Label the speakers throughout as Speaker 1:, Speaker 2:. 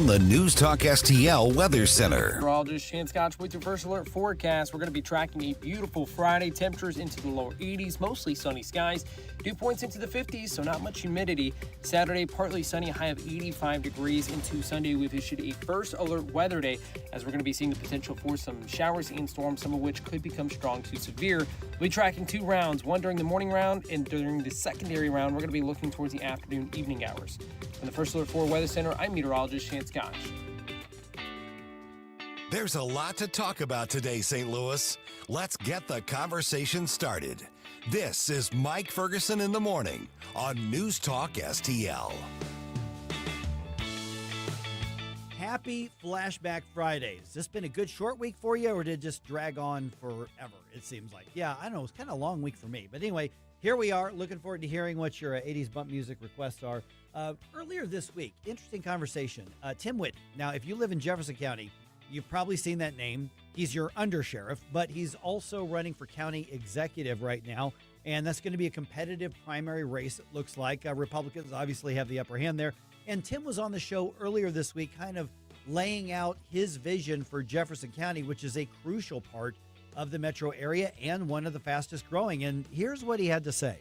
Speaker 1: from the NewsTalkSTL Weather Center.
Speaker 2: Meteorologist Shan Scotch with your first alert forecast. We're going to be tracking a beautiful Friday. Temperatures into the lower 80s, mostly sunny skies. Dew points into the 50s, so not much humidity. Saturday, partly sunny, high of 85 degrees. Into Sunday, we've issued a first alert weather day, as we're going to be seeing the potential for some showers and storms, some of which could become strong to severe. We'll be tracking 2 rounds, one during the morning round and during the secondary round. We're going to be looking towards the afternoon, evening hours. From the First Alert 4 Weather Center, I'm meteorologist Shan Scotch.
Speaker 1: There's a lot to talk about today, St. Louis. Let's get the conversation started. This is Mike Ferguson in the morning on News Talk STL.
Speaker 3: Happy Flashback Fridays. Has this been a good short week for you, or did it just drag on forever, it seems like? Yeah, I don't know. It's kind of a long week for me. But anyway, here we are. Looking forward to hearing what your 80s bump music requests are. Earlier this week, interesting conversation. Tim Whitney. Now, if you live in Jefferson County, you've probably seen that name. He's your undersheriff, but he's also running for county executive right now, and that's going to be a competitive primary race, it looks like. Republicans obviously have the upper hand there. And Tim was on the show earlier this week kind of laying out his vision for Jefferson County, which is a crucial part of the metro area and one of the fastest growing. And here's what he had to say.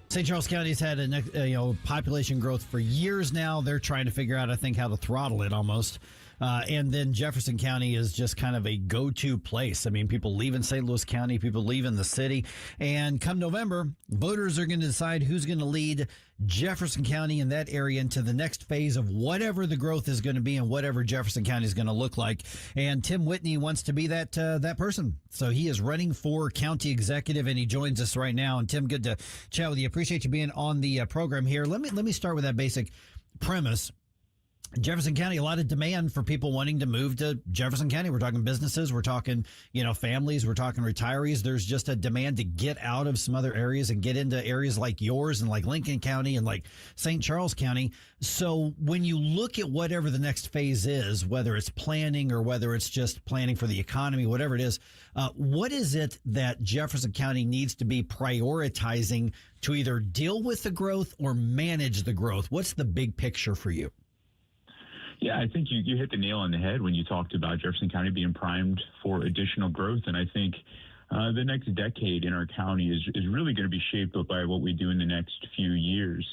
Speaker 4: St. Charles County's had a population growth for years now. They're trying to figure out, I think, how to throttle it almost. And then Jefferson County is just kind of a go-to place. I mean, people leave in St. Louis County, people leave in the city. And come November, voters are going to decide who's going to lead Jefferson County in that area into the next phase of whatever the growth is going to be and whatever Jefferson County is going to look like. And Tim Whitney wants to be that person. So he is running for county executive, and he joins us right now. And Tim, good to chat with you. Appreciate you being on the program here. Let me start with that basic premise. Jefferson County, a lot of demand for people wanting to move to Jefferson County. We're talking businesses, we're talking, families, we're talking retirees. There's just a demand to get out of some other areas and get into areas like yours and like Lincoln County and like St. Charles County. So when you look at whatever the next phase is, whether it's planning or whether it's just planning for the economy, whatever it is, what is it that Jefferson County needs to be prioritizing to either deal with the growth or manage the growth? What's the big picture for you?
Speaker 5: Yeah, I think you hit the nail on the head when you talked about Jefferson County being primed for additional growth. And I think the next decade in our county is really going to be shaped up by what we do in the next few years.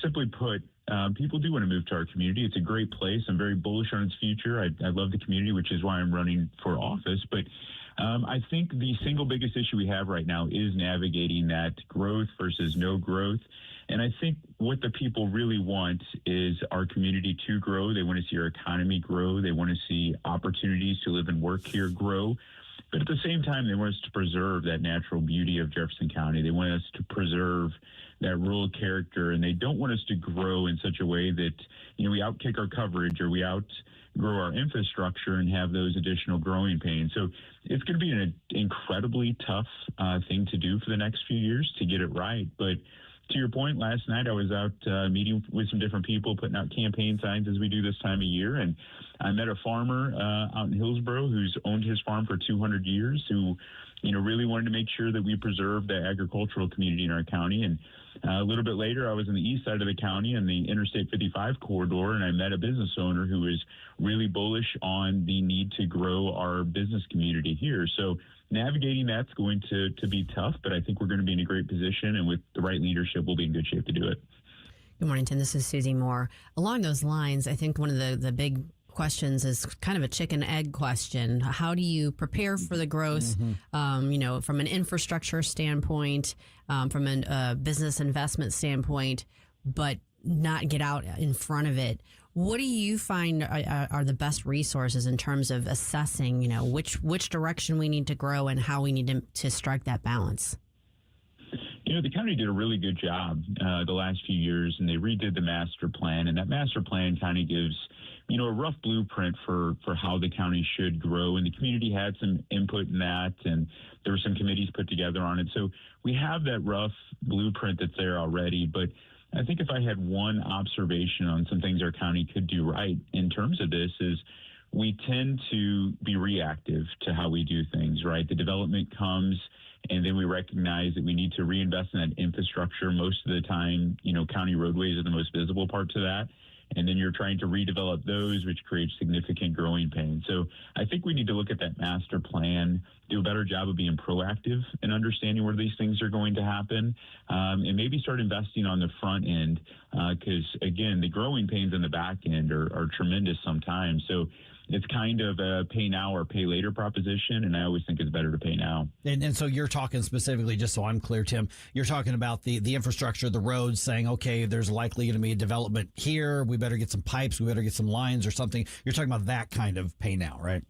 Speaker 5: Simply put, people do want to move to our community. It's a great place. I'm very bullish on its future. I love the community, which is why I'm running for office. But I think the single biggest issue we have right now is navigating that growth versus no growth. And I think what the people really want is our community to grow. They want to see our economy grow. They want to see opportunities to live and work here grow. But at the same time, they want us to preserve that natural beauty of Jefferson County. They want us to preserve that rural character, and they don't want us to grow in such a way that, we outkick our coverage or we outgrow our infrastructure and have those additional growing pains. So it's going to be an incredibly tough thing to do for the next few years to get it right. But to your point, last night I was out meeting with some different people, putting out campaign signs as we do this time of year. And I met a farmer out in Hillsborough who's owned his farm for 200 years who, really wanted to make sure that we preserve the agricultural community in our county. And a little bit later, I was on the east side of the county in the Interstate 55 corridor, and I met a business owner who is really bullish on the need to grow our business community here. So navigating that's going to be tough, but I think we're going to be in a great position, and with the right leadership, we'll be in good shape to do it.
Speaker 6: Good morning, Tim. This is Susie Moore. Along those lines, I think one of the big questions is kind of a chicken egg question. How do you prepare for the growth, from an infrastructure standpoint, from a business investment standpoint, but not get out in front of it? What do you find are the best resources in terms of assessing, which direction we need to grow and how we need to strike that balance?
Speaker 5: The county did a really good job the last few years, and they redid the master plan. And that master plan kind of gives, a rough blueprint for how the county should grow. And the community had some input in that, and there were some committees put together on it. So we have that rough blueprint that's there already. But I think if I had one observation on some things our county could do right in terms of this is we tend to be reactive to how we do things, right? The development comes, and then we recognize that we need to reinvest in that infrastructure. Most of the time, county roadways are the most visible part to that. and then you're trying to redevelop those, which creates significant growing pain. So I think we need to look at that master plan, do a better job of being proactive and understanding where these things are going to happen, and maybe start investing on the front end, because, again, the growing pains on the back end are tremendous sometimes. So it's kind of a pay now or pay later proposition, and I always think it's better to pay now.
Speaker 4: And so you're talking specifically, just so I'm clear, Tim, you're talking about the infrastructure, the roads, saying, okay, there's likely going to be a development here. We better get some pipes. We better get some lines or something. You're talking about that kind of pay now, right?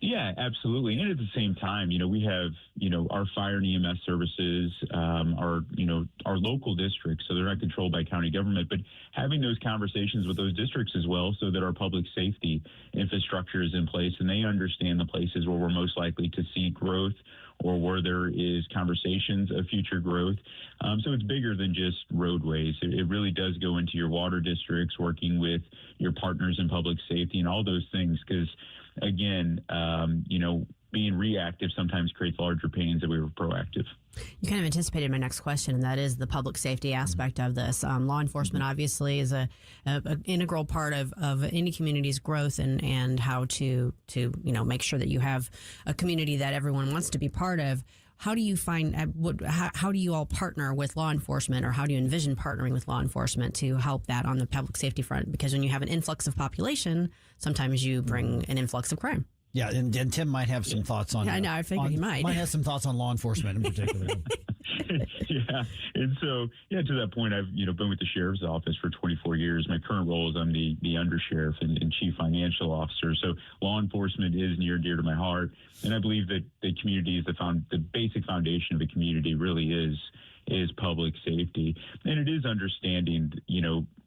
Speaker 5: Yeah, absolutely. And at the same time, we have, our fire and EMS services, our local districts, so they're not controlled by county government, but having those conversations with those districts as well, so that our public safety infrastructure is in place and they understand the places where we're most likely to see growth or where there is conversations of future growth. So it's bigger than just roadways. It really does go into your water districts, working with your partners in public safety and all those things, because again, being reactive sometimes creates larger pains than we were proactive.
Speaker 6: You kind of anticipated my next question, and that is the public safety aspect of this. Law enforcement obviously is a integral part of any community's growth and how to make sure that you have a community that everyone wants to be part of. How do you find how do you all partner with law enforcement, or how do you envision partnering with law enforcement to help that on the public safety front? Because when you have an influx of population, sometimes you bring an influx of crime.
Speaker 4: Yeah, and Tim might have some thoughts on.
Speaker 6: Yeah, I know. I figured he might.
Speaker 4: Might have some thoughts on law enforcement in particular.
Speaker 5: Yeah, and so to that point, I've been with the sheriff's office for 24 years. My current role is I'm the undersheriff and chief financial officer. So law enforcement is near and dear to my heart, and I believe that the community is the basic foundation of a community. Really is public safety, and it is understanding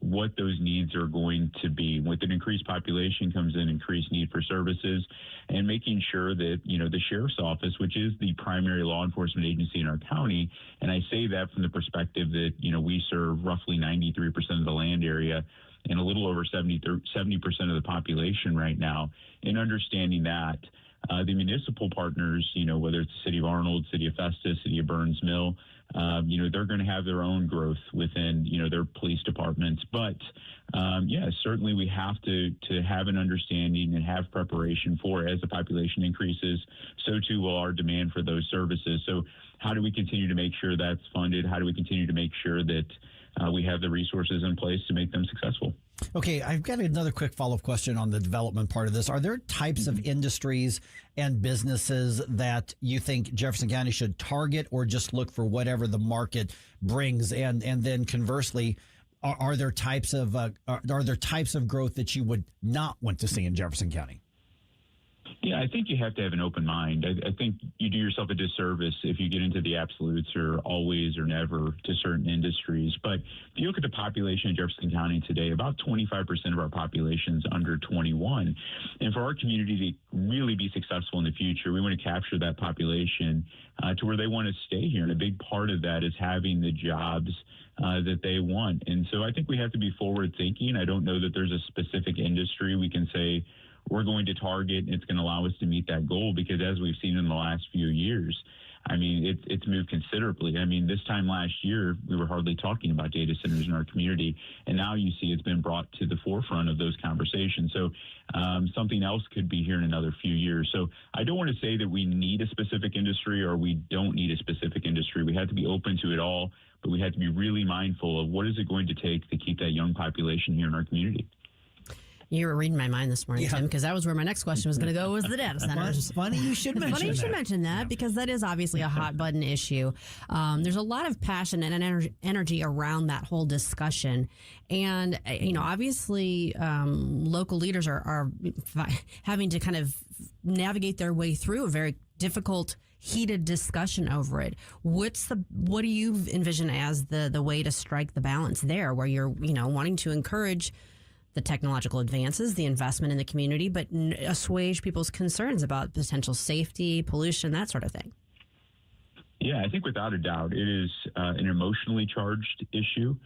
Speaker 5: what those needs are going to be. With an increased population comes an increased need for services, and making sure that the sheriff's office, which is the primary law enforcement agency in our county, and I say that from the perspective that we serve roughly 93% of the land area and a little over 70% of the population right now, and understanding that the municipal partners, whether it's the city of Arnold, city of Festus, city of Burns Mill, they're going to have their own growth within, their police departments. But, certainly we have to have an understanding and have preparation for, as the population increases, so too will our demand for those services. So how do we continue to make sure that's funded? How do we continue to make sure that we have the resources in place to make them successful?
Speaker 4: Okay, I've got another quick follow-up question on the development part of this. Are there types of industries and businesses that you think Jefferson County should target, or just look for whatever the market brings? And then conversely, are there types of growth that you would not want to see in Jefferson County?
Speaker 5: Yeah, I think you have to have an open mind. I think you do yourself a disservice if you get into the absolutes or always or never to certain industries. But if you look at the population in Jefferson County today, about 25% of our population is under 21. And for our community to really be successful in the future, we want to capture that population to where they want to stay here. And a big part of that is having the jobs that they want. And so I think we have to be forward thinking. I don't know that there's a specific industry we can say we're going to target and it's going to allow us to meet that goal, because as we've seen in the last few years, I mean, it's moved considerably. I mean, this time last year, we were hardly talking about data centers in our community, and now you see it's been brought to the forefront of those conversations. So something else could be here in another few years. So I don't want to say that we need a specific industry or we don't need a specific industry. We have to be open to it all, but we have to be really mindful of what is it going to take to keep that young population here in our community.
Speaker 6: You were reading my mind this morning, Tim, because that was where my next question was going to go, was the data centers.
Speaker 3: Funny you should mention
Speaker 6: that, because that is obviously a hot button issue. There's a lot of passion and energy around that whole discussion. And, obviously local leaders are having to kind of navigate their way through a very difficult, heated discussion over it. What do you envision as the way to strike the balance there, where you're, wanting to encourage the technological advances, the investment in the community, but assuage people's concerns about potential safety, pollution, that sort of thing?
Speaker 5: Yeah, I think without a doubt, it is an emotionally charged issue.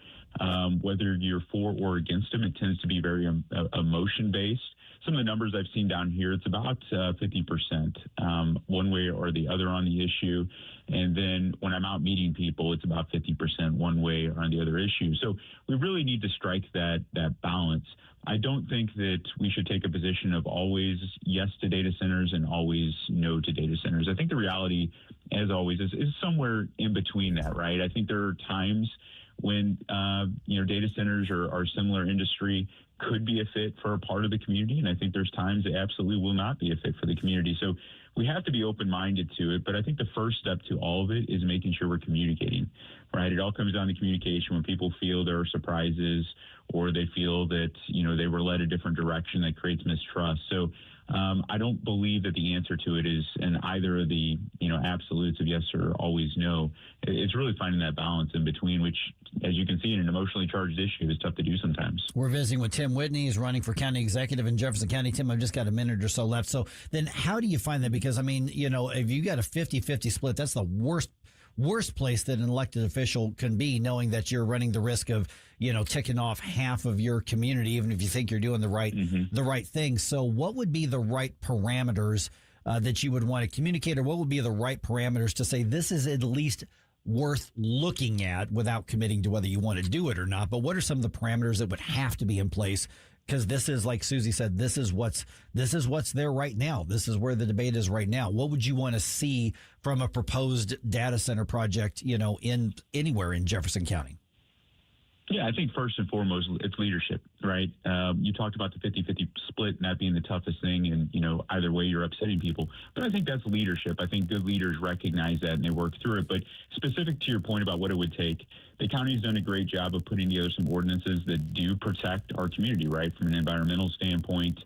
Speaker 5: Whether you're for or against them, it tends to be very emotion-based. Some of the numbers I've seen down here, it's about 50% one way or the other on the issue. And then when I'm out meeting people, it's about 50% one way or on the other issue. So we really need to strike that balance. I don't think that we should take a position of always yes to data centers and always no to data centers. I think the reality, as always, is somewhere in between that, right? I think there are times when, data centers are similar industry, could be a fit for a part of the community. And I think there's times it absolutely will not be a fit for the community. So we have to be open-minded to it. But I think the first step to all of it is making sure we're communicating, right? It all comes down to communication. When people feel there are surprises or they feel that, they were led a different direction, that creates mistrust. So I don't believe that the answer to it is in either of the, absolutes of yes or always no. It's really finding that balance in between, which, as you can see, in an emotionally charged issue is tough to do sometimes.
Speaker 4: We're visiting with Tim Whitney. He's running for county executive in Jefferson County. Tim, I've just got a minute or so left. So then how do you find that? Because, if you got a 50-50 split, that's the worst place that an elected official can be, knowing that you're running the risk of, ticking off half of your community, even if you think you're doing the right thing. So what would be the right parameters that you would want to communicate, or what would be the right parameters to say this is at least worth looking at without committing to whether you want to do it or not? But what are some of the parameters that would have to be in place? Because this is, like Susie said, this is what's there right now. This is where the debate is right now. What would you want to see from a proposed data center project, in anywhere in Jefferson County?
Speaker 5: Yeah, I think first and foremost, it's leadership, right? You talked about the 50-50 split and that being the toughest thing, and, either way you're upsetting people. But I think that's leadership. I think good leaders recognize that and they work through it. But specific to your point about what it would take, the county's done a great job of putting together some ordinances that do protect our community, right? From an environmental standpoint,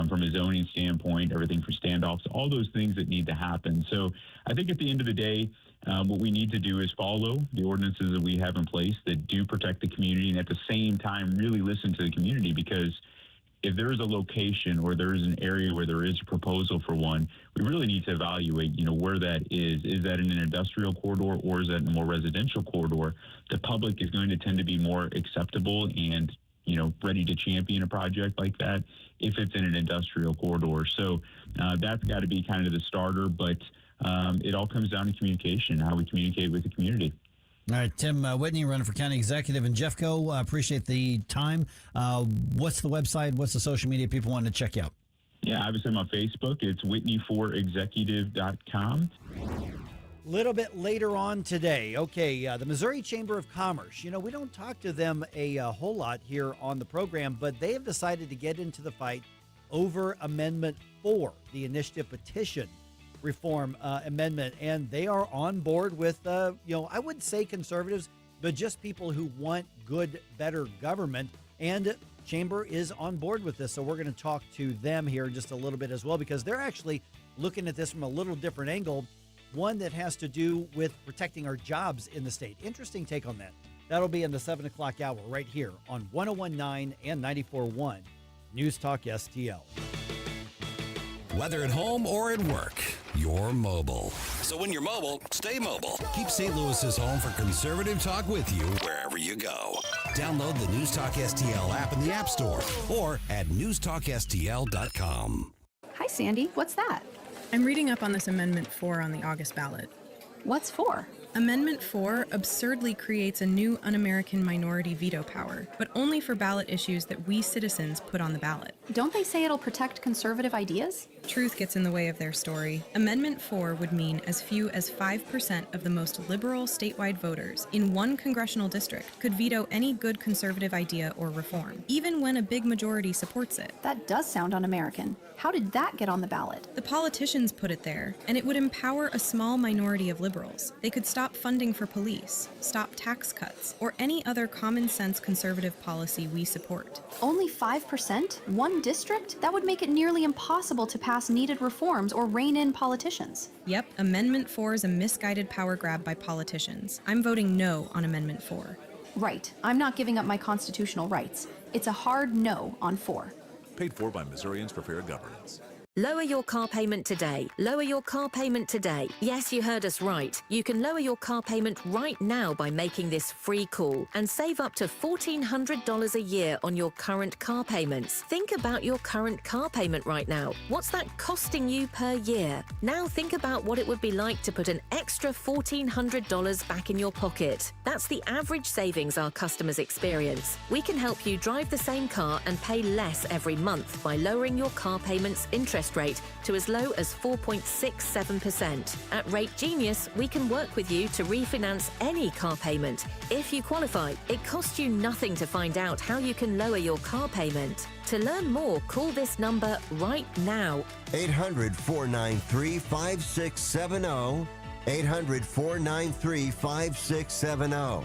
Speaker 5: from a zoning standpoint, everything from standoffs, all those things that need to happen. So I think at the end of the day, what we need to do is follow the ordinances that we have in place that do protect the community, and at the same time really listen to the community, because if there is a location or there is an area where there is a proposal for one, we really need to evaluate, where that is. Is that in an industrial corridor or is that in a more residential corridor? The public is going to tend to be more acceptable and, ready to champion a project like that if it's in an industrial corridor. So that's got to be kind of the starter, but it all comes down to communication, how we communicate with the community.
Speaker 4: All right, Tim Whitney, running for county executive in Jeffco. Appreciate the time. What's the website? What's the social media people want to check out?
Speaker 5: Yeah, obviously I'm on Facebook. It's whitney4executive.com.
Speaker 3: Little bit later on today. Okay, the Missouri Chamber of Commerce. We don't talk to them a whole lot here on the program, but they have decided to get into the fight over Amendment 4, the initiative petition reform amendment, and they are on board with, I wouldn't say conservatives, but just people who want good, better government, and Chamber is on board with this. So we're going to talk to them here in just a little bit as well, because they're actually looking at this from a little different angle, one that has to do with protecting our jobs in the state. Interesting take on that. That'll be in the 7 o'clock hour right here on 101.9 and 94.1 News Talk STL.
Speaker 1: Whether at home or at work, you're mobile. So when you're mobile, stay mobile. Keep St. Louis's home for conservative talk with you wherever you go. Download the News Talk STL app in the App Store or at newstalkstl.com.
Speaker 7: Hi, Sandy. What's that?
Speaker 8: I'm reading up on this Amendment 4 on the August ballot.
Speaker 7: What's 4?
Speaker 8: Amendment 4 absurdly creates a new un-American minority veto power, but only for ballot issues that we citizens put on the ballot.
Speaker 7: Don't they say it'll protect conservative ideas?
Speaker 8: Truth gets in the way of their story. Amendment 4 would mean as few as 5% of the most liberal statewide voters in one congressional district could veto any good conservative idea or reform, even when a big majority supports it.
Speaker 7: That does sound un-American. How did that get on the ballot?
Speaker 8: The politicians put it there, and it would empower a small minority of liberals. They could stop funding for police, stop tax cuts, or any other common sense conservative policy we support.
Speaker 7: Only 5%? One district? That would make it nearly impossible to pass needed reforms or rein in politicians.
Speaker 8: Yep, Amendment 4 is a misguided power grab by politicians. I'm voting no on Amendment 4.
Speaker 7: Right. I'm not giving up my constitutional rights. It's a hard no on 4.
Speaker 9: Paid for by Missourians for Fair Governance. Lower your car payment today. Lower your car payment today. Yes, you heard us right. You can lower your car payment right now by making this free call and save up to $1,400 a year on your current car payments. Think about your current car payment right now. What's that costing you per year? Now think about what it would be like to put an extra $1,400 back in your pocket. That's the average savings our customers experience. We can help you drive the same car and pay less every month by lowering your car payment's interest rate to as low as 4.67%. At Rate Genius, we can work with you to refinance any car payment. If you qualify, it costs you nothing to find out how you can lower your car payment. To learn more, call this number right now.
Speaker 10: 800-493-5670. 800-493-5670.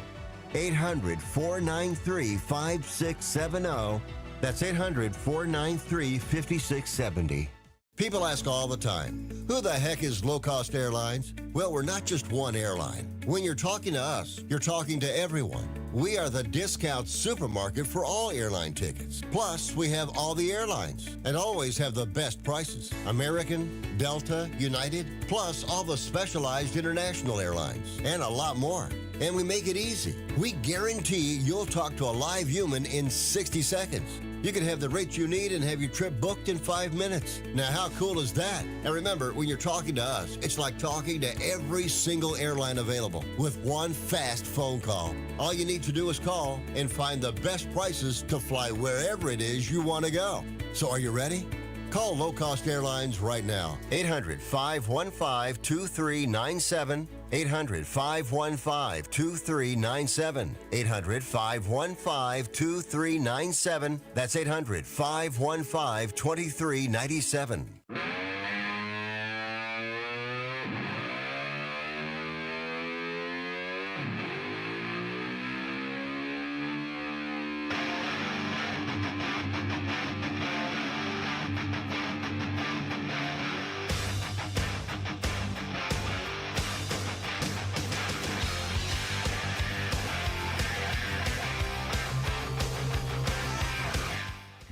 Speaker 10: 800-493-5670. That's 800-493-5670. People ask all the time, who the heck is Low Cost Airlines? Well, we're not just one airline. When you're talking to us, you're talking to everyone. We are the discount supermarket for all airline tickets. Plus, we have all the airlines and always have the best prices. American, Delta, United, plus all the specialized international airlines and a lot more. And we make it easy. We guarantee you'll talk to a live human in 60 seconds. You can have the rate you need and have your trip booked in 5 minutes. Now, how cool is that? And remember, when you're talking to us, it's like talking to every single airline available with one fast phone call. All you need to do is call and find the best prices to fly wherever it is you want to go. So are you ready? Call Low Cost Airlines right now. 800-515-2397. 800-515-2397. 800-515-2397. That's 800-515-2397.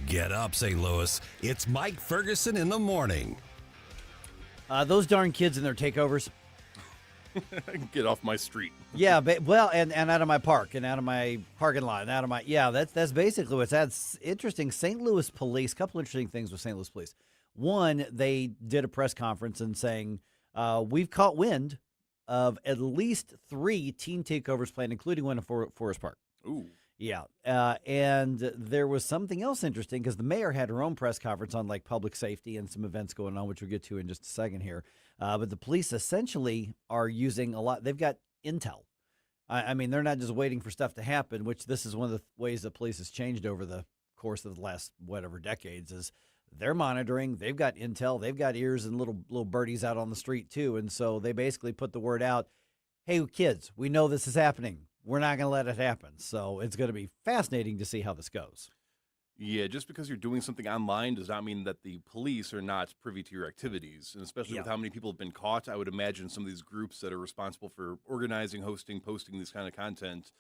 Speaker 1: Get up, St. Louis. It's Mike Ferguson in the morning.
Speaker 3: Those darn kids and their takeovers.
Speaker 11: Get off my street.
Speaker 3: Yeah, well, and out of my park and out of my parking lot and out of my that's basically what's that's interesting. St. Louis police, a couple interesting things with St. Louis police. One, they did a press conference and saying we've caught wind of at least 3 teen takeovers planned, including one in Forest Park.
Speaker 11: Ooh.
Speaker 3: Yeah, and there was something else interesting because the mayor had her own press conference on like public safety and some events going on, which we'll get to in just a second here. But the police essentially are using a lot. They've got intel. I mean, they're not just waiting for stuff to happen, which this is one of the ways the police has changed over the course of the last whatever decades is they're monitoring. They've got intel. They've got ears and little birdies out on the street too. And so they basically put the word out, hey, kids, we know this is happening. We're not going to let it happen. So it's going to be fascinating to see how this goes.
Speaker 11: Yeah, just because you're doing something online does not mean that the police are not privy to your activities. And especially with how many people have been caught, I would imagine some of these groups that are responsible for organizing, hosting, posting this kind of content,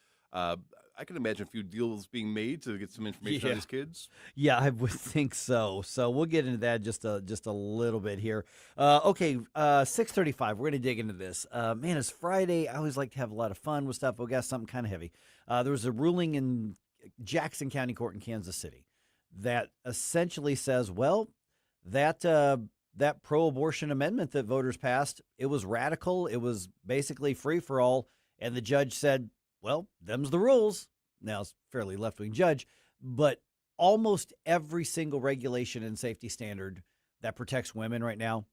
Speaker 11: I can imagine a few deals being made to get some information on these kids.
Speaker 3: Yeah, I would think so. So we'll get into that just a little bit here. Okay, 6:35. We're going to dig into this. Man, it's Friday. I always like to have a lot of fun with stuff. We got something kind of heavy. There was a ruling in Jackson County Court in Kansas City that essentially says, well, that pro-abortion amendment that voters passed, it was radical. It was basically free for all. And the judge said, well, them's the rules. Now, it's a fairly left-wing judge, but almost every single regulation and safety standard that protects women right now,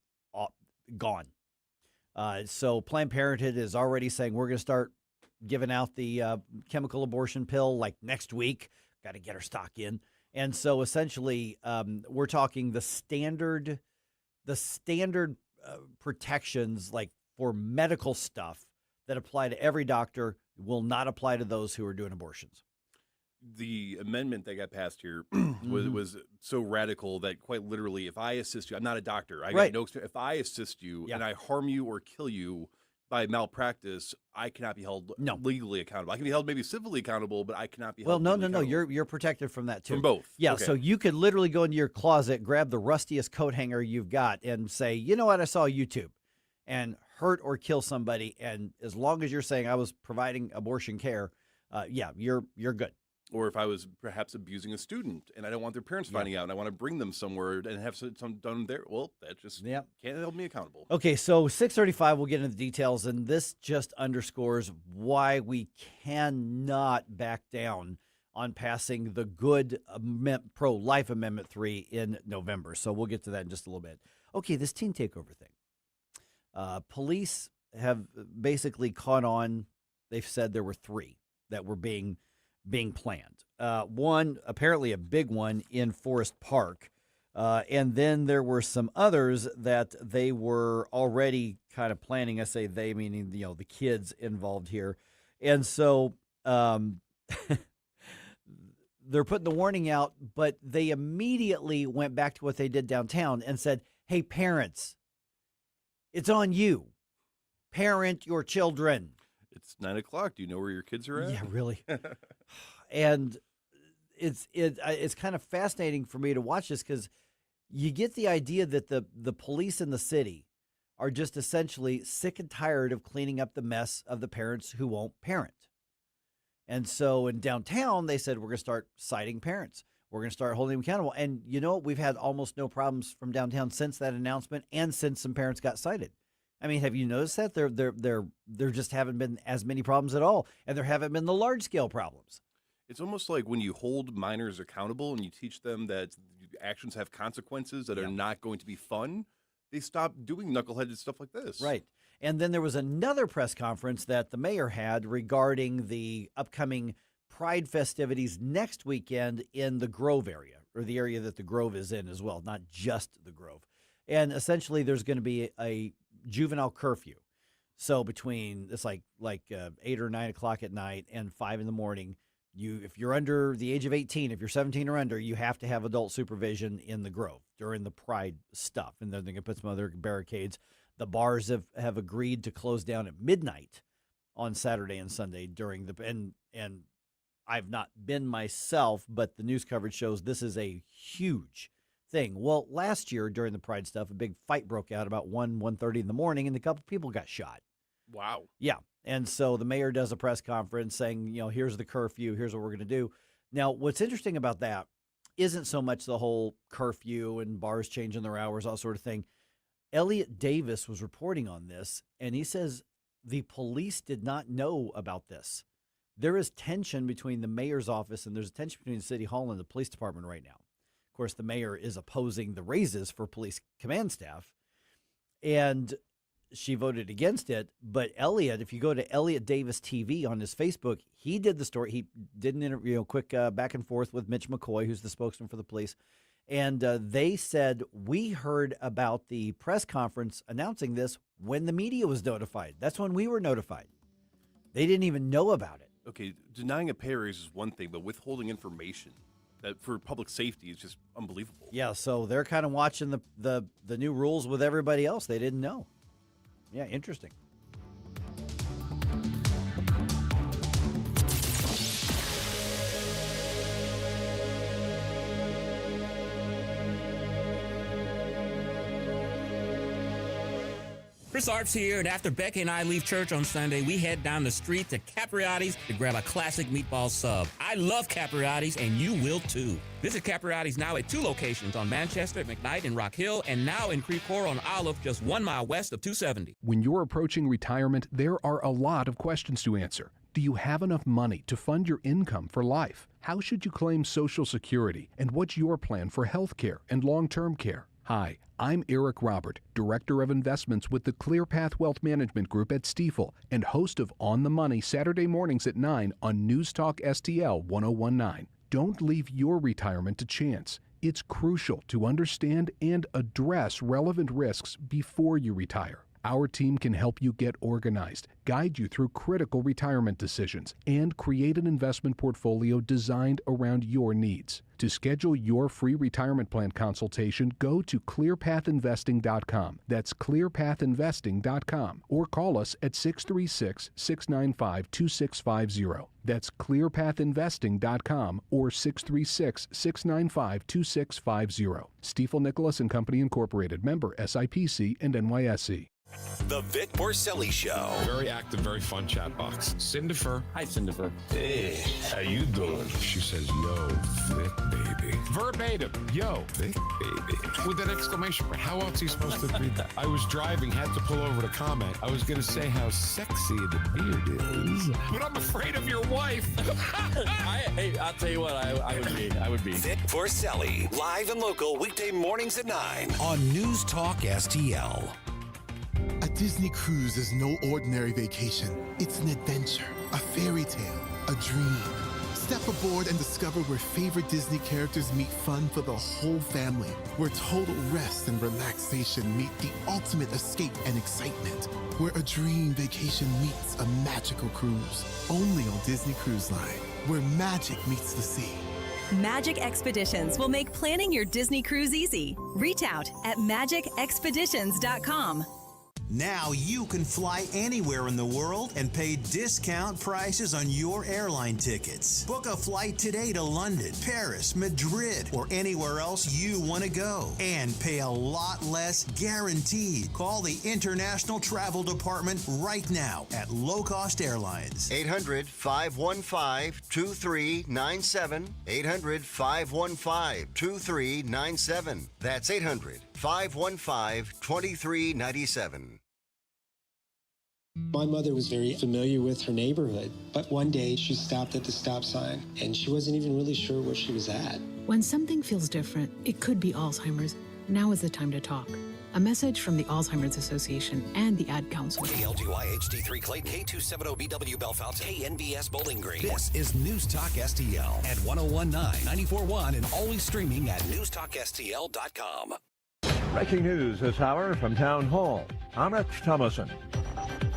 Speaker 3: gone. So Planned Parenthood is already saying we're going to start giving out the chemical abortion pill like next week. Got to get our stock in. And so essentially we're talking the standard protections like for medical stuff that apply to every doctor will not apply to those who are doing abortions.
Speaker 11: The amendment that got passed here was so radical that quite literally, if I assist you, I'm not a doctor. I got no experience. If I assist you and I harm you or kill you, by malpractice, I cannot be held legally accountable. I can be held maybe civilly accountable, but I cannot be held
Speaker 3: no.
Speaker 11: accountable.
Speaker 3: You're protected from that too.
Speaker 11: From both.
Speaker 3: Yeah,
Speaker 11: Okay.
Speaker 3: so you could literally go into your closet, grab the rustiest coat hanger you've got, and say, you know what, I saw YouTube, and hurt or kill somebody. And as long as you're saying I was providing abortion care, you're good.
Speaker 11: Or if I was perhaps abusing a student and I don't want their parents finding out and I want to bring them somewhere and have some done there, well, that just can't hold me accountable.
Speaker 3: Okay, so 6:35, we'll get into the details, and this just underscores why we cannot back down on passing the good pro-life Amendment 3 in November. So we'll get to that in just a little bit. Okay, this teen takeover thing. Police have basically caught on. They've said there were 3 that were being planned. One, apparently a big one in Forest Park. And then there were some others that they were already kind of planning. I say they, meaning, the kids involved here. And so they're putting the warning out, but they immediately went back to what they did downtown and said, hey, parents, it's on you. Parent your children.
Speaker 11: It's 9 o'clock. Do you know where your kids are at?
Speaker 3: Yeah, really. And it's kind of fascinating for me to watch this because you get the idea that the police in the city are just essentially sick and tired of cleaning up the mess of the parents who won't parent. And so in downtown, they said, we're going to start citing parents. We're going to start holding them accountable. And we've had almost no problems from downtown since that announcement and since some parents got cited. I mean, have you noticed that there just haven't been as many problems at all, and there haven't been the large scale problems.
Speaker 11: It's almost like when you hold minors accountable and you teach them that actions have consequences that are not going to be fun, they stop doing knuckleheaded stuff like this.
Speaker 3: Right. And then there was another press conference that the mayor had regarding the upcoming Pride festivities next weekend in the Grove area, or the area that the Grove is in as well, not just the Grove. And essentially there's going to be a juvenile curfew. So between it's like 8 or 9 o'clock at night and 5 in the morning, if you're under the age of 18, if you're 17 or under, you have to have adult supervision in the Grove during the Pride stuff. And then they're going to put some other barricades. The bars have agreed to close down at midnight on Saturday and Sunday during and I've not been myself, but the news coverage shows this is a huge thing. Well, last year during the Pride stuff, a big fight broke out about 1:30 in the morning, and a couple people got shot.
Speaker 11: Wow.
Speaker 3: Yeah. And so the mayor does a press conference saying, here's the curfew, here's what we're going to do. Now, what's interesting about that isn't so much the whole curfew and bars changing their hours, all sort of thing. Elliot Davis was reporting on this, and he says the police did not know about this. There is tension between the mayor's office and there's a tension between the city hall and the police department right now. Of course, the mayor is opposing the raises for police command staff, and she voted against it. But Elliot, if you go to Elliot Davis TV on his Facebook, he did the story. He did an interview, quick back and forth with Mitch McCoy, who's the spokesman for the police. And they said, we heard about the press conference announcing this when the media was notified. That's when we were notified. They didn't even know about it.
Speaker 11: Okay, denying a pay raise is one thing, but withholding information that for public safety is just unbelievable.
Speaker 3: Yeah, so they're kind of watching the new rules with everybody else. They didn't know. Yeah, interesting.
Speaker 12: Chris Arps here, and after Becky and I leave church on Sunday, we head down the street to Capriotti's to grab a classic meatball sub. I love Capriotti's, and you will too. Visit Capriotti's now at 2 locations on Manchester, McKnight, and Rock Hill, and now in Creve Coeur on Olive, just 1 mile west of 270.
Speaker 13: When you're approaching retirement, there are a lot of questions to answer. Do you have enough money to fund your income for life? How should you claim Social Security? And what's your plan for health care and long-term care? Hi, I'm Eric Robert, Director of Investments with the ClearPath Wealth Management Group at Stifel and host of On the Money Saturday mornings at 9 on NewsTalkSTL 1019. Don't leave your retirement to chance. It's crucial to understand and address relevant risks before you retire. Our team can help you get organized, guide you through critical retirement decisions, and create an investment portfolio designed around your needs. To schedule your free retirement plan consultation, go to clearpathinvesting.com. That's clearpathinvesting.com. Or call us at 636-695-2650. That's clearpathinvesting.com or 636-695-2650. Stifel Nicholas and Company Incorporated, member SIPC and NYSE.
Speaker 1: The Vic Porcelli Show.
Speaker 14: Very active, very fun chat box. Cinderfer.
Speaker 2: Hi, Cinderfer.
Speaker 14: Hey, how you doing? She says, yo, Vic, baby. Verbatim, yo, Vic, baby. With an exclamation point. How else are you supposed to read that? I was driving, had to pull over to comment. I was going to say how sexy the beard is, but I'm afraid of your wife.
Speaker 15: Hey, I'll tell you what, I would be.
Speaker 1: Vic Porcelli, live and local, weekday mornings at 9 on News Talk STL.
Speaker 16: A Disney cruise is no ordinary vacation. It's an adventure, a fairy tale, a dream. Step aboard and discover where favorite Disney characters meet fun for the whole family, where total rest and relaxation meet the ultimate escape and excitement, where a dream vacation meets a magical cruise. Only on Disney Cruise Line, where magic meets the sea.
Speaker 17: Magic Expeditions will make planning your Disney cruise easy. Reach out at magicexpeditions.com.
Speaker 18: Now you can fly anywhere in the world and pay discount prices on your airline tickets. Book a flight today to London, Paris, Madrid, or anywhere else you want to go. And pay a lot less guaranteed. Call the International Travel Department right now at Low Cost Airlines.
Speaker 10: 800-515-2397. 800-515-2397. That's 800-515-2397.
Speaker 19: My mother was very familiar with her neighborhood, but one day she stopped at the stop sign and she wasn't even really sure where she was at.
Speaker 20: When something feels different, it could be Alzheimer's. Now is the time to talk. A message from the Alzheimer's Association and the Ad Council.
Speaker 1: KLGY HD3 Clayton, K270BW Belfast, KNBS Bowling Green. This is News Talk STL at 1019, 94.1, and always streaming at NewsTalkSTL.com.
Speaker 21: Breaking news this hour from Town Hall. I'm Rich Thomason.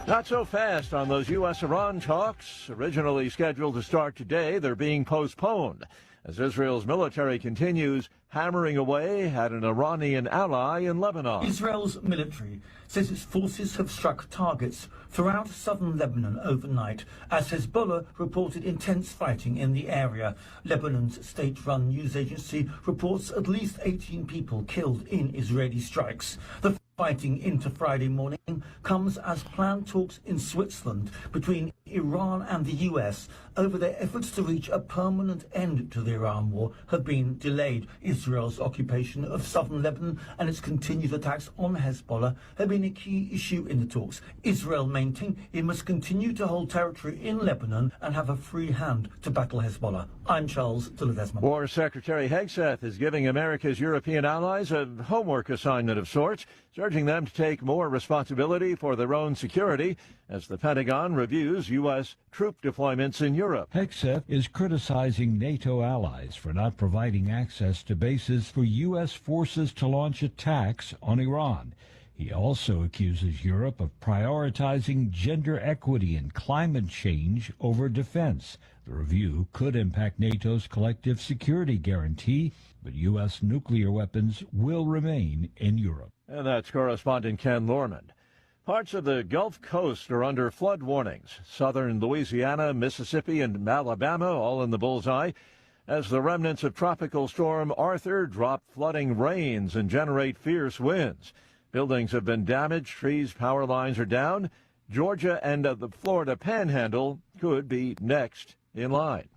Speaker 21: Not so fast on those U.S.-Iran talks. Originally scheduled to start today, they're being postponed as Israel's military continues hammering away at an Iranian ally in Lebanon.
Speaker 22: Israel's military says its forces have struck targets throughout southern Lebanon overnight as Hezbollah reported intense fighting in the area. Lebanon's state-run news agency reports at least 18 people killed in Israeli strikes. The fighting into Friday morning comes as planned talks in Switzerland between Iran and the US over their efforts to reach a permanent end to the Iran war have been delayed. Israel's occupation of southern Lebanon and its continued attacks on Hezbollah have been a key issue in the talks. Israel maintained it must continue to hold territory in Lebanon and have a free hand to battle Hezbollah. I'm Charles Dilla-Desmond.
Speaker 21: War Secretary Hegseth is giving America's European allies a homework assignment of sorts, urging them to take more responsibility for their own security as the Pentagon reviews U.S. troop deployments in Europe.
Speaker 23: Hegseth is criticizing NATO allies for not providing access to bases for U.S. forces to launch attacks on Iran. He also accuses Europe of prioritizing gender equity and climate change over defense. The review could impact NATO's collective security guarantee, but U.S. nuclear weapons will remain in Europe.
Speaker 21: And that's correspondent Ken Lorman. Parts of the Gulf Coast are under flood warnings. Southern Louisiana, Mississippi, and Alabama all in the bullseye as the remnants of Tropical Storm Arthur drop flooding rains and generate fierce winds. Buildings have been damaged, trees, power lines are down. Georgia and the Florida Panhandle could be next in line.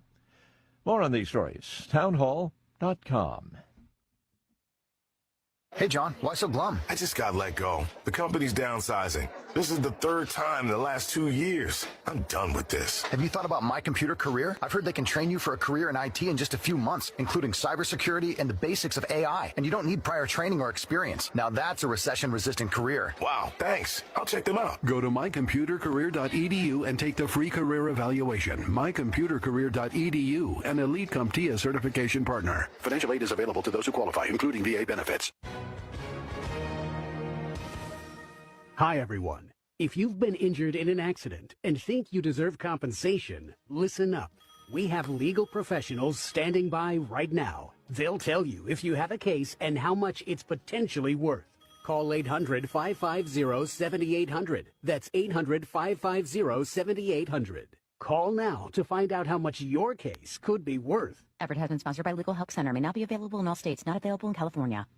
Speaker 21: More on these stories, townhall.com.
Speaker 24: Hey, John, why so glum?
Speaker 25: I just got let go. The company's downsizing. This is the third time in the last 2 years. I'm done with this.
Speaker 24: Have you thought about My Computer Career? I've heard they can train you for a career in IT in just a few months, including cybersecurity and the basics of AI. And you don't need prior training or experience. Now that's a recession-resistant career.
Speaker 25: Wow, thanks. I'll check them out.
Speaker 13: Go to mycomputercareer.edu and take the free career evaluation. mycomputercareer.edu, an Elite CompTIA certification partner. Financial aid is available to those who qualify, including VA benefits.
Speaker 4: Hi, everyone. If you've been injured in an accident and think you deserve compensation, listen up. We have legal professionals standing by right now. They'll tell you if you have a case and how much it's potentially worth. Call 800-550-7800. That's 800-550-7800. Call now to find out how much your case could be worth.
Speaker 5: Advertisement sponsored by Legal Help Center. May not be available in all states. Not available in California.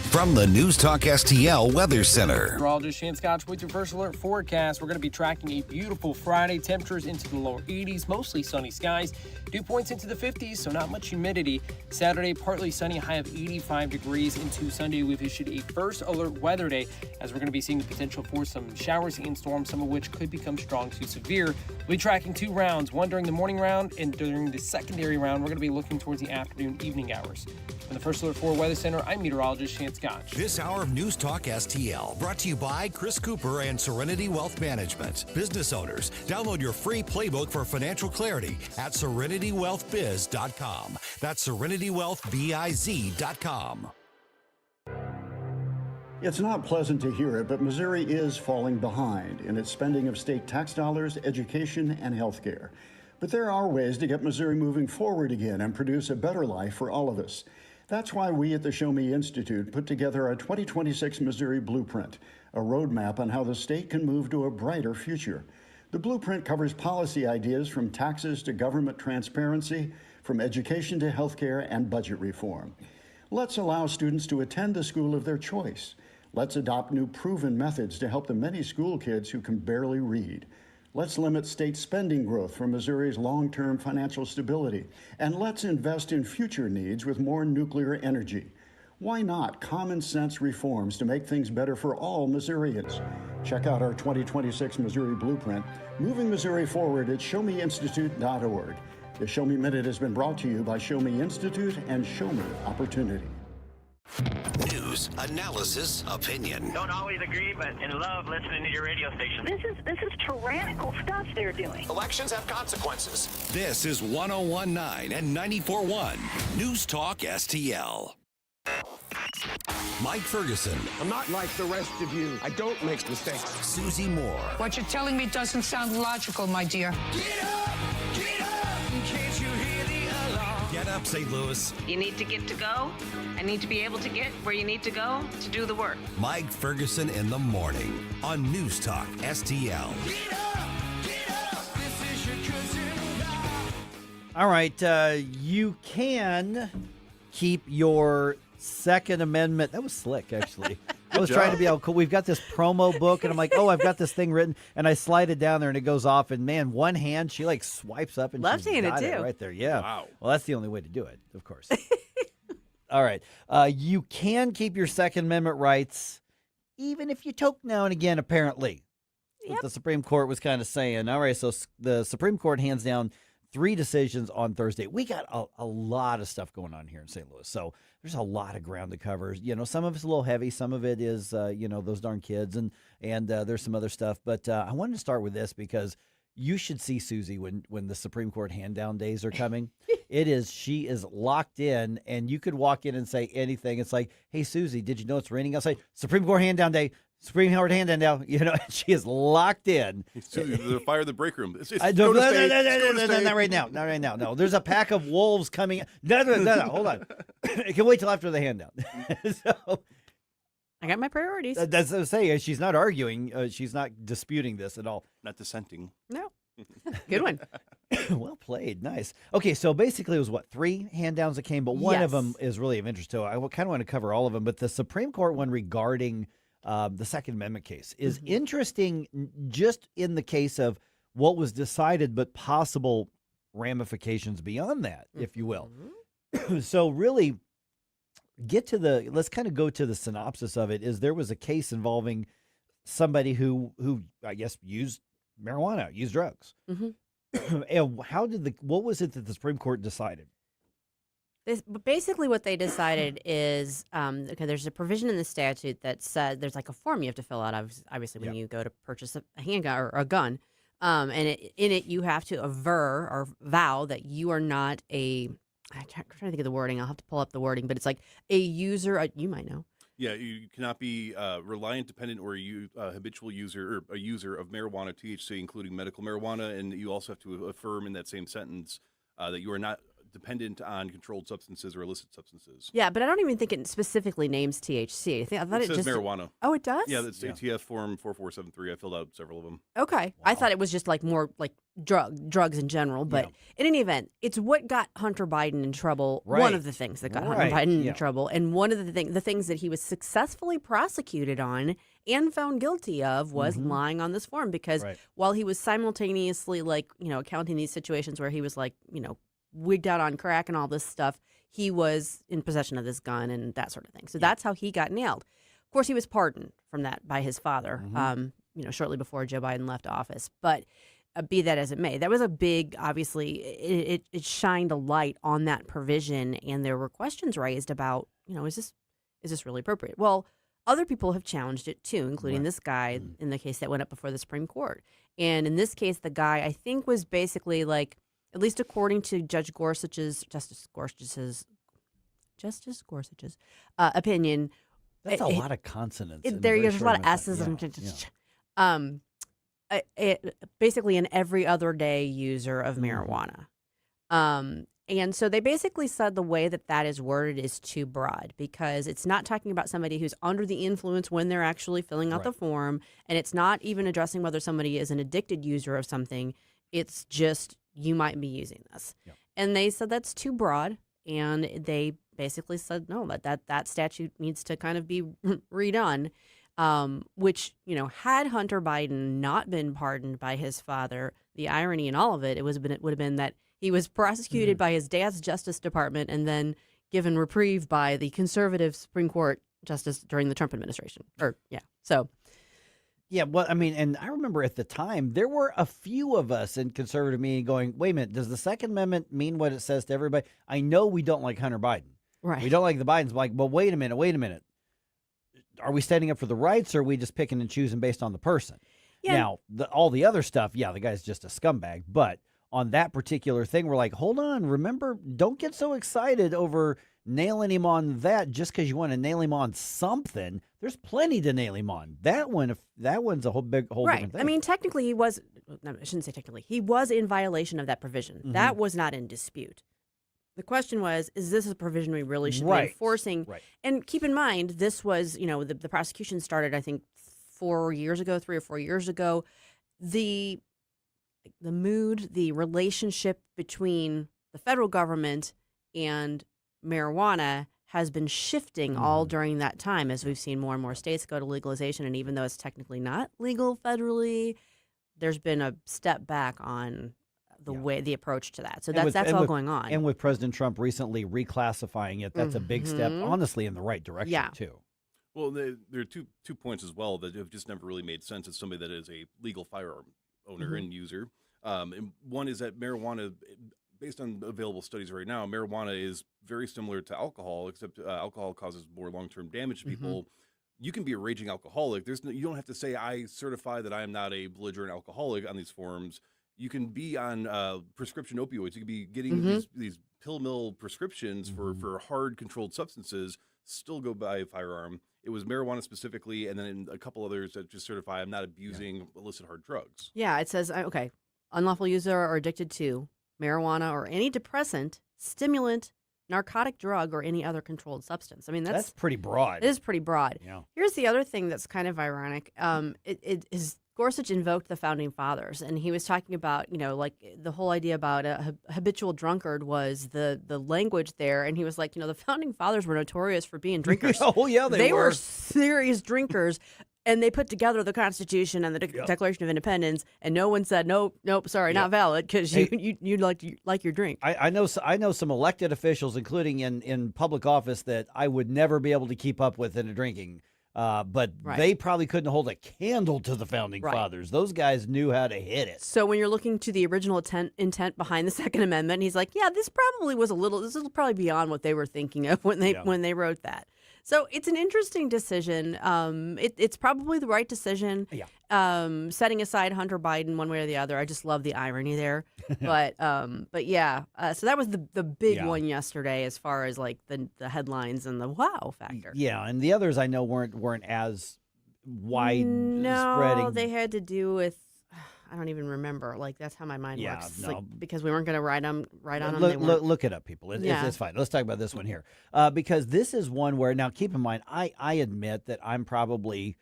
Speaker 1: From the NewsTalkSTL Weather Center.
Speaker 2: Meteorologist Shan Scotch with your first alert forecast. We're going to be tracking a beautiful Friday. Temperatures into the lower 80s, mostly sunny skies. Dew points into the 50s, so not much humidity. Saturday, partly sunny, high of 85 degrees. Into Sunday, we've issued a first alert weather day, as we're going to be seeing the potential for some showers and storms, some of which could become strong to severe. We'll be tracking 2 rounds, one during the morning round and during the secondary round. We're going to be looking towards the afternoon, evening hours. From the First Alert 4 Weather Center, I'm meteorologist Shan Scotch.
Speaker 1: This hour of News Talk STL brought to you by Chris Cooper and Serenity Wealth Management. Business owners, download your free playbook for financial clarity at SerenityWealthBiz.com. That's SerenityWealthBiz.com.
Speaker 6: It's not pleasant to hear it, but Missouri is falling behind in its spending of state tax dollars, education, and health care. But there are ways to get Missouri moving forward again and produce a better life for all of us. That's why we at the Show Me Institute put together a 2026 Missouri Blueprint, a roadmap on how the state can move to a brighter future. The blueprint covers policy ideas from taxes to government transparency, from education to healthcare and budget reform. Let's allow students to attend the school of their choice. Let's adopt new proven methods to help the many school kids who can barely read. Let's limit state spending growth for Missouri's long-term financial stability. And let's invest in future needs with more nuclear energy. Why not common sense reforms to make things better for all Missourians? Check out our 2026 Missouri Blueprint, moving Missouri forward at showmeinstitute.org. The Show Me Minute has been brought to you by Show Me Institute and Show Me Opportunity.
Speaker 1: News, analysis, opinion.
Speaker 7: Don't always agree, but in love listening to your radio station. This is tyrannical stuff they're doing.
Speaker 1: Elections have consequences. This is 101.9 and 94.1 News Talk STL. Mike Ferguson.
Speaker 8: I'm not like the rest of you. I don't make mistakes.
Speaker 1: Susie Moore.
Speaker 26: What you're telling me doesn't sound logical, my dear.
Speaker 1: Get up! Get up! Can't you hear the alarm? Get up, St. Louis.
Speaker 27: You need to get to go. I need to be able to get where you need to go to do the work.
Speaker 1: Mike Ferguson in the morning on News Talk STL. Get up! Get up! This is your cousin.
Speaker 3: All right, you can keep your Second Amendment. That was slick, actually. I was trying to be all cool. We've got this promo book, and I'm like, oh, I've got this thing written, and I slide it down there, and it goes off, and man, one hand, she like swipes up, and she's got it right there. Yeah.
Speaker 11: Wow.
Speaker 3: Well, that's the only way to do it, of course. All right. You can keep your Second Amendment rights, even if you toke now and again, apparently. Yep. What the Supreme Court was kind of saying. All right, so the Supreme Court hands down 3 decisions on Thursday. We got a lot of stuff going on here in St. Louis, so there's a lot of ground to cover. You know, some of it's a little heavy. Some of it is, those darn kids, and there's some other stuff. But I wanted to start with this because you should see Susie when the Supreme Court hand-down days are coming. She is locked in, and you could walk in and say anything. It's like, hey, Susie, did you know it's raining outside? Supreme Court hand-down day. Supreme Court hand-down now. She is locked in.
Speaker 11: The fire in the break room.
Speaker 3: Not right now. Not right now. No, there's a pack of wolves coming. No, hold on. I can wait till after the hand-down. So,
Speaker 28: I got my priorities.
Speaker 3: That's what I'm saying. She's not arguing. She's not disputing this at all.
Speaker 11: Not dissenting.
Speaker 28: No. Good one.
Speaker 3: Well played. Nice. Okay, so basically it was 3 hand-downs that came, but one of them is really of interest to. I kind of want to cover all of them, but the Supreme Court one regarding the Second Amendment case is interesting just in the case of what was decided, but possible ramifications beyond that, if you will. So really let's kind of go to the synopsis of it. Is there was a case involving somebody who I guess used marijuana, used drugs. And what was it that the Supreme Court decided?
Speaker 28: Basically what they decided is, there's a provision in the statute that says there's like a form you have to fill out, obviously, when you go to purchase a handgun or a gun. And in it, you have to aver or vow that you are not I'm trying to think of the wording. I'll have to pull up the wording, but it's like a user, you might know,
Speaker 11: Yeah, you cannot be reliant, dependent, or habitual user or a user of marijuana, THC, including medical marijuana, and you also have to affirm in that same sentence that you are not dependent on controlled substances or illicit substances.
Speaker 28: Yeah, but I don't even think it specifically names THC. I thought it
Speaker 11: says
Speaker 28: just
Speaker 11: marijuana.
Speaker 28: Oh, it does?
Speaker 11: Yeah, that's ATF form 4473. I filled out several of them.
Speaker 28: Okay. I thought it was just like more like drugs in general, but in any event, it's what got Hunter Biden in trouble.
Speaker 3: Right.
Speaker 28: One of the things that got Hunter
Speaker 3: Right.
Speaker 28: Biden
Speaker 3: Yeah.
Speaker 28: in trouble, and one of the things that he was successfully prosecuted on and found guilty of was lying on this form, because while he was simultaneously accounting these situations where he was wigged out on crack and all this stuff, he was in possession of this gun and that sort of thing. So that's how he got nailed. Of course, he was pardoned from that by his father, shortly before Joe Biden left office. But be that as it may, that was a big, obviously, it shined a light on that provision, and there were questions raised about, is this really appropriate? Well, other people have challenged it too, including this guy in the case that went up before the Supreme Court. And in this case, the guy, I think, was basically at least according to Justice Gorsuch's opinion.
Speaker 3: That's a lot of consonants.
Speaker 28: There's a lot of S's. Basically an every other day user of marijuana. And so they basically said the way that is worded is too broad, because it's not talking about somebody who's under the influence when they're actually filling out the form, and it's not even addressing whether somebody is an addicted user of something. It's just, you might be using this. And they said that's too broad, and they basically said, no, that statute needs to kind of be redone, which, had Hunter Biden not been pardoned by his father, the irony in all of it, would have been that he was prosecuted by his dad's Justice Department and then given reprieve by the conservative Supreme Court justice during the Trump administration.
Speaker 3: Yeah, well, I mean, and I remember at the time, there were a few of us in conservative media going, wait a minute, does the Second Amendment mean what it says to everybody? I know we don't like Hunter Biden.
Speaker 28: Right.
Speaker 3: We don't like the Bidens. Well, wait a minute. Are we standing up for the rights, or are we just picking and choosing based on the person? Yeah. Now, all the other stuff, the guy's just a scumbag. But on that particular thing, we're like, hold on, remember, don't get so excited over nailing him on that just because you want to nail him on something. There's plenty to nail him on. That one's a whole different thing.
Speaker 28: I mean, technically he was, no, I shouldn't say technically, he was in violation of that provision. That was not in dispute. The question was, is this a provision we really should be enforcing? Right. And keep in mind, this was, the prosecution started, I think, 3 or 4 years ago. The mood, the relationship between the federal government and marijuana has been shifting all during that time, as we've seen more and more states go to legalization. And even though it's technically not legal federally, there's been a step back on the approach to that. So that's all going on.
Speaker 3: And with President Trump recently reclassifying it, that's a big step, honestly, in the right direction too.
Speaker 11: Well, there are two points as well that have just never really made sense as somebody that is a legal firearm owner and user. And one is that marijuana, based on available studies right now, marijuana is very similar to alcohol, except alcohol causes more long-term damage to people. You can be a raging alcoholic. You don't have to say, I certify that I am not a belligerent alcoholic on these forms. You can be on prescription opioids. You can be getting these pill mill prescriptions for hard controlled substances, still go buy a firearm. It was marijuana specifically, and then a couple others that just certify I'm not abusing illicit hard drugs.
Speaker 28: Yeah, it says, unlawful user or addicted to marijuana or any depressant, stimulant, narcotic drug, or any other controlled substance. I mean, that's
Speaker 3: pretty broad.
Speaker 28: It is pretty broad.
Speaker 3: Yeah.
Speaker 28: Here's the other thing that's kind of ironic. It is Gorsuch invoked the Founding Fathers, and he was talking about, the whole idea about a habitual drunkard was the language there, and he was like, the Founding Fathers were notorious for being drinkers. They were serious drinkers. And they put together the Constitution and the Declaration of Independence, and no one said, nope, sorry, not valid, because you like your drink.
Speaker 3: I know some elected officials, including in public office, that I would never be able to keep up with in a drinking. But they probably couldn't hold a candle to the Founding Fathers. Those guys knew how to hit it.
Speaker 28: So when you're looking to the original intent behind the Second Amendment, he's like, this probably was this is probably beyond what they were thinking of when they wrote that. So it's an interesting decision. It's probably the right decision.
Speaker 3: Yeah.
Speaker 28: Setting aside Hunter Biden one way or the other. I just love the irony there. But yeah. So that was the big one yesterday as far as like the headlines and the wow factor.
Speaker 3: Yeah, and the others I know weren't as wide
Speaker 28: No,
Speaker 3: spreading.
Speaker 28: they had to do with. I don't even remember. Like that's how my mind works.
Speaker 3: No.
Speaker 28: Like, because we weren't going to write on them.
Speaker 3: Look it up, people. It's fine. Let's talk about this one here because this is one where now keep in mind I admit that I'm probably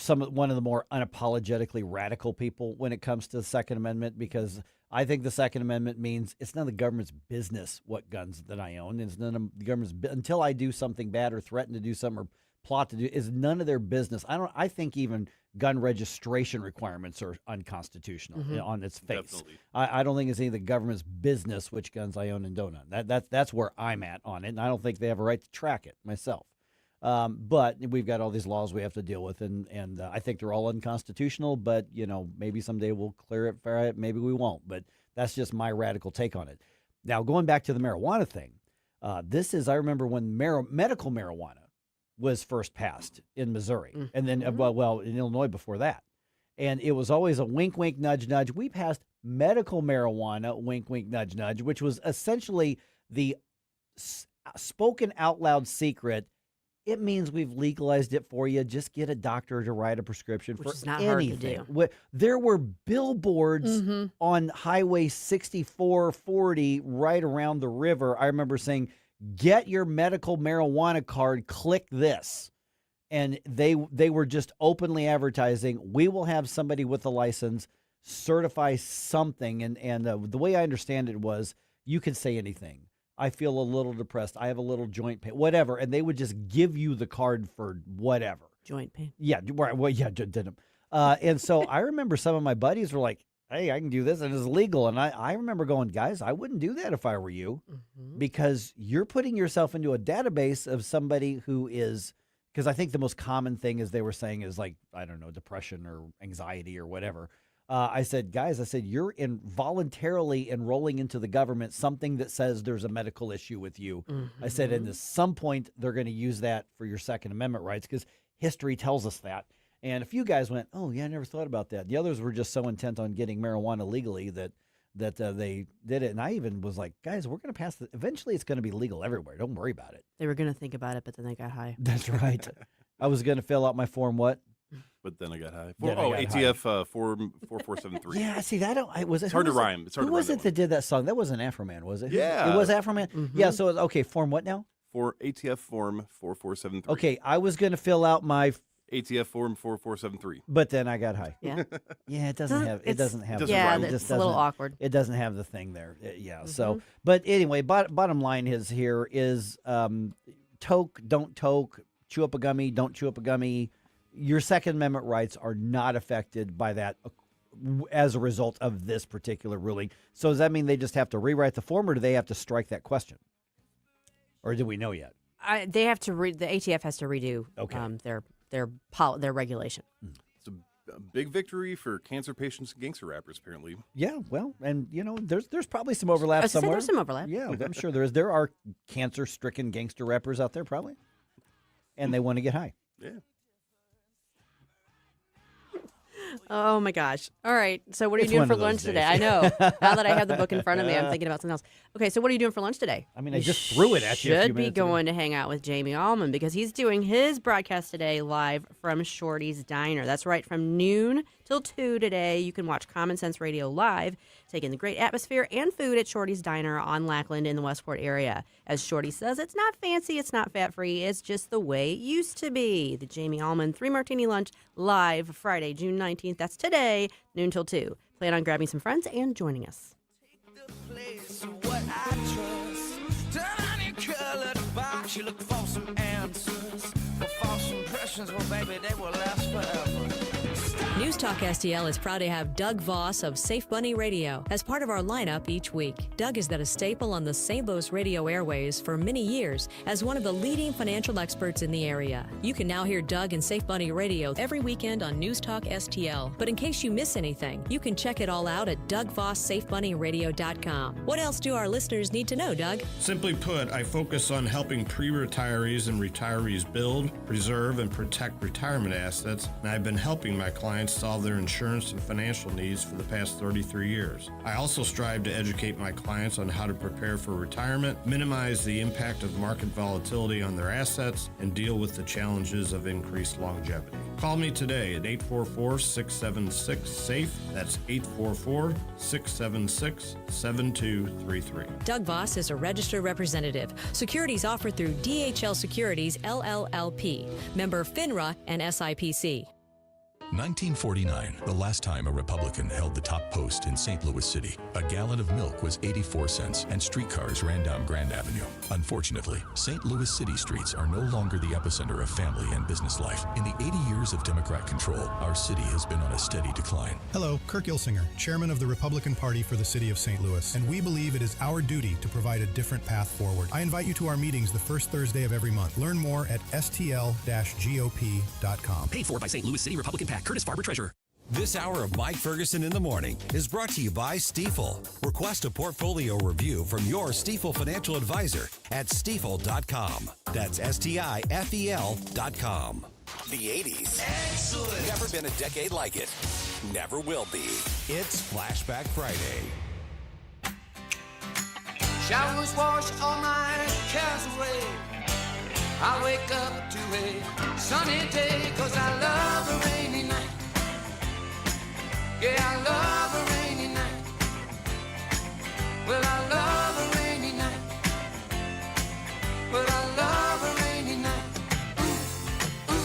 Speaker 3: one of the more unapologetically radical people when it comes to the Second Amendment because I think the Second Amendment means it's none of the government's business what guns that I own. It's none of the government's until I do something bad or threaten to do something or plot to do is none of their business. I think even gun registration requirements are unconstitutional on its face. I don't think it's any of the government's business which guns I own and don't own. That's where I'm at on it, and I don't think they have a right to track it myself. But we've got all these laws we have to deal with, and I think they're all unconstitutional. But maybe someday we'll clear it for it. Maybe we won't. But that's just my radical take on it. Now going back to the marijuana thing, I remember when medical marijuana was first passed in Missouri, and then well in Illinois before that, and it was always a wink, wink, nudge, nudge. We passed medical marijuana, wink, wink, nudge, nudge, which was essentially the spoken out loud secret. It means we've legalized it for you. Just get a doctor to write a prescription for
Speaker 28: is not
Speaker 3: anything.
Speaker 28: hard to do.
Speaker 3: There were billboards on Highway 6440 right around the river. I remember saying, get your medical marijuana card, click this. And they were just openly advertising, we will have somebody with a license certify something. And the way I understand it was, you could say anything. I feel a little depressed. I have a little joint pain, whatever. And they would just give you the card for whatever.
Speaker 28: Joint pain.
Speaker 3: Yeah. Well, yeah, did and so I remember some of my buddies were like, hey, I can do this, and it's legal. And I remember going, guys, I wouldn't do that if I were you, because you're putting yourself into a database of somebody who is, because I think the most common thing is they were saying is like, I don't know, depression or anxiety or whatever. I said, guys, you're voluntarily enrolling into the government something that says there's a medical issue with you. I said, and at some point they're going to use that for your Second Amendment rights because history tells us that. And a few guys went, oh, yeah, I never thought about that. The others were just so intent on getting marijuana legally that they did it. And I even was like, guys, we're going to pass eventually it's going to be legal everywhere. Don't worry about it.
Speaker 28: They were going to think about it, but then they got high.
Speaker 3: That's right. I was going to fill out my form what?
Speaker 11: But then I got high.
Speaker 3: ATF
Speaker 11: form 4473.
Speaker 3: Yeah, see that.
Speaker 11: It's hard to rhyme. It's hard
Speaker 3: who
Speaker 11: to
Speaker 3: was
Speaker 11: rhyme
Speaker 3: it that did that song? That wasn't Afro Man, was it?
Speaker 11: Yeah,
Speaker 3: it was Afro Man. Yeah. So okay, form what now?
Speaker 11: For ATF form 4473.
Speaker 3: Okay, I was going to fill out my
Speaker 11: ATF form 4473.
Speaker 3: But then I got high.
Speaker 28: Yeah.
Speaker 3: Yeah, it doesn't have. It doesn't have.
Speaker 28: Yeah,
Speaker 3: it
Speaker 28: it's a little awkward.
Speaker 3: It doesn't have the thing there. Yeah. So, but anyway, bottom line is toke, don't toke, chew up a gummy, don't chew up a gummy. Your Second Amendment rights are not affected by that as a result of this particular ruling. So does that mean they just have to rewrite the form, or do they have to strike that question? Or do we know yet?
Speaker 28: They have to. The ATF has to redo their regulation.
Speaker 11: It's a big victory for cancer patients and gangster rappers, apparently.
Speaker 3: Yeah, well, and there's probably some overlap somewhere.
Speaker 28: There's some overlap.
Speaker 3: Yeah, I'm sure there is. There are cancer-stricken gangster rappers out there, probably, and they want to get high.
Speaker 11: Yeah.
Speaker 28: Oh my gosh. All right. So what are you doing for lunch today? I know. Now that I have the book in front of me, I'm thinking about something else. Okay, so what are you doing for lunch today?
Speaker 3: I mean, I just threw it at you.
Speaker 28: Should be going to hang out with Jamie Allman because he's doing his broadcast today live from Shorty's Diner. That's right, from noon till 2 today. You can watch Common Sense Radio live, take in the great atmosphere and food at Shorty's Diner on Lackland in the Westport area. As Shorty says, it's not fancy, it's not fat-free, it's just the way it used to be. The Jamie Allman 3-Martini Lunch live Friday, June 19th. That's today, noon till 2. Plan on grabbing some friends and joining us.
Speaker 9: You look for some answers, for false impressions, well, baby, they will last forever.
Speaker 10: News Talk STL is proud to have Doug Voss of Safe Bunny Radio as part of our lineup each week. Doug has been a staple on the St. Louis radio airways for many years as one of the leading financial experts in the area. You can now hear Doug and Safe Bunny Radio every weekend on News Talk STL. But in case you miss anything, you can check it all out at DougVossSafeBunnyRadio.com. What else do our listeners need to know, Doug?
Speaker 12: Simply put, I focus on helping pre-retirees and retirees build, preserve, and protect retirement assets, and I've been helping my clients solve their insurance and financial needs for the past 33 years. I also strive to educate my clients on how to prepare for retirement, minimize the impact of market volatility on their assets, and deal with the challenges of increased longevity. Call me today at 844-676-SAFE. That's 844-676-7233.
Speaker 10: Doug Voss is a registered representative. Securities offered through DHL Securities, LLLP. Member FINRA and SIPC.
Speaker 14: 1949, the last time a Republican held the top post in St. Louis City. A gallon of milk was 84 cents and streetcars ran down Grand Avenue. Unfortunately, St. Louis city streets are no longer the epicenter of family and business life. In the 80 years of Democrat control, our city has been on a steady decline.
Speaker 15: Hello, Kirk Ilsinger, chairman of the Republican Party for the city of St. Louis, and we believe it is our duty to provide a different path forward. I invite you to our meetings the first Thursday of every month. Learn more at stl-gop.com.
Speaker 1: Paid for by St. Louis City Republican PAC. Curtis Farber, Treasurer. This hour of Mike Ferguson in the Morning is brought to you by Stifel. Request a portfolio review from your Stifel financial advisor at stifel.com. That's STIFEL.com. The 80s. Excellent. Never been a decade like it. Never will be. It's Flashback Friday.
Speaker 9: Showers wash all my cares away. I wake up to a sunny day 'cause I love a rainy night. Yeah, I love a rainy night. Well, I love a rainy night. Well, I love a rainy night. Ooh, ooh,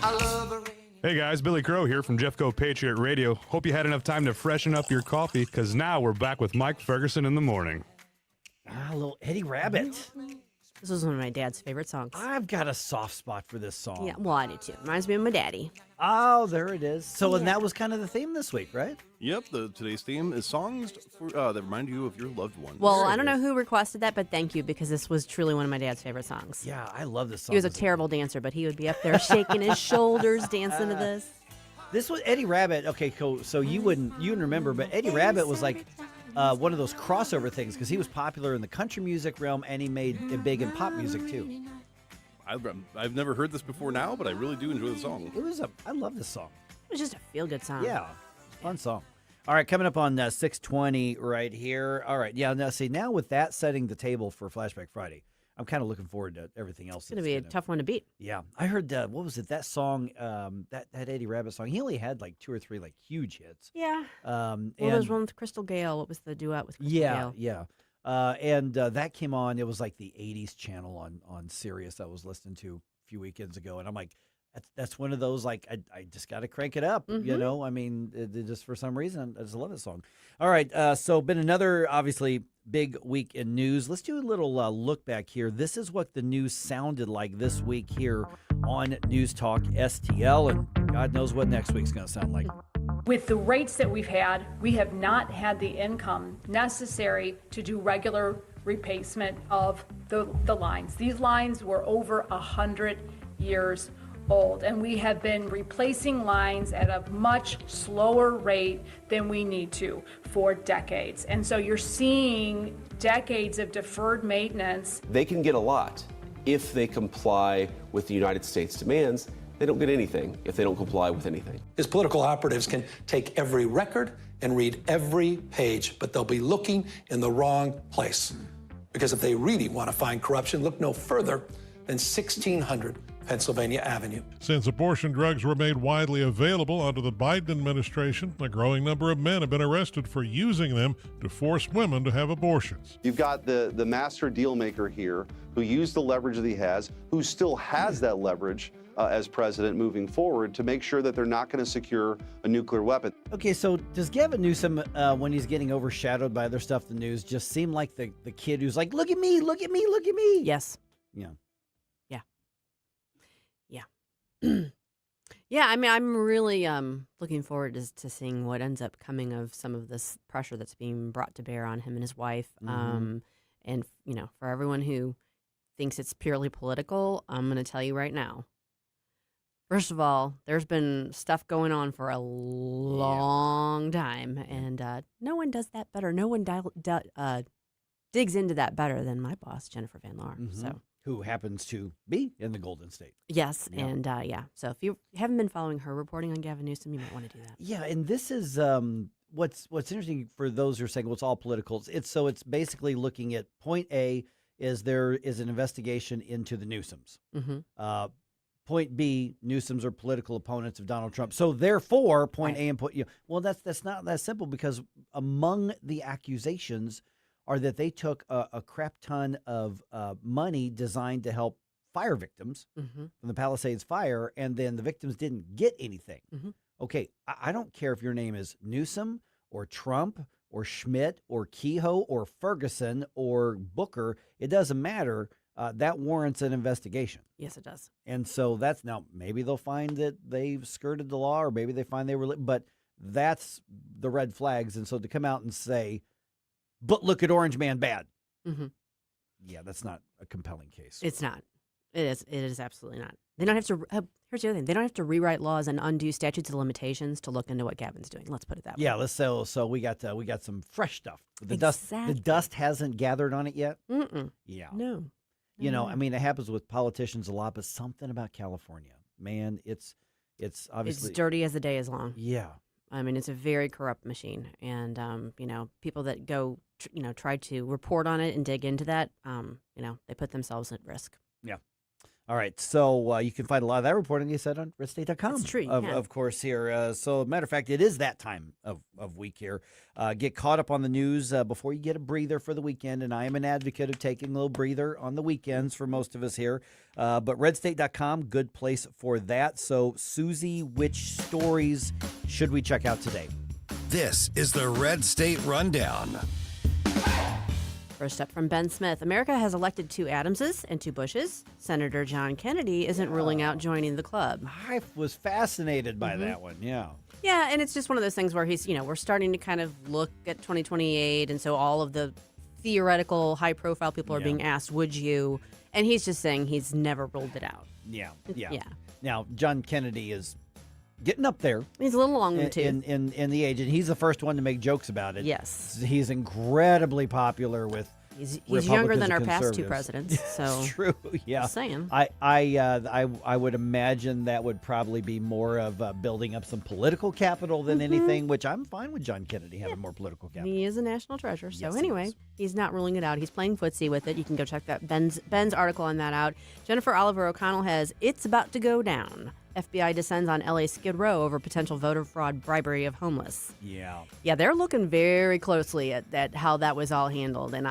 Speaker 9: I love a rainy night.
Speaker 16: Hey guys, Billy Crow here from Jeffco Patriot Radio. Hope you had enough time to freshen up your coffee, because now we're back with Mike Ferguson in the morning.
Speaker 3: A little Eddie Rabbit.
Speaker 28: This was one of my dad's favorite songs.
Speaker 3: I've got a soft spot for this song.
Speaker 28: Yeah, well, I do too. Reminds me of my daddy.
Speaker 3: Oh, there it is. So, and that was kind of the theme this week, right?
Speaker 11: Yep, today's theme is songs that remind you of your loved ones.
Speaker 28: Well, I don't know who requested that, but thank you, because this was truly one of my dad's favorite songs.
Speaker 3: Yeah, I love this song.
Speaker 28: He was a terrible dancer, but he would be up there shaking his shoulders, dancing to this.
Speaker 3: This was Eddie Rabbit. Okay, cool. So you wouldn't remember, but Eddie Rabbit was like one of those crossover things, because he was popular in the country music realm and he made it big in pop music too.
Speaker 11: I've never heard this before now, but I really do enjoy the song.
Speaker 3: I love this song.
Speaker 28: It was just a feel-good song.
Speaker 3: Yeah, fun song. All right, coming up on 6:20 right here. All right, yeah. Now with that setting the table for Flashback Friday, I'm kind of looking forward to everything else.
Speaker 28: It's going to be a tough one to beat.
Speaker 3: Yeah, I heard what was it? That song, that Eddie Rabbit song. He only had like 2 or 3 like huge hits.
Speaker 28: Yeah. Well, there was one with Crystal Gale. What was the duet with Crystal Gale?
Speaker 3: Yeah. And that came on. It was like the 80s channel on Sirius I was listening to a few weekends ago, and I'm like, that's one of those, like, I just got to crank it up, you know? I mean, just for some reason, I just love this song. All right, so been another, obviously, big week in news. Let's do a little look back here. This is what the news sounded like this week here on News Talk STL, and God knows what next week's going to sound like.
Speaker 17: With the rates that we've had, we have not had the income necessary to do regular replacement of the lines. These lines were over 100 years old, and we have been replacing lines at a much slower rate than we need to for decades. And so you're seeing decades of deferred maintenance.
Speaker 18: They can get a lot if they comply with the United States demands. They don't get anything if they don't comply with anything.
Speaker 19: His political operatives can take every record and read every page, but they'll be looking in the wrong place. Because if they really want to find corruption, look no further than 1600 Pennsylvania Avenue.
Speaker 29: Since abortion drugs were made widely available under the Biden administration, a growing number of men have been arrested for using them to force women to have abortions.
Speaker 30: You've got the master deal maker here who used the leverage that he has, who still has that leverage as president moving forward to make sure that they're not going to secure a nuclear weapon.
Speaker 3: Okay, so does Gavin Newsom, when he's getting overshadowed by other stuff in the news, just seem like the kid who's like, look at me, look at me, look at me?
Speaker 28: Yes.
Speaker 3: Yeah.
Speaker 28: Yeah. Yeah, I mean, I'm really looking forward to seeing what ends up coming of some of this pressure that's being brought to bear on him and his wife. And, for everyone who thinks it's purely political, I'm going to tell you right now. First of all, there's been stuff going on for a long time, and no one does that better. No one digs into that better than my boss, Jennifer Van Laar. So,
Speaker 3: who happens to be in the Golden State.
Speaker 28: Yes, and so if you haven't been following her reporting on Gavin Newsom, you might want to do that.
Speaker 3: Yeah, and this is what's interesting for those who are saying, well, it's all political. It's basically looking at point A is there is an investigation into the Newsoms. Point B, Newsoms are political opponents of Donald Trump. So therefore, point A and point well, that's not that simple, because among the accusations are that they took a crap ton of money designed to help fire victims from the Palisades fire, and then the victims didn't get anything. Okay, I don't care if your name is Newsom or Trump or Schmidt or Kehoe or Ferguson or Booker. It doesn't matter. That warrants an investigation.
Speaker 28: Yes, it does.
Speaker 3: And so that's now maybe they'll find that they've skirted the law, or maybe they find they were, but that's the red flags. And so to come out and say, but look at Orange Man bad. Yeah, that's not a compelling case.
Speaker 28: It's not. It is absolutely not. They don't have to. Here's the other thing. They don't have to rewrite laws and undo statutes of limitations to look into what Gavin's doing. Let's put it that way.
Speaker 3: Yeah, so we got some fresh stuff. The dust hasn't gathered on it yet. Yeah.
Speaker 28: No.
Speaker 3: I mean, it happens with politicians a lot, but something about California, man, it's obviously
Speaker 28: it's dirty as the day is long.
Speaker 3: Yeah.
Speaker 28: I mean, it's a very corrupt machine, and people that go, try to report on it and dig into that, they put themselves at risk.
Speaker 3: Yeah. All right, so you can find a lot of that reporting, you said, on RedState.com.
Speaker 28: That's true.
Speaker 3: Of course, here. So, matter of fact, it is that time of week here. Get caught up on the news before you get a breather for the weekend, and I am an advocate of taking a little breather on the weekends for most of us here. But RedState.com, good place for that. So, Susie, which stories should we check out today?
Speaker 1: This is the Red State Rundown.
Speaker 28: First up from Ben Smith. America has elected 2 Adamses and 2 Bushes. Senator John Kennedy isn't ruling out joining the club.
Speaker 3: I was fascinated by that one, yeah.
Speaker 28: Yeah, and it's just one of those things where he's, we're starting to kind of look at 2028, and so all of the theoretical high-profile people are being asked, would you? And he's just saying he's never ruled it out.
Speaker 3: Yeah. Now, John Kennedy is getting up there.
Speaker 28: He's a little long in the tooth.
Speaker 3: In the age, and he's the first one to make jokes about it.
Speaker 28: Yes.
Speaker 3: He's incredibly popular with
Speaker 28: He's younger than our past 2 presidents. So
Speaker 3: it's true, yeah.
Speaker 28: Just saying.
Speaker 3: I would imagine that would probably be more of building up some political capital than anything, which I'm fine with John Kennedy having more political capital.
Speaker 28: He is a national treasure. So
Speaker 3: Yes,
Speaker 28: anyway, he's not ruling it out. He's playing footsie with it. You can go check that Ben's article on that out. Jennifer Oliver O'Connell has It's About to Go Down. FBI descends on LA Skid Row over potential voter fraud, bribery of homeless.
Speaker 3: Yeah.
Speaker 28: Yeah, they're looking very closely at how that was all handled. And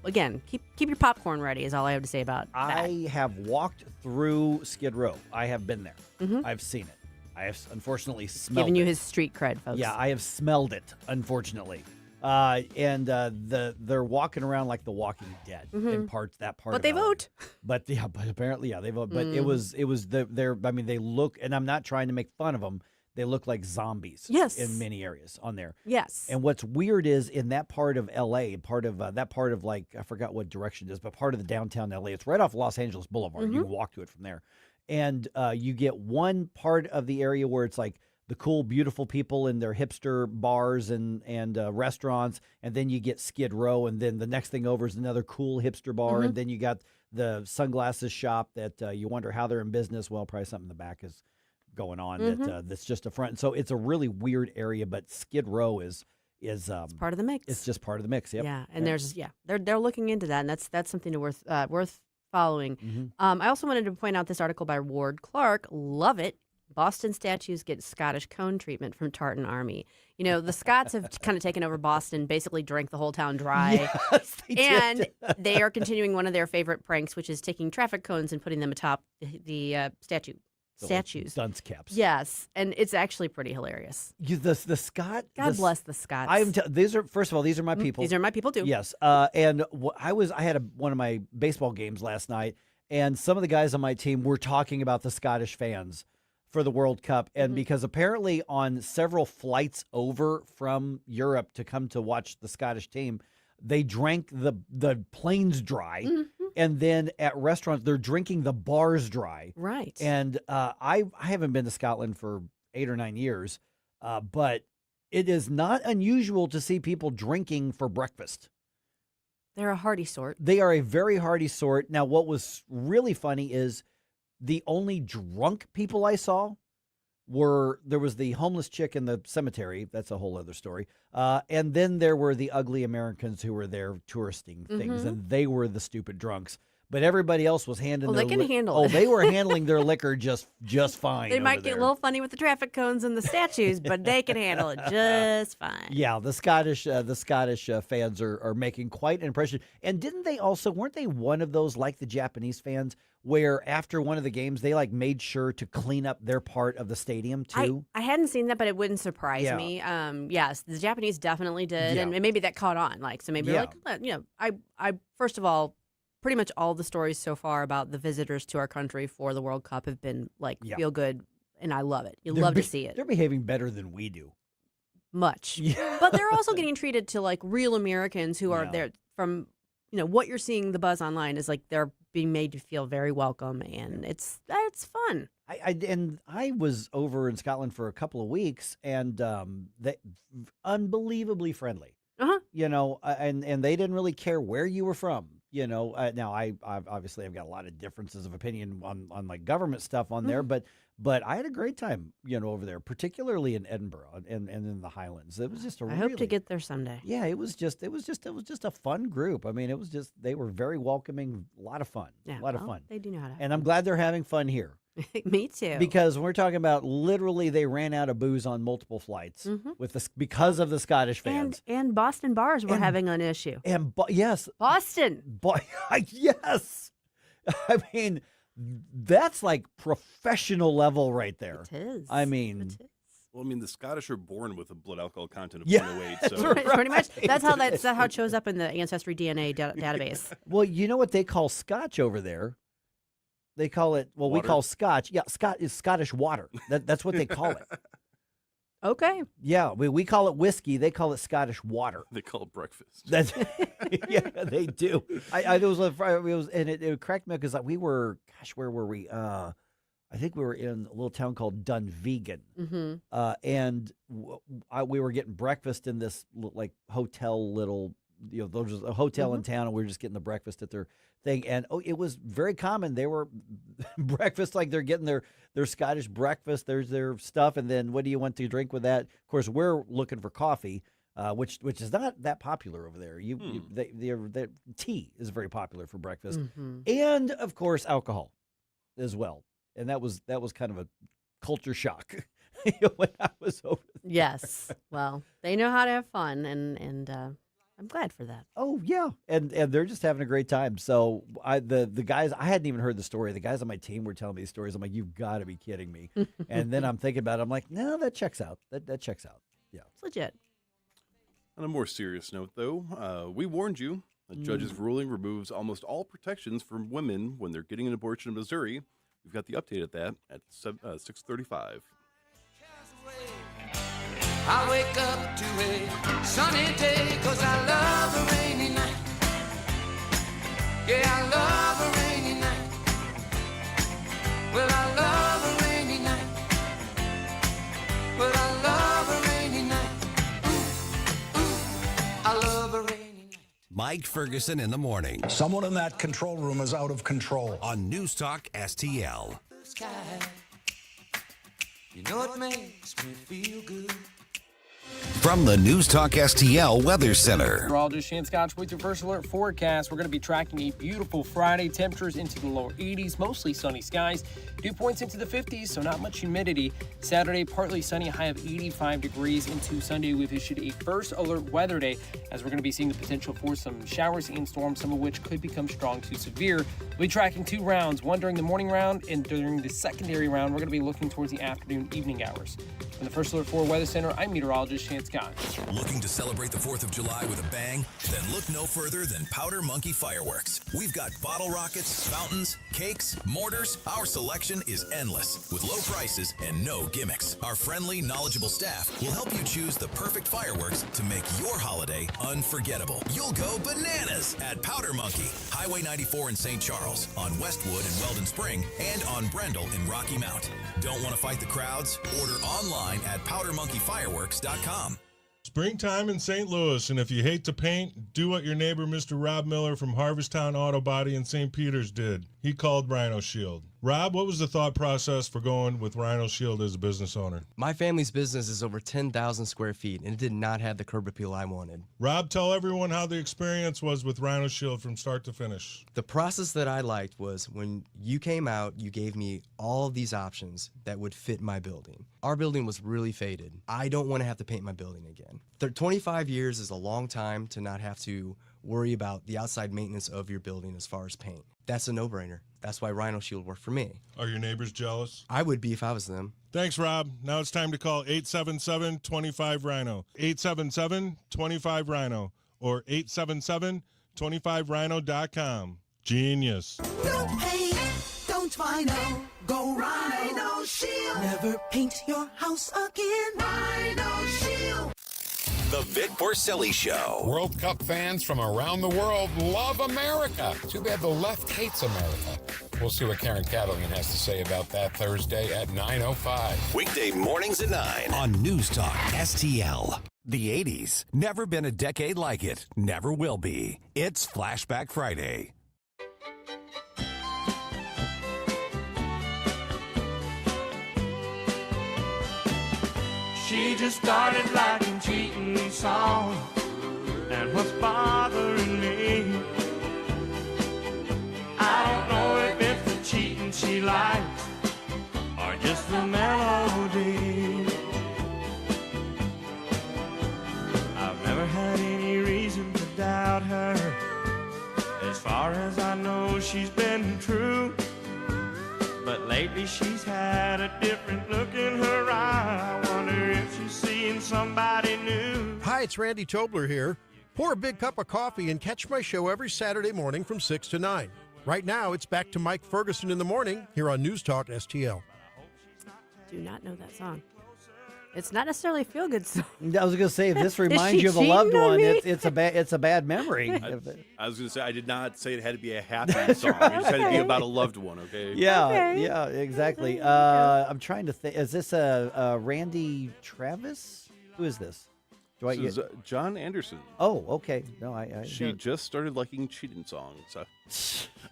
Speaker 28: again, keep your popcorn ready is all I have to say about that.
Speaker 3: I have walked through Skid Row. I have been there. I've seen it. I have unfortunately smelled
Speaker 28: Giving you
Speaker 3: it.
Speaker 28: his street cred, folks.
Speaker 3: Yeah, I have smelled it, unfortunately. They're walking around like the Walking Dead in that part.
Speaker 28: But they vote.
Speaker 3: But apparently, they vote. But it was they look, and I'm not trying to make fun of them. They look like zombies.
Speaker 28: Yes.
Speaker 3: In many areas on there.
Speaker 28: Yes.
Speaker 3: And what's weird is in that part of L.A., like I forgot what direction it is, but part of the downtown L.A. It's right off Los Angeles Boulevard. You can walk to it from there, and you get one part of the area where it's like the cool, beautiful people in their hipster bars and restaurants, and then you get Skid Row, and then the next thing over is another cool hipster bar, and then you got the sunglasses shop that you wonder how they're in business. Well, probably something in the back is going on that's just a front. So it's a really weird area, but Skid Row is it's
Speaker 28: part of the mix.
Speaker 3: It's just part of the mix. Yep.
Speaker 28: Yeah, and they're looking into that, and that's something worth following. I also wanted to point out this article by Ward Clark. Love it. Boston statues get Scottish cone treatment from Tartan Army. The Scots have kind of taken over Boston, basically drank the whole town dry.
Speaker 3: Yes, they
Speaker 28: and
Speaker 3: did.
Speaker 28: they are continuing one of their favorite pranks, which is taking traffic cones and putting them atop the statues.
Speaker 3: Dunce caps.
Speaker 28: Yes, and it's actually pretty hilarious.
Speaker 3: The Scot.
Speaker 28: God bless the Scots.
Speaker 3: These are first of all, these are my people.
Speaker 28: These are my people too.
Speaker 3: Yes. And I had one of my baseball games last night, and some of the guys on my team were talking about the Scottish fans for the World Cup. And because apparently on several flights over from Europe to come to watch the Scottish team, they drank the planes dry. And then at restaurants, they're drinking the bars dry.
Speaker 28: Right.
Speaker 3: And I haven't been to Scotland for 8 or 9 years, but it is not unusual to see people drinking for breakfast.
Speaker 28: They're a hearty sort.
Speaker 3: They are a very hearty sort. Now, what was really funny is the only drunk people I saw there was the homeless chick in the cemetery. That's a whole other story. And then there were the ugly Americans who were there touristing things, and they were the stupid drunks. But everybody else was handling
Speaker 28: they can handle it.
Speaker 3: they were handling their licker just fine.
Speaker 28: They might get a little funny with the traffic cones and the statues, but they can handle it just fine.
Speaker 3: Yeah, the Scottish fans are making quite an impression. And weren't they one of those, like the Japanese fans, where after one of the games they made sure to clean up their part of the stadium too?
Speaker 28: I hadn't seen that, but it wouldn't surprise me. Yes, the Japanese definitely did, and maybe that caught on. So maybe I first of all, pretty much all the stories so far about the visitors to our country for the World Cup have been feel good, and I love it. Love to see it.
Speaker 3: They're behaving better than we do.
Speaker 28: Much. Yeah. But they're also getting treated to real Americans who are there from, what you're seeing the buzz online is they're being made to feel very welcome, and it's fun.
Speaker 3: I was over in Scotland for a couple of weeks, and they unbelievably friendly. And they didn't really care where you were from. Now I've obviously I've got a lot of differences of opinion on government stuff on there, but I had a great time, over there, particularly in Edinburgh and in the Highlands. It was just
Speaker 28: I hope to get there someday.
Speaker 3: Yeah, it was just a fun group. I mean, they were very welcoming, a lot of fun.
Speaker 28: Yeah,
Speaker 3: a lot of fun.
Speaker 28: They do know how to.
Speaker 3: And I'm glad they're having fun here.
Speaker 28: Me too.
Speaker 3: Because we're talking about literally they ran out of booze on multiple flights because of the Scottish fans.
Speaker 28: And Boston bars were having an issue.
Speaker 3: And yes.
Speaker 28: Boston.
Speaker 3: Yes. I mean, that's professional level right there.
Speaker 28: It is.
Speaker 3: I mean.
Speaker 28: It is.
Speaker 11: Well, the Scottish are born with a blood alcohol content of 0.08. So
Speaker 28: right, pretty much. That's how it shows up in the Ancestry DNA database.
Speaker 3: Well, you know what they call Scotch over there? They call it, we call Scotch. Yeah, is Scottish water. That's what they call it.
Speaker 28: Okay.
Speaker 3: Yeah, we call it whiskey. They call it Scottish water.
Speaker 11: They call it breakfast.
Speaker 3: Yeah, they do. It cracked me because we were, where were we? I think we were in a little town called Dunvegan, and we were getting breakfast in this hotel little. There was a hotel in town, and we were just getting the breakfast at their thing. And it was very common. They were breakfast, they're getting their Scottish breakfast. There's their stuff, and then what do you want to drink with that? Of course, we're looking for coffee, which is not that popular over there. The tea is very popular for breakfast, and of course alcohol as well. And that was kind of a culture shock when I was over there.
Speaker 28: Yes, well, they know how to have fun, and I'm glad for that.
Speaker 3: Oh yeah, and they're just having a great time. So the guys, I hadn't even heard the story. The guys on my team were telling me these stories. I'm like, you've got to be kidding me. And then I'm thinking about it. I'm like, no, that checks out. That checks out. Yeah,
Speaker 28: it's legit.
Speaker 11: On a more serious note, though, we warned you. The judge's ruling removes almost all protections from women when they're getting an abortion in Missouri. We've got the update at that at 6:35.
Speaker 9: I wake up to a sunny day 'cause I love a rainy night. Yeah, I love a rainy night. Well, I love a rainy night. Well, I love a rainy night. Ooh, I love a rainy night.
Speaker 1: Mike Ferguson in the morning.
Speaker 8: Someone in that control room is out of control.
Speaker 1: On NewsTalk-STL.
Speaker 9: You know it makes me feel good.
Speaker 1: From the NewsTalk-STL Weather Center.
Speaker 2: Meteorologist Shan Scotch with your first alert forecast. We're going to be tracking a beautiful Friday. Temperatures into the lower 80s, mostly sunny skies. Dew points into the 50s, so not much humidity. Saturday, partly sunny, high of 85 degrees. Into Sunday, we've issued a first alert weather day, as we're going to be seeing the potential for some showers and storms, some of which could become strong to severe. We'll be tracking 2 rounds, one during the morning round, and during the secondary round, we're going to be looking towards the afternoon, evening hours. From the First Alert 4 Weather Center, I'm meteorologist Last Chance Guys.
Speaker 14: Looking to celebrate the 4th of July with a bang? Then look no further than Powder Monkey Fireworks. We've got bottle rockets, fountains, cakes, mortars. Our selection is endless with low prices and no gimmicks. Our friendly, knowledgeable staff will help you choose the perfect fireworks to make your holiday unforgettable. You'll go bananas at Powder Monkey, Highway 94 in St. Charles, on Westwood in Weldon Spring, and on Brendel in Rocky Mount. Don't want to fight the crowds? Order online at powdermonkeyfireworks.com.
Speaker 29: Springtime in St. Louis, and if you hate to paint, do what your neighbor Mr. Rob Miller from Harvesttown Auto Body in St. Peters did. He called Rhino Shield. Rob, what was the thought process for going with Rhino Shield as a business owner?
Speaker 4: My family's business is over 10,000 square feet, and it did not have the curb appeal I wanted.
Speaker 29: Rob, tell everyone how the experience was with Rhino Shield from start to finish.
Speaker 4: The process that I liked was when you came out, you gave me all of these options that would fit my building. Our building was really faded. I don't want to have to paint my building again. 25 years is a long time to not have to worry about the outside maintenance of your building as far as paint. That's a no-brainer. That's why Rhino Shield worked for me.
Speaker 29: Are your neighbors jealous?
Speaker 4: I would be if I was them.
Speaker 29: Thanks, Rob. Now it's time to call 877-25-RHINO. 877-25-RHINO or 877-25rhino.com. Genius.
Speaker 9: No paint, don't Rhino. Go Rhino Shield. Never paint your house again. Rhino Shield.
Speaker 1: The Vic Porcelli Show.
Speaker 5: World Cup fans from around the world love America. Too bad the left hates America. We'll see what Karen Catalan has to say about that Thursday at 9:05.
Speaker 1: Weekday mornings at 9 on News Talk STL. The 80s. Never been a decade like it. Never will be. It's Flashback Friday.
Speaker 9: She just started liking cheating songs, and what's bothering me, I don't know if it's the cheating she likes or just the melody. I've never had any reason to doubt her. As far as I know, she's been true. But lately she's had a different look in her eye. I wonder if she's seeing somebody new.
Speaker 6: Hi, it's Randy Tobler here. Pour a big cup of coffee and catch my show every Saturday morning from 6 to 9. Right now, it's back to Mike Ferguson in the morning here on News Talk STL.
Speaker 28: Do not know that song. It's not necessarily a feel-good song.
Speaker 3: I was going to say, if this reminds you of a loved one, it's a bad memory.
Speaker 11: I was going to say, I did not say it had to be a happy song. Right. It just had to be about a loved one, okay?
Speaker 3: Yeah, exactly. I'm trying to think. Is this a Randy Travis? Who is this?
Speaker 11: This is John Anderson.
Speaker 3: Oh, okay. No,
Speaker 11: She just started liking cheating songs.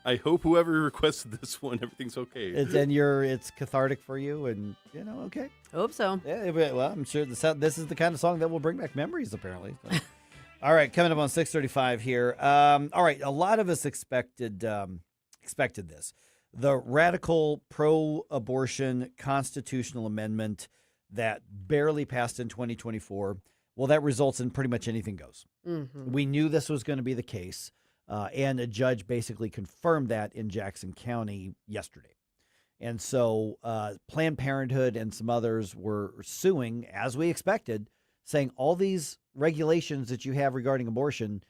Speaker 11: I hope whoever requested this one, everything's okay.
Speaker 3: It's cathartic for you, and okay.
Speaker 28: Hope so.
Speaker 3: Yeah, well, I'm sure this is the kind of song that will bring back memories, apparently. So. All right, coming up on 6:35 here. All right, a lot of us expected this. The radical pro-abortion constitutional amendment that barely passed in 2024. Well, that results in pretty much anything goes.
Speaker 28: Mm-hmm.
Speaker 3: We knew this was going to be the case, and a judge basically confirmed that in Jackson County yesterday. And so Planned Parenthood and some others were suing, as we expected, saying all these regulations that you have regarding abortion,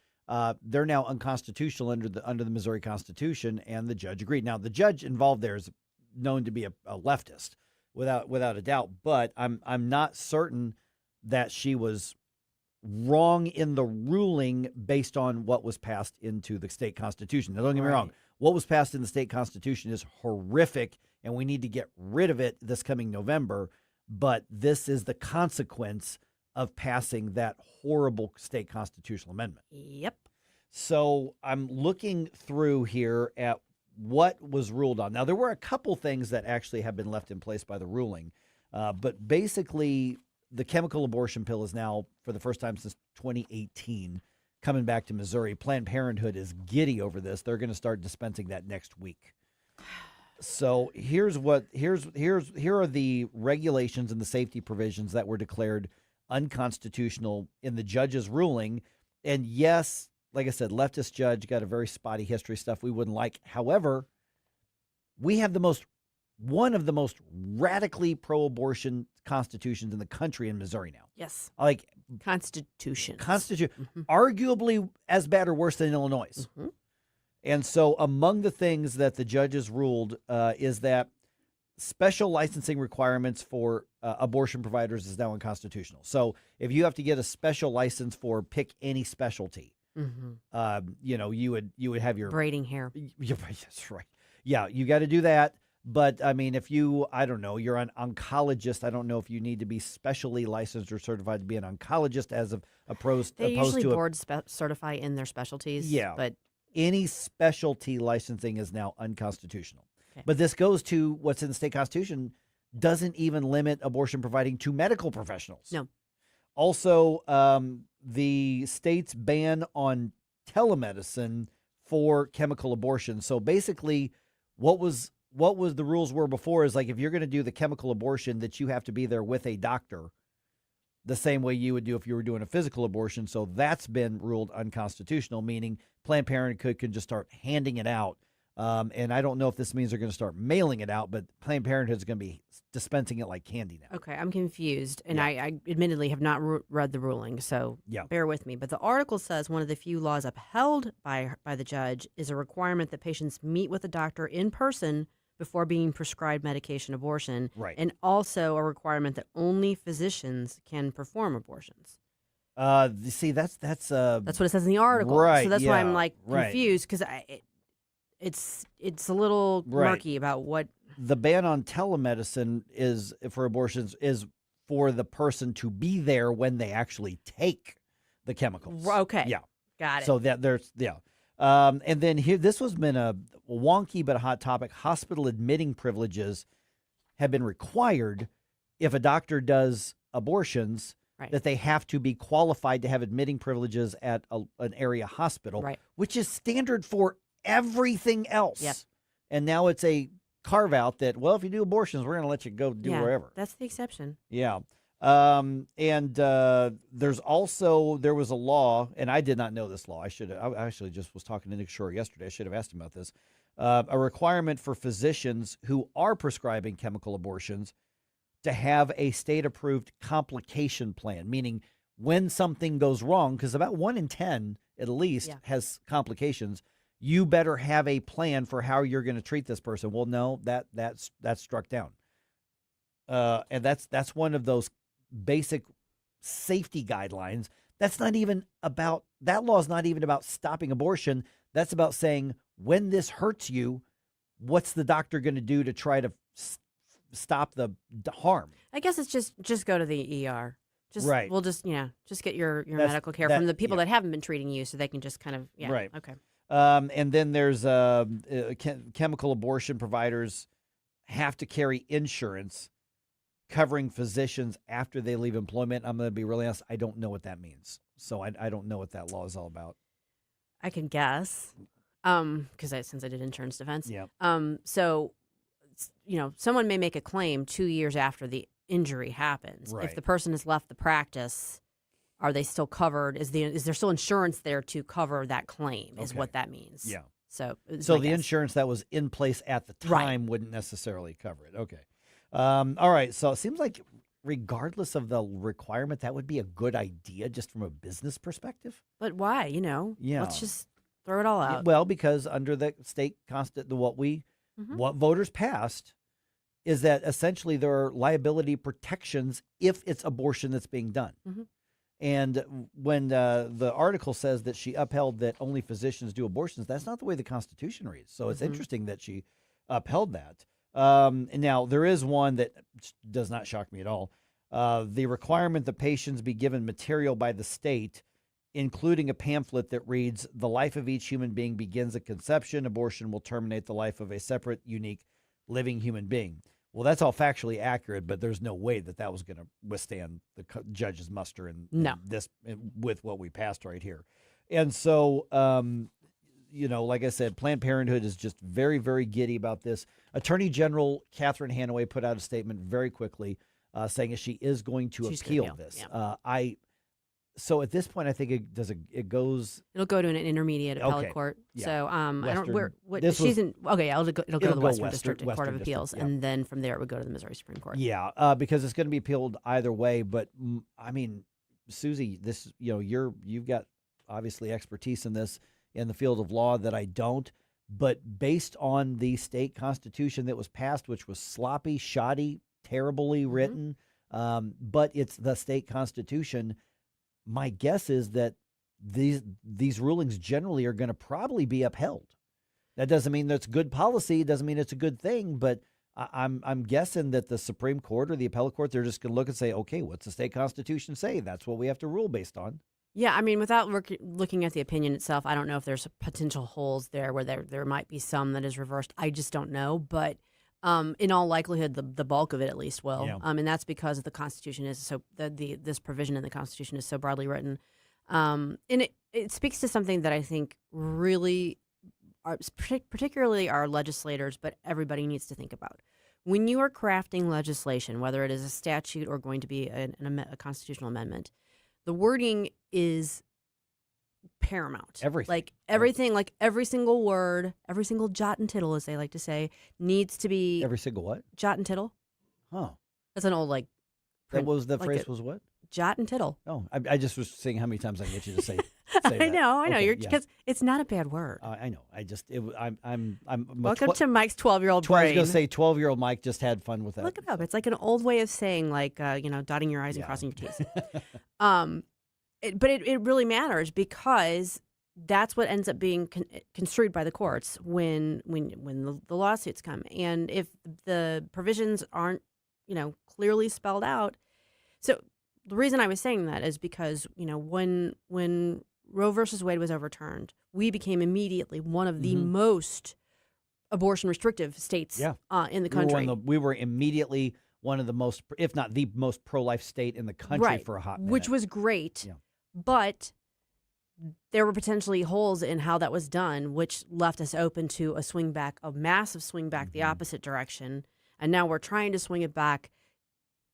Speaker 3: they're now unconstitutional under the Missouri Constitution, and the judge agreed. Now, the judge involved there is known to be a leftist, without a doubt, but I'm not certain that she was wrong in the ruling based on what was passed into the state constitution. Now, don't get me wrong. What was passed in the state constitution is horrific, and we need to get rid of it this coming November. But this is the consequence of passing that horrible state constitutional amendment.
Speaker 28: Yep.
Speaker 3: So I'm looking through here at what was ruled on. Now, there were a couple things that actually have been left in place by the ruling, but basically the chemical abortion pill is now, for the first time since 2018, coming back to Missouri. Planned Parenthood is giddy over this. They're going to start dispensing that next week. So here are the regulations and the safety provisions that were declared unconstitutional in the judge's ruling. And yes, like I said, leftist judge, got a very spotty history, stuff we wouldn't like. However, we have the most one of the most radically pro-abortion constitutions in the country in Missouri now.
Speaker 28: Yes.
Speaker 3: Like
Speaker 28: Constitution.
Speaker 3: Arguably as bad or worse than Illinois'. And so among the things that the judges ruled is that special licensing requirements for abortion providers is now unconstitutional. So if you have to get a special license for pick any specialty, you would have your
Speaker 28: braiding hair.
Speaker 3: That's right. Yeah, you got to do that. But I mean, if you're an oncologist, I don't know if you need to be specially licensed or certified to be an oncologist as opposed
Speaker 28: They
Speaker 3: opposed
Speaker 28: usually
Speaker 3: to
Speaker 28: board certify in their specialties.
Speaker 3: Yeah,
Speaker 28: but
Speaker 3: any specialty licensing is now unconstitutional.
Speaker 28: Okay.
Speaker 3: But this goes to what's in the state constitution, doesn't even limit abortion providing to medical professionals.
Speaker 28: No.
Speaker 3: Also, the state's ban on telemedicine for chemical abortion. So basically, what was the rules were before is like if you're going to do the chemical abortion, that you have to be there with a doctor, the same way you would do if you were doing a physical abortion. So that's been ruled unconstitutional, meaning Planned Parenthood can just start handing it out. And I don't know if this means they're going to start mailing it out, but Planned Parenthood is going to be dispensing it like candy now.
Speaker 28: Okay, I'm confused, and I admittedly have not read the ruling, so bear with me. But the article says one of the few laws upheld by the judge is a requirement that patients meet with a doctor in person before being prescribed medication abortion,
Speaker 3: right?
Speaker 28: And also a requirement that only physicians can perform abortions.
Speaker 3: See, that's
Speaker 28: what it says in the article,
Speaker 3: right?
Speaker 28: So that's why I'm like
Speaker 3: right.
Speaker 28: confused because it's a little murky about what
Speaker 3: the ban on telemedicine is for abortions is for the person to be there when they actually take the chemicals.
Speaker 28: Okay,
Speaker 3: yeah,
Speaker 28: got it.
Speaker 3: So that there's and then here this has been a wonky but a hot topic. Hospital admitting privileges have been required if a doctor does abortions.
Speaker 28: Right.
Speaker 3: That they have to be qualified to have admitting privileges at an area hospital,
Speaker 28: right.
Speaker 3: Which is standard for everything else.
Speaker 28: Yep.
Speaker 3: And now it's a carve out that, well, if you do abortions, we're going to let you go do wherever.
Speaker 28: That's the exception.
Speaker 3: Yeah. There was a law, and I did not know this law. I actually just was talking to Nick Shore yesterday. I should have asked him about this. A requirement for physicians who are prescribing chemical abortions to have a state-approved complication plan, meaning when something goes wrong, because about 1 in 10 at least has complications, you better have a plan for how you're going to treat this person. Well, no, that's struck down. And that's one of those basic safety guidelines. That law is not even about stopping abortion. That's about saying when this hurts you, what's the doctor going to do to try to stop the harm?
Speaker 28: I guess it's just go to the ER.
Speaker 3: Right.
Speaker 28: We'll just get your medical care from the people that haven't been treating you, so they can just kind of
Speaker 3: right.
Speaker 28: Okay.
Speaker 3: And then there's chemical abortion providers have to carry insurance covering physicians after they leave employment. I'm going to be really honest. I don't know what that means. So I don't know what that law is all about.
Speaker 28: I can guess because since I did insurance defense.
Speaker 3: Yeah.
Speaker 28: So, someone may make a claim 2 years after the injury happens.
Speaker 3: Right.
Speaker 28: If the person has left the practice, are they still covered? Is there still insurance there to cover that claim is what that means.
Speaker 3: Yeah.
Speaker 28: So
Speaker 3: the insurance that was in place at the time wouldn't necessarily cover it. Okay. All right. So it seems like regardless of the requirement, that would be a good idea just from a business perspective.
Speaker 28: But why?
Speaker 3: Yeah.
Speaker 28: Let's just throw it all out.
Speaker 3: Well, because under the state what voters passed is that essentially there are liability protections if it's abortion that's being done.
Speaker 28: Mm-hmm.
Speaker 3: And when the article says that she upheld that only physicians do abortions, that's not the way the Constitution reads. So it's interesting that she upheld that. And now, there is one that does not shock me at all. The requirement that patients be given material by the state, including a pamphlet that reads, "The life of each human being begins at conception. Abortion will terminate the life of a separate, unique, living human being." Well, that's all factually accurate, but there's no way that was going to withstand the judge's muster in this with what we passed right here. And so, like I said, Planned Parenthood is just very, very giddy about this. Attorney General Catherine Hanaway put out a statement very quickly saying that she is going to appeal this.
Speaker 28: Yeah.
Speaker 3: So at this point, I think it goes.
Speaker 28: It'll go to an intermediate appellate court.
Speaker 3: Yeah.
Speaker 28: So I don't. What
Speaker 3: this
Speaker 28: she's
Speaker 3: was-
Speaker 28: in? Okay, yeah, it'll go to the Western District Court
Speaker 3: Western
Speaker 28: of Appeals,
Speaker 3: District, yeah.
Speaker 28: and then from there it would go to the Missouri Supreme Court.
Speaker 3: Yeah, because it's going to be appealed either way. But I mean, Susie, this you've got obviously expertise in this in the field of law that I don't. But based on the state constitution that was passed, which was sloppy, shoddy, terribly written, but it's the state constitution. My guess is that these rulings generally are going to probably be upheld. That doesn't mean that's good policy. It doesn't mean it's a good thing. But I'm guessing that the Supreme Court or the appellate court, they're just going to look and say, okay, what's the state constitution say? That's what we have to rule based on.
Speaker 28: Yeah, I mean, without looking at the opinion itself, I don't know if there's potential holes there where there might be some that is reversed. I just don't know. But in all likelihood, the bulk of it at least will.
Speaker 3: Yeah.
Speaker 28: And that's because the Constitution is so this provision in the Constitution is so broadly written, and it speaks to something that I think really, particularly our legislators, but everybody needs to think about. When you are crafting legislation, whether it is a statute or going to be a constitutional amendment, the wording is paramount.
Speaker 3: Everything.
Speaker 28: Like every single word, every single jot and tittle, as they like to say, needs to be
Speaker 3: Every single what?
Speaker 28: jot and tittle.
Speaker 3: Huh.
Speaker 28: That's an old
Speaker 3: That was the
Speaker 28: like
Speaker 3: phrase
Speaker 28: it-
Speaker 3: was what?
Speaker 28: jot and tittle.
Speaker 3: Oh, I just was seeing how many times I can get you to say.
Speaker 28: I know.
Speaker 3: Okay,
Speaker 28: You're
Speaker 3: yeah.
Speaker 28: because it's not a bad word.
Speaker 3: I know. I'm
Speaker 28: Welcome to Mike's 12-year-old
Speaker 3: I was
Speaker 28: brain.
Speaker 3: going to say 12-year-old Mike just had fun with that.
Speaker 28: Look it up. It's like an old way of saying, like, dotting your I's and crossing your T's. But it really matters because that's what ends up being construed by the courts when the lawsuits come. And if the provisions aren't, clearly spelled out. So the reason I was saying that is because, when Roe versus Wade was overturned, we became immediately one of the most abortion restrictive states in the country.
Speaker 3: We were immediately one of the most, if not the most pro-life state in the country for a hot minute.
Speaker 28: Which was great.
Speaker 3: Yeah.
Speaker 28: But there were potentially holes in how that was done, which left us open to a massive swing back the opposite direction. And now we're trying to swing it back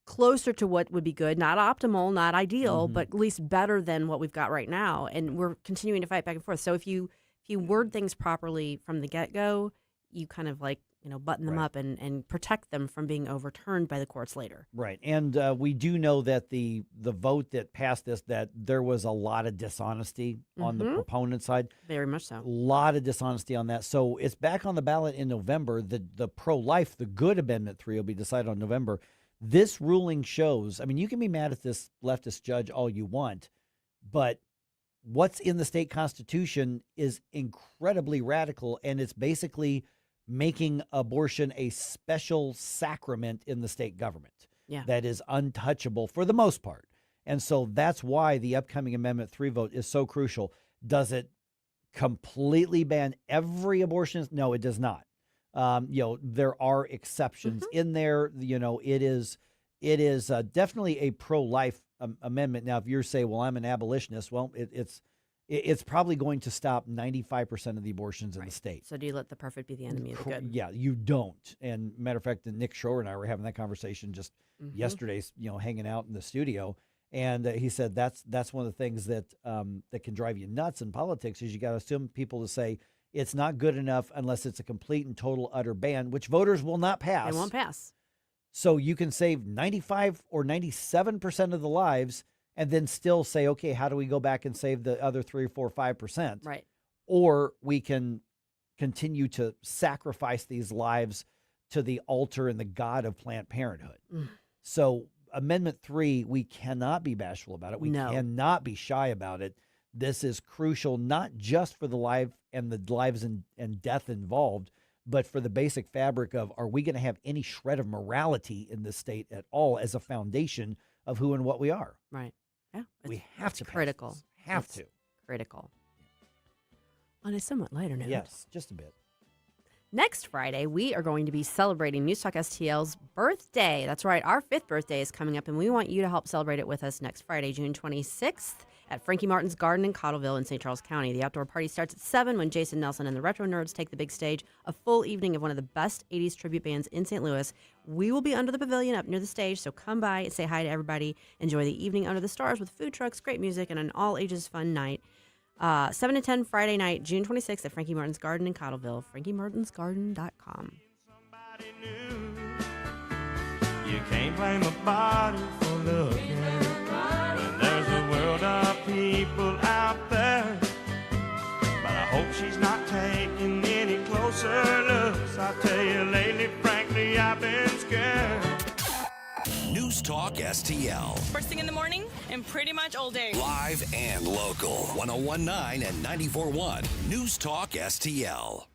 Speaker 28: closer to what would be good, not optimal, not ideal, but at least better than what we've got right now. And we're continuing to fight back and forth. So if you word things properly from the get-go, you kind of button them up and protect them from being overturned by the courts later.
Speaker 3: Right. And we do know that the vote that passed this, that there was a lot of dishonesty on the proponent side.
Speaker 28: Very much so.
Speaker 3: A lot of dishonesty on that. So it's back on the ballot in November. The pro-life, the good Amendment 3 will be decided on November. This ruling shows, you can be mad at this leftist judge all you want, but what's in the state constitution is incredibly radical, and it's basically making abortion a special sacrament in the state government that is untouchable for the most part. And so that's why the upcoming Amendment 3 vote is so crucial. Does it completely ban every abortion? No, it does not. There are exceptions in there. It is definitely a pro-life amendment. Now, if you're saying, well, I'm an abolitionist, well, it's probably going to stop 95% of the abortions in the state.
Speaker 28: So do you let the perfect be the enemy of the good?
Speaker 3: Yeah, you don't. And matter of fact, Nick Schroer and I were having that conversation just yesterday, hanging out in the studio. And he said that's one of the things that that can drive you nuts in politics is you got to assume people to say it's not good enough unless it's a complete and total utter ban, which voters will not pass.
Speaker 28: They won't pass.
Speaker 3: So you can save 95 or 97% of the lives and then still say, okay, how do we go back and save the other 3, 4, 5%?
Speaker 28: Right.
Speaker 3: Or we can continue to sacrifice these lives to the altar and the God of Planned Parenthood. So Amendment 3, we cannot be bashful about it. We cannot be shy about it. This is crucial, not just for the life and the lives and death involved, but for the basic fabric of, are we going to have any shred of morality in this state at all as a foundation of who and what we are?
Speaker 28: Right. Yeah.
Speaker 3: We have to.
Speaker 28: Critical.
Speaker 3: Pass this. Have to.
Speaker 28: Critical. On a somewhat lighter note.
Speaker 3: Yes, just a bit.
Speaker 28: Next Friday, we are going to be celebrating News Talk STL's birthday. That's right, our 5th birthday is coming up, and we want you to help celebrate it with us next Friday, June 26th at Frankie Martin's Garden in Cottleville in St. Charles County. The outdoor party starts at 7 when Jason Nelson and the Retro Nerds take the big stage. A full evening of one of the best 80s tribute bands in St. Louis. We will be under the pavilion up near the stage, so come by and say hi to everybody. Enjoy the evening under the stars with food trucks, great music, and an all-ages fun night. 7 to 10 Friday night, June 26th at Frankie Martin's Garden in Cottleville. FrankieMartinsGarden.com.
Speaker 7: You can't blame a body for looking when there's a world of people out there. But I hope she's not taking any closer looks. I tell you lately, frankly, I've been scared.
Speaker 1: News Talk STL.
Speaker 13: First thing in the morning and pretty much all day.
Speaker 1: Live and local. 101.9 and 94.1. News Talk STL.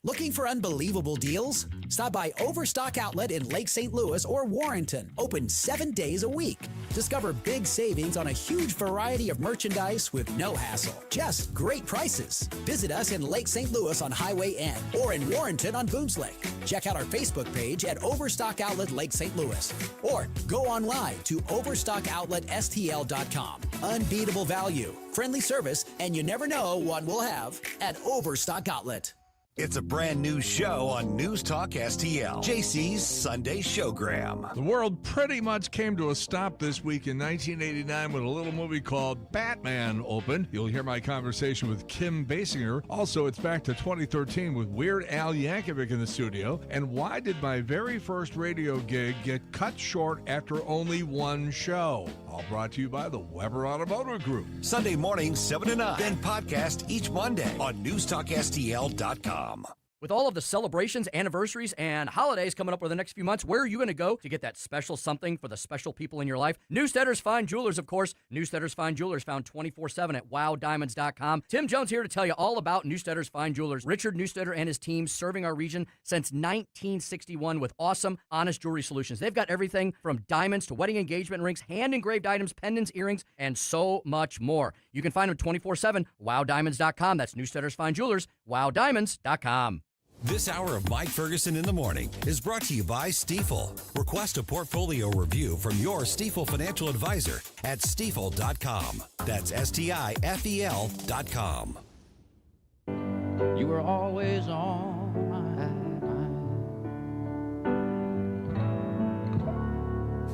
Speaker 20: Looking for unbelievable deals? Stop by Overstock Outlet in Lake St. Louis or Warrenton. Open 7 days a week. Discover big savings on a huge variety of merchandise with no hassle. Just great prices. Visit us in Lake St. Louis on Highway N or in Warrenton on Boones Lake. Check out our Facebook page at Overstock Outlet Lake St. Louis. Or go online to OverstockOutletSTL.com. Unbeatable value, friendly service, and you never know what we'll have at Overstock Outlet.
Speaker 1: It's a brand new show on News Talk STL. JC's Sunday Showgram.
Speaker 21: The world pretty much came to a stop this week in 1989 when a little movie called Batman opened. You'll hear my conversation with Kim Basinger. Also, it's back to 2013 with Weird Al Yankovic in the studio. And why did my very first radio gig get cut short after only one show? All brought to you by the Weber Automotive Group.
Speaker 1: Sunday morning, 7 to 9. Then podcast each Monday on NewsTalkSTL.com.
Speaker 22: With all of the celebrations, anniversaries, and holidays coming up over the next few months, where are you going to go to get that special something for the special people in your life? Newsteaders Fine Jewelers, of course. Newsteaders Fine Jewelers found 24/7 at wowdiamonds.com. Tim Jones here to tell you all about Newsteaders Fine Jewelers. Richard Newsteader and his team serving our region since 1961 with awesome, honest jewelry solutions. They've got everything from diamonds to wedding engagement rings, hand-engraved items, pendants, earrings, and so much more. You can find them 24/7, wowdiamonds.com. That's Newsteaders Fine Jewelers, wowdiamonds.com.
Speaker 1: This hour of Mike Ferguson in the Morning is brought to you by Stifel. Request a portfolio review from your Stifel financial advisor at Stifel.com. That's STIFEL.com.
Speaker 23: You were always on my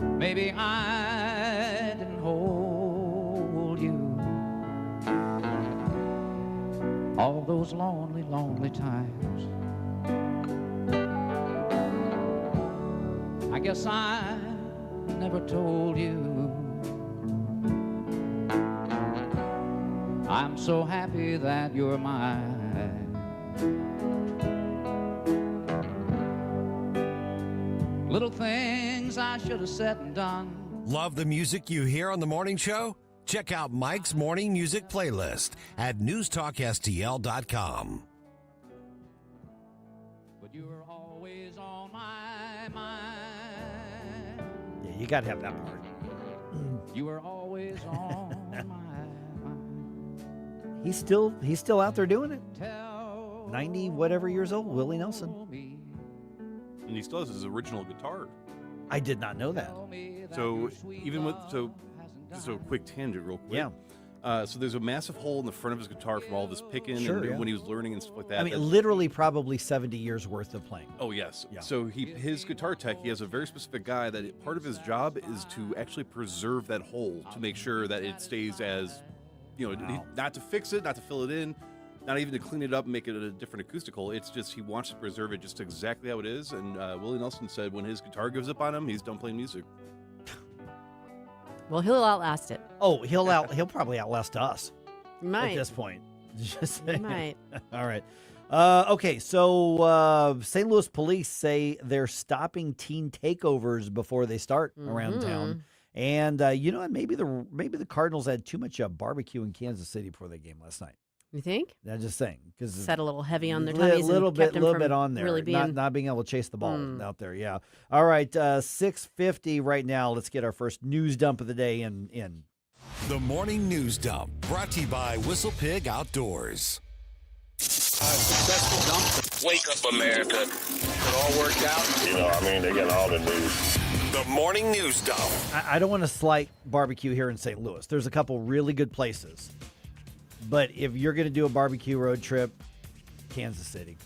Speaker 23: mind. Maybe I didn't hold you all those lonely, lonely times. I guess I never told you I'm so happy that you're mine. Little things I should have said and done.
Speaker 1: Love the music you hear on the morning show? Check out Mike's morning music playlist at NewsTalkSTL.com.
Speaker 23: But you were always on my mind.
Speaker 3: Yeah, you got to have that part.
Speaker 23: You were always on my mind.
Speaker 3: He's still out there doing it. 90 whatever years old, Willie Nelson.
Speaker 11: And he still has his original guitar.
Speaker 3: I did not know that.
Speaker 11: So even with just a quick tangent, real quick.
Speaker 3: Yeah.
Speaker 11: So there's a massive hole in the front of his guitar from all this picking and when he was learning and stuff like that.
Speaker 3: I mean, literally probably 70 years worth of playing.
Speaker 11: Oh, yes.
Speaker 3: Yeah.
Speaker 11: So his guitar tech, he has a very specific guy that part of his job is to actually preserve that hole to make sure that it stays as, not to fix it, not to fill it in, not even to clean it up and make it a different acoustic hole. It's just he wants to preserve it just exactly how it is. And Willie Nelson said when his guitar gives up on him, he's done playing music.
Speaker 28: Well, he'll outlast it.
Speaker 3: Oh, he'll probably outlast us.
Speaker 28: Might.
Speaker 3: At this point. Just
Speaker 28: He
Speaker 3: saying.
Speaker 28: might.
Speaker 3: All right. Okay, so St. Louis police say they're stopping teen takeovers before they start around town. And maybe the Cardinals had too much barbecue in Kansas City before the game last night.
Speaker 28: You think?
Speaker 3: I'm just saying, because
Speaker 28: Set a little heavy on their tummies.
Speaker 3: A little
Speaker 28: and kept them
Speaker 3: bit
Speaker 28: from
Speaker 3: on there.
Speaker 28: Really being...
Speaker 3: not being able to chase the ball out there. Yeah. All right. 6:50 right now. Let's get our first news dump of the day in.
Speaker 1: The Morning News Dump, brought to you by Whistle Pig Outdoors.
Speaker 24: Successful dump. Wake up, America. It all worked out.
Speaker 25: They got all the news.
Speaker 1: The morning news dump.
Speaker 3: I don't want to slight barbecue here in St. Louis. There's a couple really good places. But if you're going to do a barbecue road trip, Kansas City.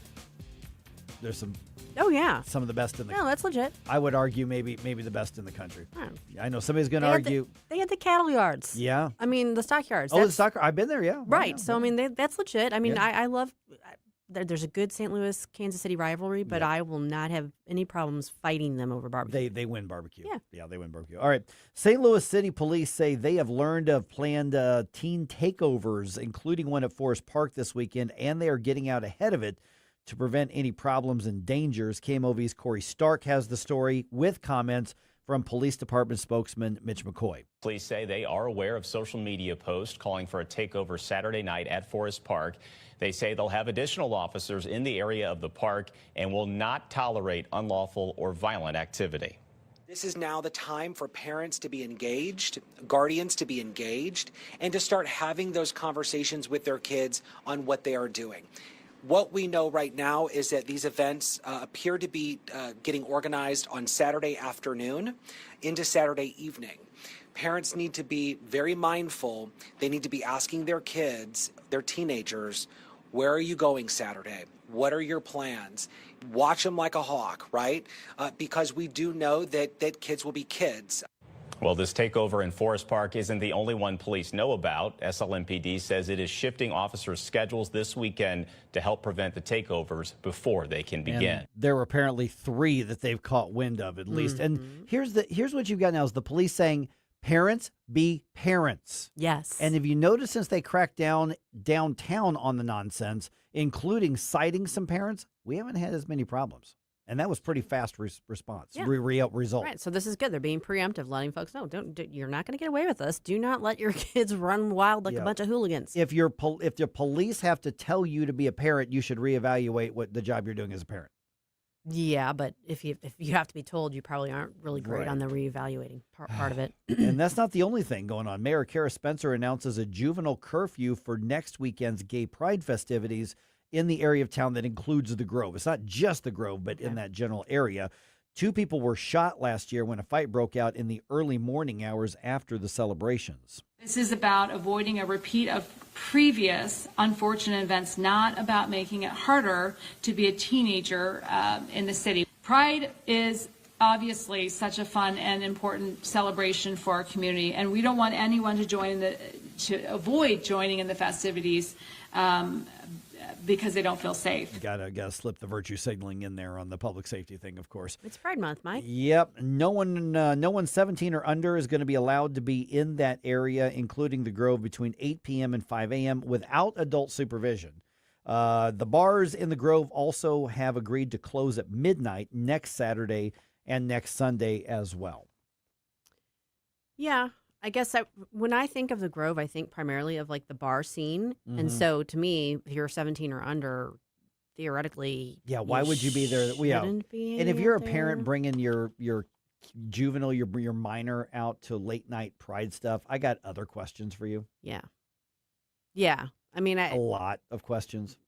Speaker 3: There's some of the best in the
Speaker 28: No, that's legit.
Speaker 3: I would argue maybe the best in the country. I know somebody's going to argue.
Speaker 28: They had the cattle yards.
Speaker 3: Yeah.
Speaker 28: I mean, the stockyards.
Speaker 3: Oh, the stock. I've been there, yeah.
Speaker 28: Right. So, I mean, that's legit. I mean,
Speaker 3: Yeah.
Speaker 28: I love there's a good St. Louis-Kansas City rivalry, but I will not have any problems fighting them over barbecue.
Speaker 3: They win barbecue.
Speaker 28: Yeah,
Speaker 3: they win barbecue. All right. St. Louis City Police say they have learned of planned teen takeovers, including one at Forest Park this weekend, and they are getting out ahead of it to prevent any problems and dangers. KMOV's Corey Stark has the story with comments from Police Department spokesman Mitch McCoy.
Speaker 10: Police say they are aware of social media posts calling for a takeover Saturday night at Forest Park. They say they'll have additional officers in the area of the park and will not tolerate unlawful or violent activity.
Speaker 12: This is now the time for parents to be engaged, guardians to be engaged, and to start having those conversations with their kids on what they are doing. What we know right now is that these events appear to be getting organized on Saturday afternoon into Saturday evening. Parents need to be very mindful. They need to be asking their kids, their teenagers, where are you going Saturday? What are your plans? Watch them like a hawk, right? Because we do know that kids will be kids.
Speaker 10: Well, this takeover in Forest Park isn't the only one police know about. SLMPD says it is shifting officers' schedules this weekend to help prevent the takeovers before they can begin.
Speaker 3: And there were apparently 3 that they've caught wind of at least. And here's what you've got now is the police saying, parents be parents.
Speaker 28: Yes.
Speaker 3: And if you notice, since they cracked down downtown on the nonsense, including citing some parents, we haven't had as many problems. And that was pretty fast response, result.
Speaker 28: Right. So this is good. They're being preemptive, letting folks know, you're not going to get away with this. Do not let your kids run wild like a bunch of hooligans.
Speaker 3: If the police have to tell you to be a parent, you should reevaluate what the job you're doing as a parent.
Speaker 28: Yeah, but if you have to be told, you probably aren't really great on the reevaluating part of it.
Speaker 3: And that's not the only thing going on. Mayor Kara Spencer announces a juvenile curfew for next weekend's Gay Pride festivities in the area of town that includes the Grove. It's not just the Grove, but in that general area. 2 people were shot last year when a fight broke out in the early morning hours after the celebrations.
Speaker 15: This is about avoiding a repeat of previous unfortunate events, not about making it harder to be a teenager in the city. Pride is obviously such a fun and important celebration for our community, and we don't want anyone to avoid joining in the festivities because they don't feel safe.
Speaker 3: Gotta slip the virtue signaling in there on the public safety thing, of course.
Speaker 28: It's Pride Month, Mike.
Speaker 3: Yep. No one 17 or under is going to be allowed to be in that area, including the Grove, between 8 p.m. and 5 a.m. without adult supervision. The bars in the Grove also have agreed to close at midnight next Saturday and next Sunday as well.
Speaker 28: Yeah. I guess when I think of the Grove, I think primarily of like the bar scene. And so to me, if you're 17 or under, theoretically,
Speaker 3: why would you be there?
Speaker 28: Shouldn't be
Speaker 3: and if you're a
Speaker 28: there.
Speaker 3: parent bringing your juvenile, your minor out to late night Pride stuff, I got other questions for you.
Speaker 28: Yeah. I mean,
Speaker 3: a lot of questions.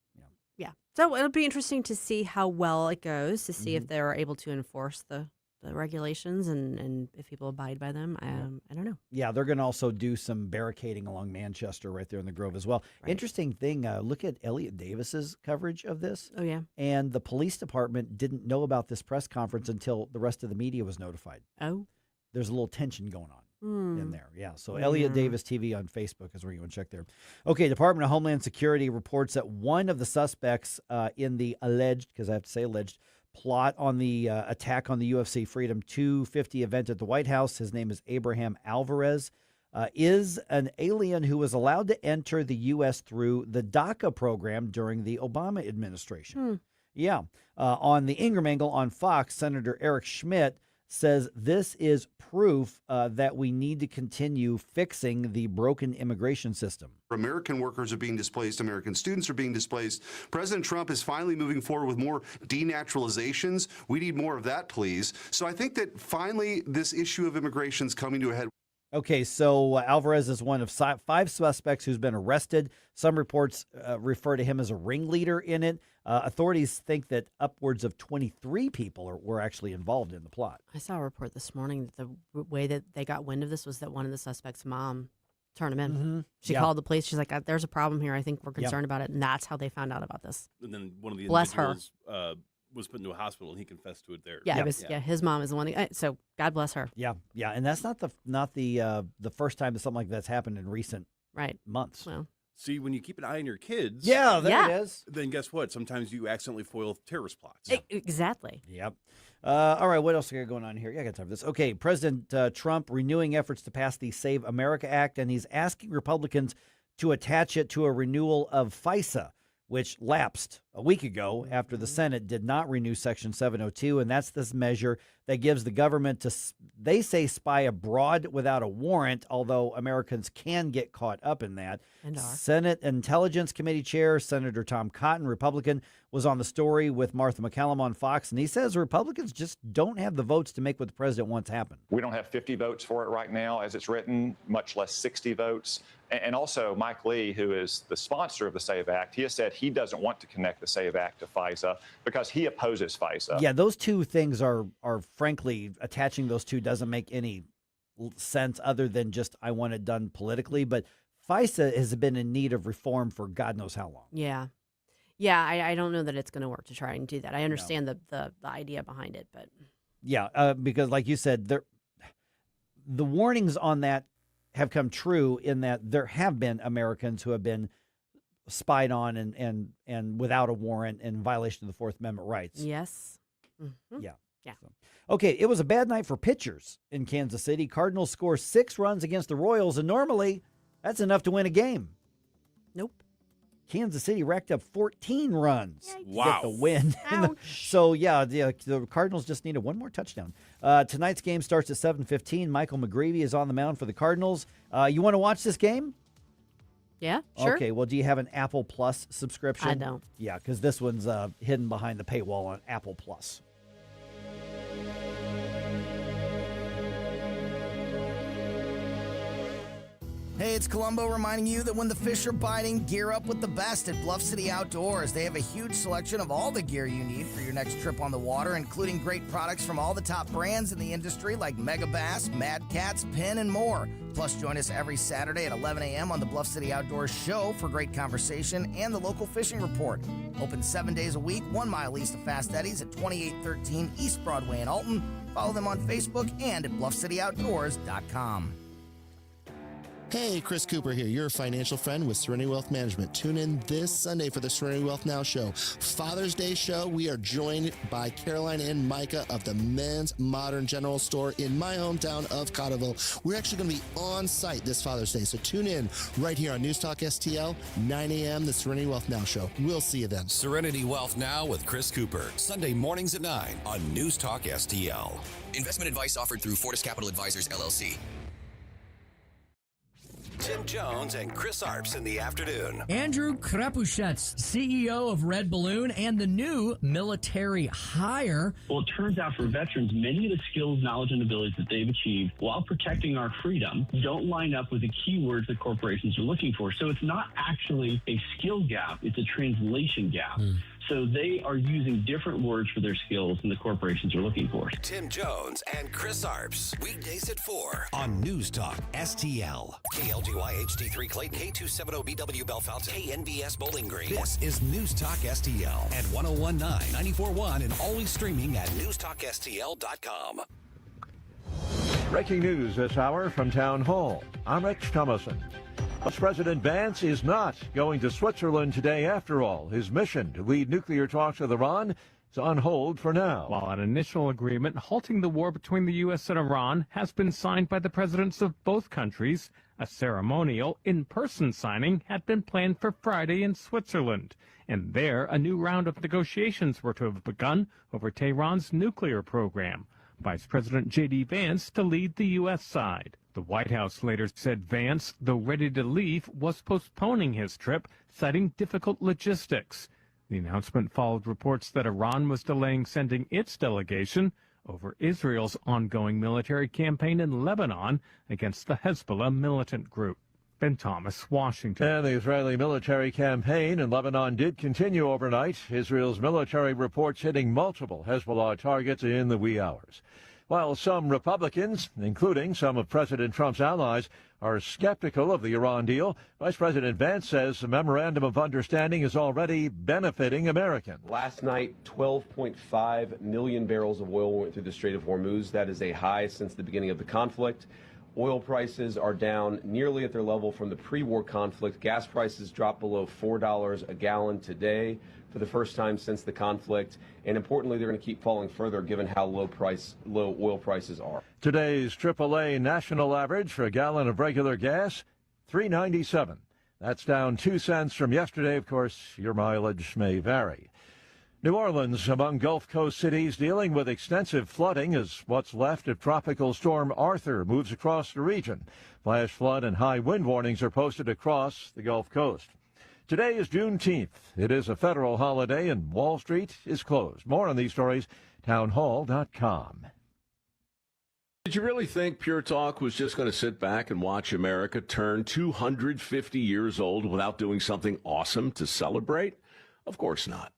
Speaker 28: Yeah. So it'll be interesting to see how well it goes, to see if they're able to enforce the regulations and if people abide by them. I don't know.
Speaker 3: Yeah, they're going to also do some barricading along Manchester right there in the Grove as well. Right. Interesting thing, look at Elliot Davis's coverage of this.
Speaker 28: Oh, yeah.
Speaker 3: And the police department didn't know about this press conference until the rest of the media was notified.
Speaker 28: Oh.
Speaker 3: There's a little tension going on in there. Yeah, so Elliot Davis TV on Facebook is where you want to check there. Okay, Department of Homeland Security reports that one of the suspects in the alleged, because I have to say alleged, plot on the attack on the UFC Freedom 250 event at the White House, his name is Abraham Alvarez, is an alien who was allowed to enter the U.S. through the DACA program during the Obama administration. Yeah. On the Ingram Angle on Fox, Senator Eric Schmidt says this is proof that we need to continue fixing the broken immigration system.
Speaker 30: American workers are being displaced. American students are being displaced. President Trump is finally moving forward with more denaturalizations. We need more of that, please. So I think that finally this issue of immigration is coming to a head.
Speaker 3: Okay, so Alvarez is one of 5 suspects who's been arrested. Some reports refer to him as a ringleader in it. Authorities think that upwards of 23 people were actually involved in the plot.
Speaker 28: I saw a report this morning that the way that they got wind of this was that one of the suspects' mom turned him in.
Speaker 3: Mm-hmm.
Speaker 28: She called the police. She's like, there's a problem here. I think we're concerned about it. And that's how they found out about this.
Speaker 11: And then one of the
Speaker 28: Bless
Speaker 11: individuals was put into a hospital, and he confessed to it there.
Speaker 28: Yeah, his mom is the one. So God bless her.
Speaker 3: Yeah, and that's not the first time that something like that's happened in recent months.
Speaker 28: Well,
Speaker 11: see, when you keep an eye on your kids,
Speaker 3: there it is.
Speaker 11: Then guess what? Sometimes you accidentally foil terrorist plots.
Speaker 28: Exactly.
Speaker 3: Yep. All right, what else we got going on here? Yeah, I got time for this. Okay, President Trump renewing efforts to pass the Save America Act, and he's asking Republicans to attach it to a renewal of FISA, which lapsed a week ago after the Senate did not renew Section 702, and that's this measure that gives the government to, they say, spy abroad without a warrant, although Americans can get caught up in that.
Speaker 28: And are.
Speaker 3: Senate Intelligence Committee Chair Senator Tom Cotton, Republican, was on the story with Martha McCallum on Fox, and he says Republicans just don't have the votes to make what the president wants happen.
Speaker 2: We don't have 50 votes for it right now as it's written, much less 60 votes. And also, Mike Lee, who is the sponsor of the SAVE Act, he has said he doesn't want to connect the SAVE Act to FISA because he opposes FISA.
Speaker 3: Yeah, those two things are frankly, attaching those two doesn't make any sense other than just I want it done politically. But FISA has been in need of reform for God knows how long.
Speaker 28: Yeah. Yeah, I don't know that it's going to work to try and do that. I understand the idea behind it, but.
Speaker 3: Yeah, because like you said, the warnings on that have come true in that there have been Americans who have been spied on and without a warrant in violation of the Fourth Amendment rights.
Speaker 28: Yes. Mm-hmm.
Speaker 3: Yeah.
Speaker 28: Yeah.
Speaker 3: So, okay, it was a bad night for pitchers in Kansas City. Cardinals score 6 runs against the Royals, and normally that's enough to win a game.
Speaker 28: Nope.
Speaker 3: Kansas City racked up 14 runs to get the win. So, the Cardinals just needed one more touchdown. Tonight's game starts at 7:15. Michael McGreevy is on the mound for the Cardinals. You want to watch this game?
Speaker 28: Yeah, sure.
Speaker 3: Okay, well, do you have an Apple Plus subscription?
Speaker 28: I don't.
Speaker 3: Yeah, because this one's hidden behind the paywall on Apple Plus.
Speaker 8: Hey, it's Columbo reminding you that when the fish are biting, gear up with the best at Bluff City Outdoors. They have a huge selection of all the gear you need for your next trip on the water, including great products from all the top brands in the industry like Mega Bass, Mad Cats, Penn, and more. Plus, join us every Saturday at 11 a.m. on the Bluff City Outdoors Show for great conversation and the local fishing report. Open 7 days a week, 1 mile east of Fast Eddie's at 2813 East Broadway in Alton. Follow them on Facebook and at BluffCityOutdoors.com.
Speaker 14: Hey, Chris Cooper here, your financial friend with Serenity Wealth Management. Tune in this Sunday for the Serenity Wealth Now show. Father's Day show, we are joined by Caroline and Micah of the Men's Modern General Store in my hometown of Cotterville. We're actually going to be on site this Father's Day, so tune in right here on News Talk STL, 9 a.m., the Serenity Wealth Now show. We'll see you then.
Speaker 1: Serenity Wealth Now with Chris Cooper, Sunday mornings at 9 on News Talk STL.
Speaker 16: Investment advice offered through Fortis Capital Advisors, LLC.
Speaker 1: Tim Jones and Chris Arps in the afternoon.
Speaker 17: Andrew Krepuschetz, CEO of Red Balloon and the new military hire.
Speaker 18: Well, it turns out for veterans, many of the skills, knowledge, and abilities that they've achieved while protecting our freedom don't line up with the keywords that corporations are looking for. So it's not actually a skill gap, it's a translation gap. So they are using different words for their skills than the corporations are looking for.
Speaker 1: Tim Jones and Chris Arps, weekdays at 4 on News Talk STL. KLGY HD3 Clayton, K270BW Bellefonte, KNBS Bowling Green. This is News Talk STL at 1019, 94.1, and always streaming at NewsTalkSTL.com.
Speaker 19: Breaking news this hour from Town Hall. I'm Rich Thomason. President Vance is not going to Switzerland today after all. His mission to lead nuclear talks with Iran is on hold for now.
Speaker 25: While an initial agreement halting the war between the U.S. and Iran has been signed by the presidents of both countries, a ceremonial in-person signing had been planned for Friday in Switzerland. And there, a new round of negotiations were to have begun over Tehran's nuclear program. Vice President J.D. Vance to lead the U.S. side. The White House later said Vance, though ready to leave, was postponing his trip, citing difficult logistics. The announcement followed reports that Iran was delaying sending its delegation over Israel's ongoing military campaign in Lebanon against the Hezbollah militant group. Ben Thomas, Washington.
Speaker 19: And the Israeli military campaign in Lebanon did continue overnight. Israel's military reports hitting multiple Hezbollah targets in the wee hours. While some Republicans, including some of President Trump's allies, are skeptical of the Iran deal, Vice President Vance says the memorandum of understanding is already benefiting Americans.
Speaker 4: Last night, 12.5 million barrels of oil went through the Strait of Hormuz. That is a high since the beginning of the conflict. Oil prices are down nearly at their level from the pre-war conflict. Gas prices dropped below $4 a gallon today for the first time since the conflict. And importantly, they're going to keep falling further given how low oil prices are.
Speaker 19: Today's AAA national average for a gallon of regular gas, $3.97. That's down 2 cents from yesterday. Of course, your mileage may vary. New Orleans, among Gulf Coast cities dealing with extensive flooding as what's left of Tropical Storm Arthur moves across the region. Flash flood and high wind warnings are posted across the Gulf Coast. Today is Juneteenth. It is a federal holiday and Wall Street is closed. More on these stories, townhall.com.
Speaker 5: Did you really think Pure Talk was just going to sit back and watch America turn 250 years old without doing something awesome to celebrate? Of course not.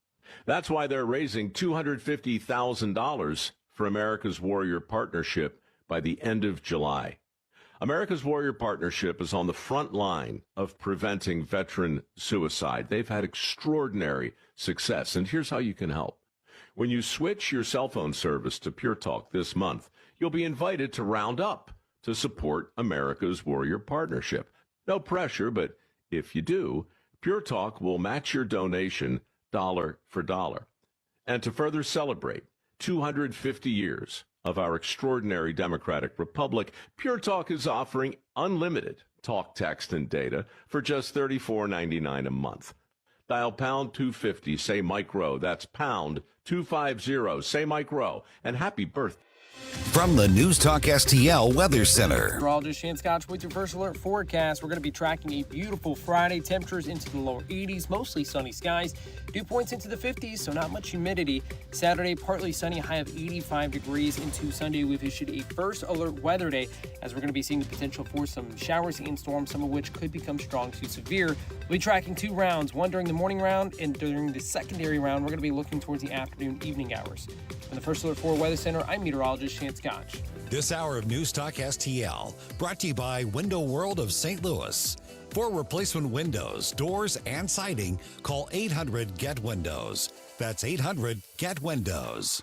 Speaker 5: That's why they're raising $250,000 for America's Warrior Partnership by the end of July. America's Warrior Partnership is on the front line of preventing veteran suicide. They've had extraordinary success, and here's how you can help. When you switch your cell phone service to Pure Talk this month, you'll be invited to round up to support America's Warrior Partnership. No pressure, but if you do, Pure Talk will match your donation dollar for dollar. And to further celebrate 250 years of our extraordinary democratic republic, Pure Talk is offering unlimited talk, text, and data for just $34.99 a month. Dial pound 250, say Mike Rowe. That's pound 250, say Mike Rowe. And happy birthday.
Speaker 1: From the NewsTalkSTL Weather Center.
Speaker 6: Meteorologist Shan Scotch with your first alert forecast. We're going to be tracking a beautiful Friday. Temperatures into the lower 80s, mostly sunny skies. Dew points into the 50s, so not much humidity. Saturday, partly sunny, high of 85 degrees. Into Sunday, we've issued a first alert weather day, as we're going to be seeing the potential for some showers and storms, some of which could become strong to severe. We'll be tracking 2 rounds, one during the morning round, and during the secondary round, we're going to be looking towards the afternoon, evening hours. From the First Alert 4 Weather Center, I'm meteorologist Shan Scotch.
Speaker 1: This hour of NewsTalk STL brought to you by Window World of St. Louis. For replacement windows, doors, and siding, call 800-GET-WINDOWS. That's 800-GET-WINDOWS.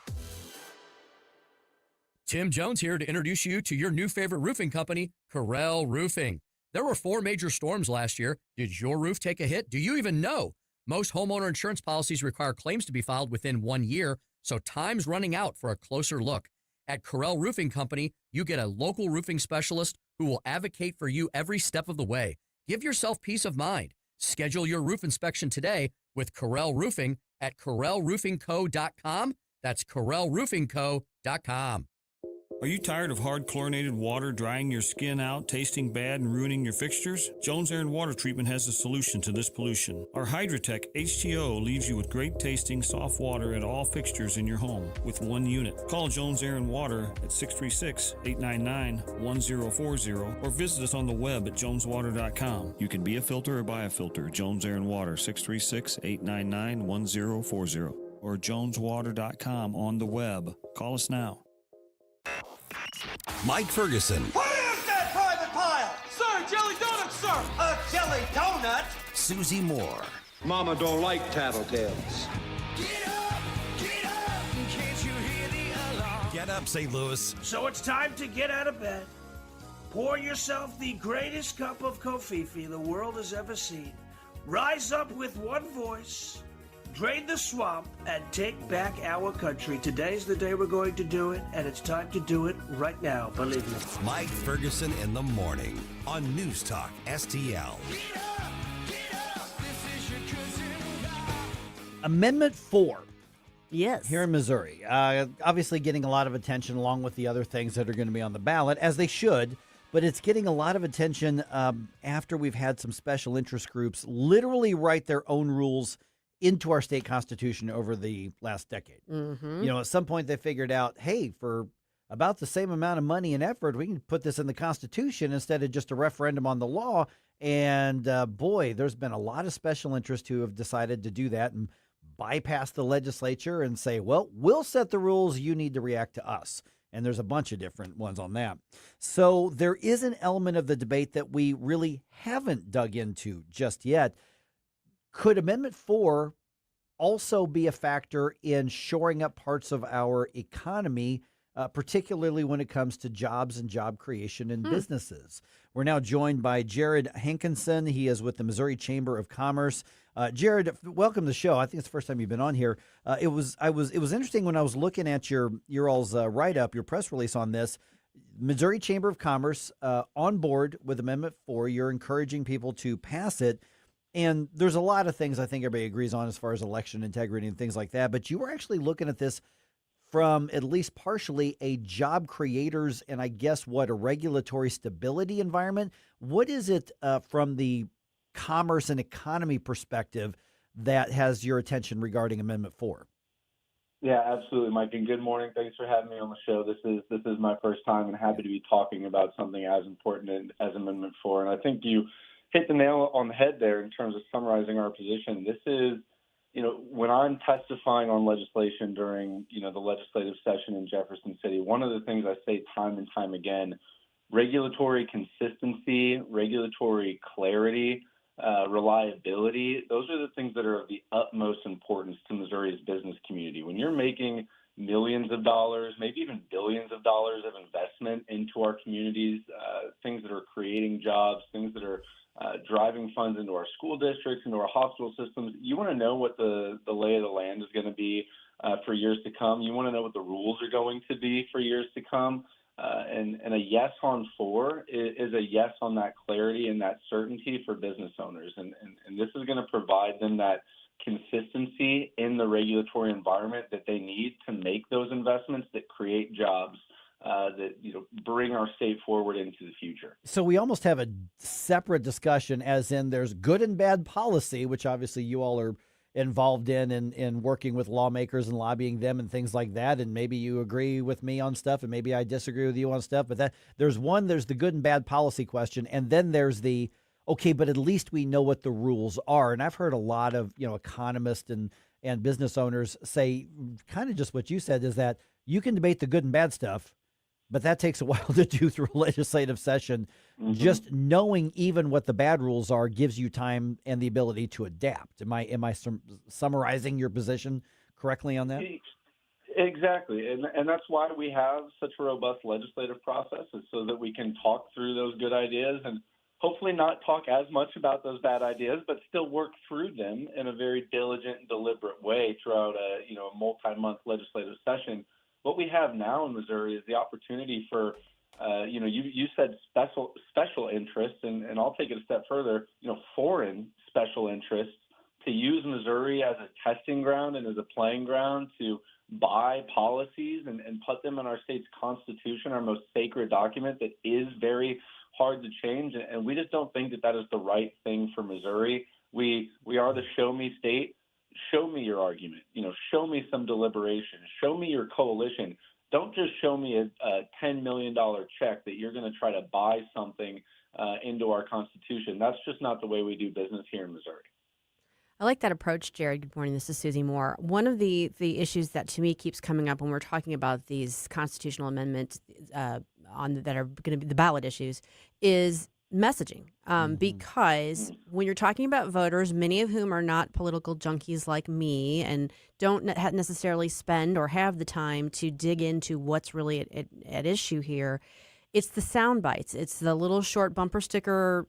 Speaker 22: Tim Jones here to introduce you to your new favorite roofing company, Corel Roofing. There were 4 major storms last year. Did your roof take a hit? Do you even know? Most homeowner insurance policies require claims to be filed within 1 year, so time's running out for a closer look. At Corel Roofing Company, you get a local roofing specialist who will advocate for you every step of the way. Give yourself peace of mind. Schedule your roof inspection today with Corel Roofing at CorelRoofingCo.com. That's CorelRoofingCo.com.
Speaker 7: Are you tired of hard chlorinated water drying your skin out, tasting bad, and ruining your fixtures? Jones Air and Water Treatment has a solution to this pollution. Our Hydratech H2O leaves you with great tasting, soft water at all fixtures in your home with 1 unit. Call Jones Air and Water at 636-899-1040 or visit us on the web at joneswater.com. You can be a filter or buy a filter. Jones Air and Water, 636-899-1040 or joneswater.com on the web. Call us now.
Speaker 1: Mike Ferguson.
Speaker 9: What is that private pile? Sir, jelly donut, sir. A jelly donut?
Speaker 1: Susie Moore.
Speaker 7: Mama don't like tattletales.
Speaker 1: Get up, St. Louis.
Speaker 13: So it's time to get out of bed. Pour yourself the greatest cup of Kofifi the world has ever seen. Rise up with one voice. Drain the swamp and take back our country. Today's the day we're going to do it, and it's time to do it right now, believe me.
Speaker 1: Mike Ferguson in the morning on News Talk STL.
Speaker 3: Amendment 4.
Speaker 28: Yes.
Speaker 3: Here in Missouri. Obviously getting a lot of attention along with the other things that are going to be on the ballot, as they should. But it's getting a lot of attention after we've had some special interest groups literally write their own rules into our state constitution over the last decade. At some point they figured out, hey, for about the same amount of money and effort, we can put this in the Constitution instead of just a referendum on the law. And boy, there's been a lot of special interests who have decided to do that and bypass the legislature and say, well, we'll set the rules. You need to react to us. And there's a bunch of different ones on that. So there is an element of the debate that we really haven't dug into just yet. Could Amendment 4 also be a factor in shoring up parts of our economy, particularly when it comes to jobs and job creation and businesses? We're now joined by Jared Hankison. He is with the Missouri Chamber of Commerce. Jared, welcome to the show. I think it's the first time you've been on here. It was interesting when I was looking at your all's write-up, your press release on this. Missouri Chamber of Commerce on board with Amendment 4. You're encouraging people to pass it. And there's a lot of things I think everybody agrees on as far as election integrity and things like that. But you were actually looking at this from at least partially a job creators and I guess a regulatory stability environment. What is it from the commerce and economy perspective that has your attention regarding Amendment 4?
Speaker 10: Yeah, absolutely, Mike. And good morning. Thanks for having me on the show. This is my first time and happy to be talking about something as important as Amendment 4. And I think you hit the nail on the head there in terms of summarizing our position. This is, when I'm testifying on legislation during, the legislative session in Jefferson City, one of the things I say time and time again, regulatory consistency, regulatory clarity, reliability, those are the things that are of the utmost importance to Missouri's business community. When you're making millions of dollars, maybe even billions of dollars of investment into our communities, things that are creating jobs, things that are driving funds into our school districts, into our hospital systems, you want to know what the lay of the land is going to be for years to come. You want to know what the rules are going to be for years to come. And a yes on 4 is a yes on that clarity and that certainty for business owners. And this is going to provide them that consistency in the regulatory environment that they need to make those investments that create jobs that bring our state forward into the future.
Speaker 3: So we almost have a separate discussion, as in there's good and bad policy, which obviously you all are involved in working with lawmakers and lobbying them and things like that. And maybe you agree with me on stuff and maybe I disagree with you on stuff. But there's the good and bad policy question. And then there's the, okay, but at least we know what the rules are. And I've heard a lot of, economists and business owners say kind of just what you said, is that you can debate the good and bad stuff, but that takes a while to do through a legislative session. Just knowing even what the bad rules are gives you time and the ability to adapt. Am I summarizing your position correctly on that?
Speaker 10: Exactly. And that's why we have such a robust legislative process, is so that we can talk through those good ideas and hopefully not talk as much about those bad ideas, but still work through them in a very diligent and deliberate way throughout a multi-month legislative session. What we have now in Missouri is the opportunity for, you said special interests, and I'll take it a step further, foreign special interests, to use Missouri as a testing ground and as a playing ground to buy policies and put them in our state's constitution, our most sacred document that is very hard to change. And we just don't think that is the right thing for Missouri. We are the show me state. Show me your argument, show me some deliberation, show me your coalition. Don't just show me a $10 million check that you're going to try to buy something into our Constitution. That's just not the way we do business here in Missouri.
Speaker 28: I like that approach, Jared. Good morning. This is Susie Moore. One of the issues that to me keeps coming up when we're talking about these constitutional amendments that are going to be the ballot issues is messaging, because when you're talking about voters, many of whom are not political junkies like me and don't necessarily spend or have the time to dig into what's really at issue here, it's the sound bites. It's the little short bumper sticker,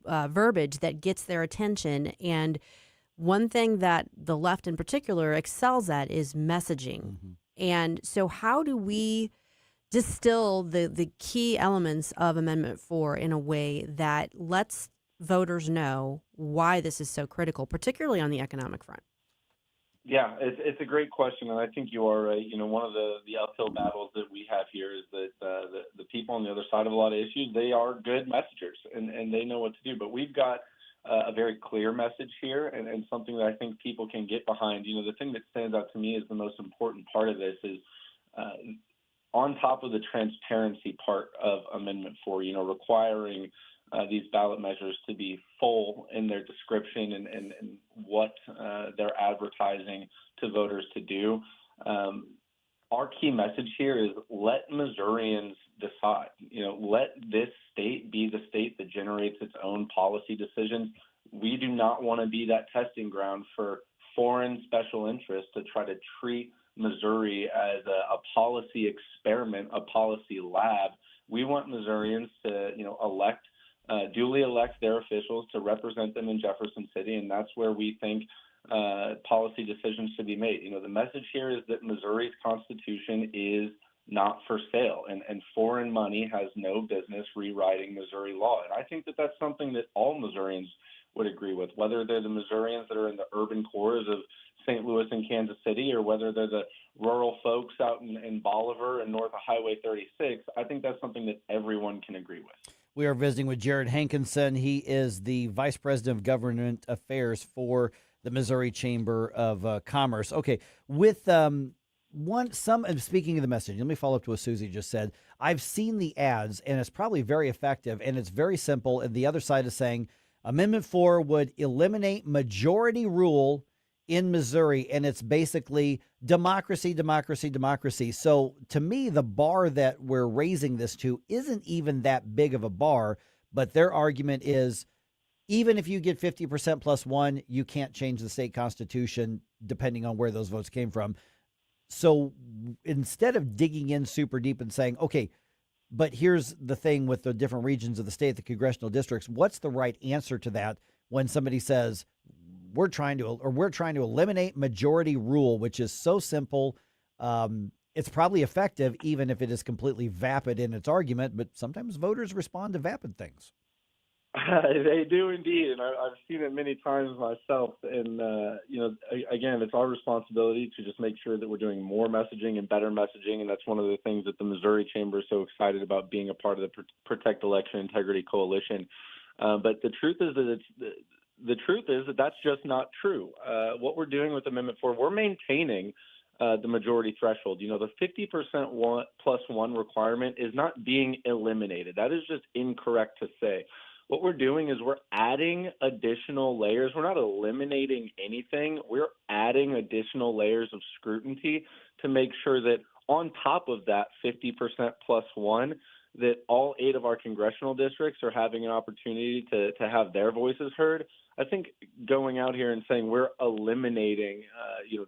Speaker 28: verbiage that gets their attention. And one thing that the left in particular excels at is messaging. And so how do we distill the key elements of Amendment 4 in a way that lets voters know why this is so critical, particularly on the economic front?
Speaker 10: Yeah, it's a great question, and I think you are right. One of the uphill battles that we have here is that the people on the other side of a lot of issues, they are good messengers, and they know what to do. But we've got a very clear message here and something that I think people can get behind. The thing that stands out to me as the most important part of this is on top of the transparency part of Amendment 4, requiring these ballot measures to be full in their description and what they're advertising to voters to do. Our key message here is let Missourians decide. Let this state be the state that generates its own policy decisions. We do not want to be that testing ground for foreign special interests to try to treat Missouri as a policy experiment, a policy lab. We want Missourians to, duly elect their officials to represent them in Jefferson City, and that's where we think policy decisions should be made. The message here is that Missouri's Constitution is not for sale, and foreign money has no business rewriting Missouri law. And I think that that's something that all Missourians would agree with, whether they're the Missourians that are in the urban cores of St. Louis and Kansas City, or whether they're the rural folks out in Bolivar and north of Highway 36. I think that's something that everyone can agree with.
Speaker 3: We are visiting with Jared Hankison. He is the Vice President of Government Affairs for the Missouri Chamber of Commerce. Okay, with speaking of the message, let me follow up to what Susie just said. I've seen the ads, and it's probably very effective, and it's very simple. And the other side is saying Amendment 4 would eliminate majority rule in Missouri, and it's basically democracy, democracy, democracy. So to me, the bar that we're raising this to isn't even that big of a bar, but their argument is even if you get 50% plus one, you can't change the state constitution depending on where those votes came from. So instead of digging in super deep and saying, okay, but here's the thing with the different regions of the state, the congressional districts, what's the right answer to that when somebody says, we're trying to eliminate majority rule, which is so simple. It's probably effective, even if it is completely vapid in its argument, but sometimes voters respond to vapid things.
Speaker 10: They do indeed, and I've seen it many times myself. And, again, it's our responsibility to just make sure that we're doing more messaging and better messaging, and that's one of the things that the Missouri Chamber is so excited about being a part of the Protect Election Integrity Coalition. But the truth is that that's just not true. What we're doing with Amendment 4, we're maintaining the majority threshold. The 50% plus one requirement is not being eliminated. That is just incorrect to say. What we're doing is we're adding additional layers. We're not eliminating anything. We're adding additional layers of scrutiny to make sure that on top of that 50% plus one, that all 8 of our congressional districts are having an opportunity to have their voices heard. I think going out here and saying we're eliminating,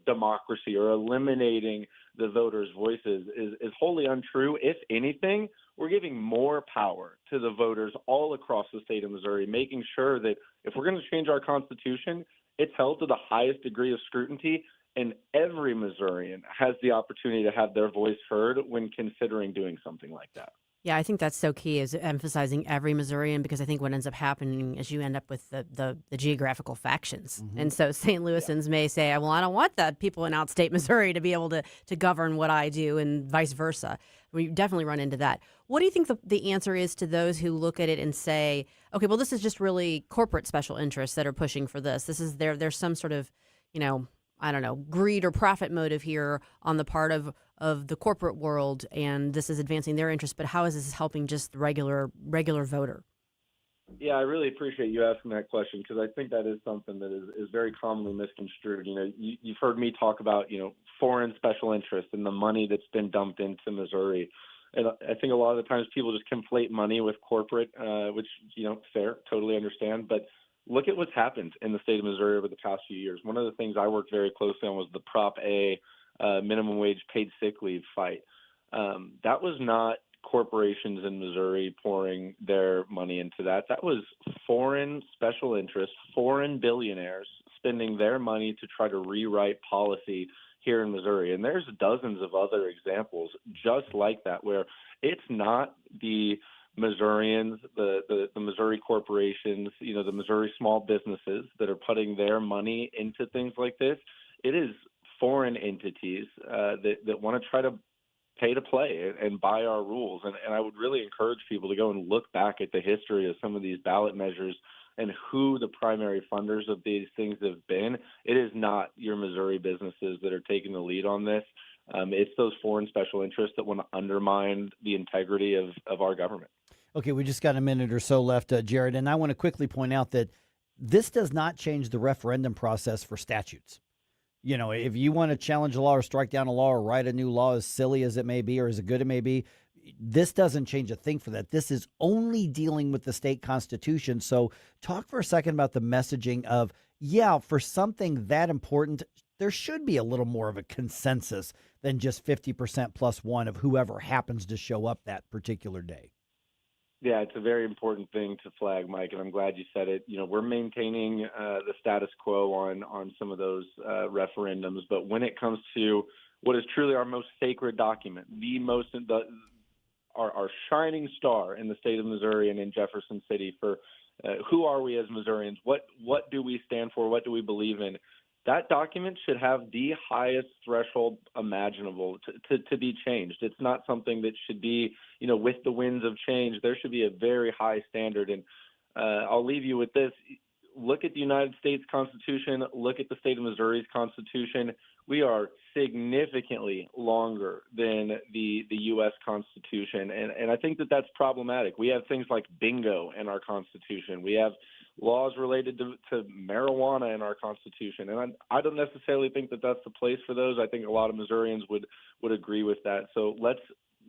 Speaker 10: democracy or eliminating the voters' voices is wholly untrue. If anything, we're giving more power to the voters all across the state of Missouri, making sure that if we're going to change our Constitution, it's held to the highest degree of scrutiny, and every Missourian has the opportunity to have their voice heard when considering doing something like that.
Speaker 28: Yeah, I think that's so key, is emphasizing every Missourian, because I think what ends up happening is you end up with the geographical factions. Mm-hmm. And so St. Louisans may say, well, I don't want that people in outstate Missouri to be able to govern what I do, and vice versa. We definitely run into that. What do you think the answer is to those who look at it and say, okay, well, this is just really corporate special interests that are pushing for this. This is there's some sort of, I don't know, greed or profit motive here on the part of the corporate world, and this is advancing their interests, but how is this helping just the regular voter?
Speaker 10: Yeah, I really appreciate you asking that question, because I think that is something that is very commonly misconstrued. You've heard me talk about, foreign special interests and the money that's been dumped into Missouri. And I think a lot of the times people just conflate money with corporate, which, fair, totally understand. But look at what's happened in the state of Missouri over the past few years. One of the things I worked very closely on was the Prop A minimum wage paid sick leave fight. That was not corporations in Missouri pouring their money into that. That was foreign special interests, foreign billionaires spending their money to try to rewrite policy here in Missouri. And there's dozens of other examples just like that, where it's not the Missourians, the Missouri corporations, the Missouri small businesses that are putting their money into things like this. It is foreign entities that want to try to pay to play and buy our rules. And I would really encourage people to go and look back at the history of some of these ballot measures and who the primary funders of these things have been, it is not your Missouri businesses that are taking the lead on this. It's those foreign special interests that want to undermine the integrity of our government.
Speaker 3: Okay, we just got a minute or so left, Jared, and I want to quickly point out that this does not change the referendum process for statutes. You know, if you want to challenge a law or strike down a law or write a new law, as silly as it may be or as good it may be, this doesn't change a thing for that. This is only dealing with the state constitution. So talk for a second about the messaging of, yeah, for something that important, there should be a little more of a consensus than just 50% plus one of whoever happens to show up that particular day.
Speaker 10: Yeah, it's a very important thing to flag, Mike, and I'm glad you said it. You know, we're maintaining the status quo on some of those referendums, but when it comes to what is truly our most sacred document, our shining star in the state of Missouri and in Jefferson City for who are we as Missourians? What do we stand for? What do we believe in? That document should have the highest threshold imaginable to be changed. It's not something that should be, you know, with the winds of change. There should be a very high standard. And I'll leave you with this. Look at the United States Constitution. Look at the state of Missouri's Constitution. We are significantly longer than the U.S. Constitution. And I think that that's problematic. We have things like bingo in our Constitution. We have laws related to marijuana in our Constitution. And I don't necessarily think that that's the place for those. I think a lot of Missourians would agree with that. So let's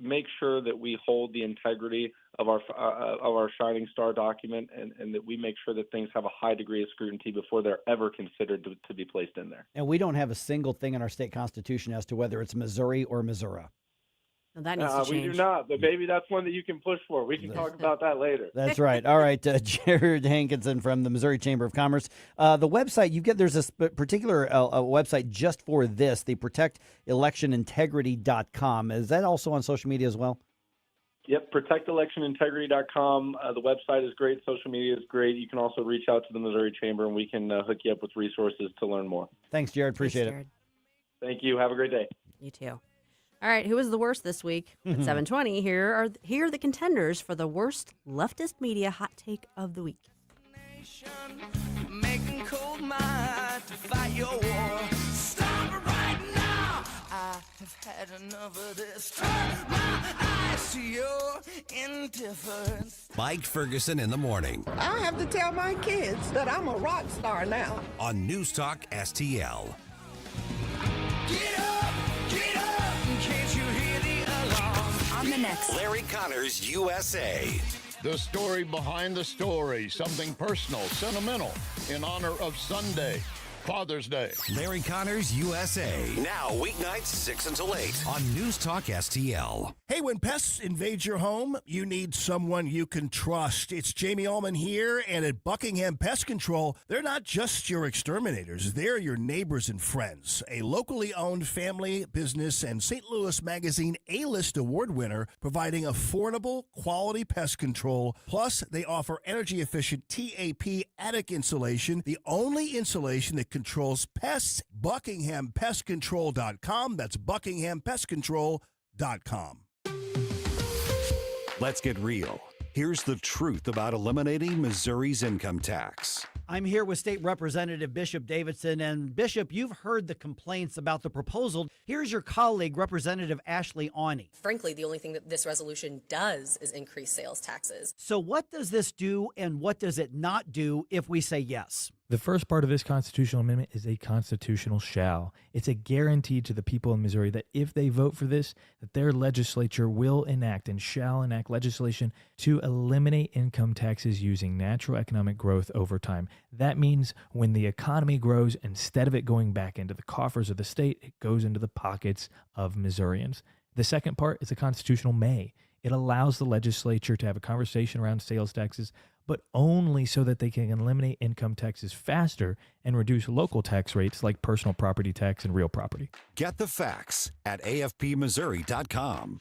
Speaker 10: make sure that we hold the integrity of our Shining Star document and that we make sure that things have a high degree of scrutiny before they're ever considered to be placed in there.
Speaker 3: And we don't have a single thing in our state constitution as to whether it's Missouri or Missouri.
Speaker 28: Well, that needs to change.
Speaker 10: We do not, but maybe that's one that you can push for. We can talk about that later.
Speaker 3: That's right. All right, Jared Hankison from the Missouri Chamber of Commerce. The website, there's a particular a website just for this, the protectelectionintegrity.com. Is that also on social media as well?
Speaker 10: Yep, protectelectionintegrity.com. The website is great. Social media is great. You can also reach out to the Missouri Chamber, and we can hook you up with resources to learn more.
Speaker 3: Thanks, Jared. Appreciate it.
Speaker 10: Thank you. Have a great day.
Speaker 28: You too. All right, who was the worst this week? At 7:20, here are the contenders for the worst leftist media hot take of the week.
Speaker 9: Making cold mind to fight your war. Stop it right now. I have had enough of this. Turn my eyes to your indifference.
Speaker 1: Mike Ferguson in the morning
Speaker 12: I have to tell my kids that I'm a rock star now.
Speaker 1: on News Talk STL.
Speaker 9: Get up, can't you hear the alarm?
Speaker 1: On the next Larry Connors USA.
Speaker 15: The story behind the story, something personal, sentimental, in honor of Sunday, Father's Day.
Speaker 1: Larry Connors USA. Now weeknights 6 until 8 on News Talk STL.
Speaker 20: Hey, when pests invade your home, you need someone you can trust. It's Jamie Allman here, and at Buckingham Pest Control, they're not just your exterminators. They're your neighbors and friends. A locally owned family business and St. Louis Magazine A-List award winner, providing affordable, quality pest control. Plus, they offer energy-efficient TAP attic insulation, the only insulation that controls pests. BuckinghamPestControl.com. That's BuckinghamPestControl.com.
Speaker 1: Let's get real. Here's the truth about eliminating Missouri's income tax.
Speaker 3: I'm here with State Representative Bishop Davidson. And Bishop, you've heard the complaints about the proposal. Here's your colleague, Representative Ashley Awney.
Speaker 21: Frankly, the only thing that this resolution does is increase sales taxes.
Speaker 3: So what does this do and what does it not do if we say yes?
Speaker 23: The first part of this constitutional amendment is a constitutional shall. It's a guarantee to the people in Missouri that if they vote for this, that their legislature will enact and shall enact legislation to eliminate income taxes using natural economic growth over time. That means when the economy grows, instead of it going back into the coffers of the state, it goes into the pockets of Missourians. The second part is a constitutional may. It allows the legislature to have a conversation around sales taxes, but only so that they can eliminate income taxes faster and reduce local tax rates like personal property tax and real property.
Speaker 1: Get the facts at afpmissouri.com.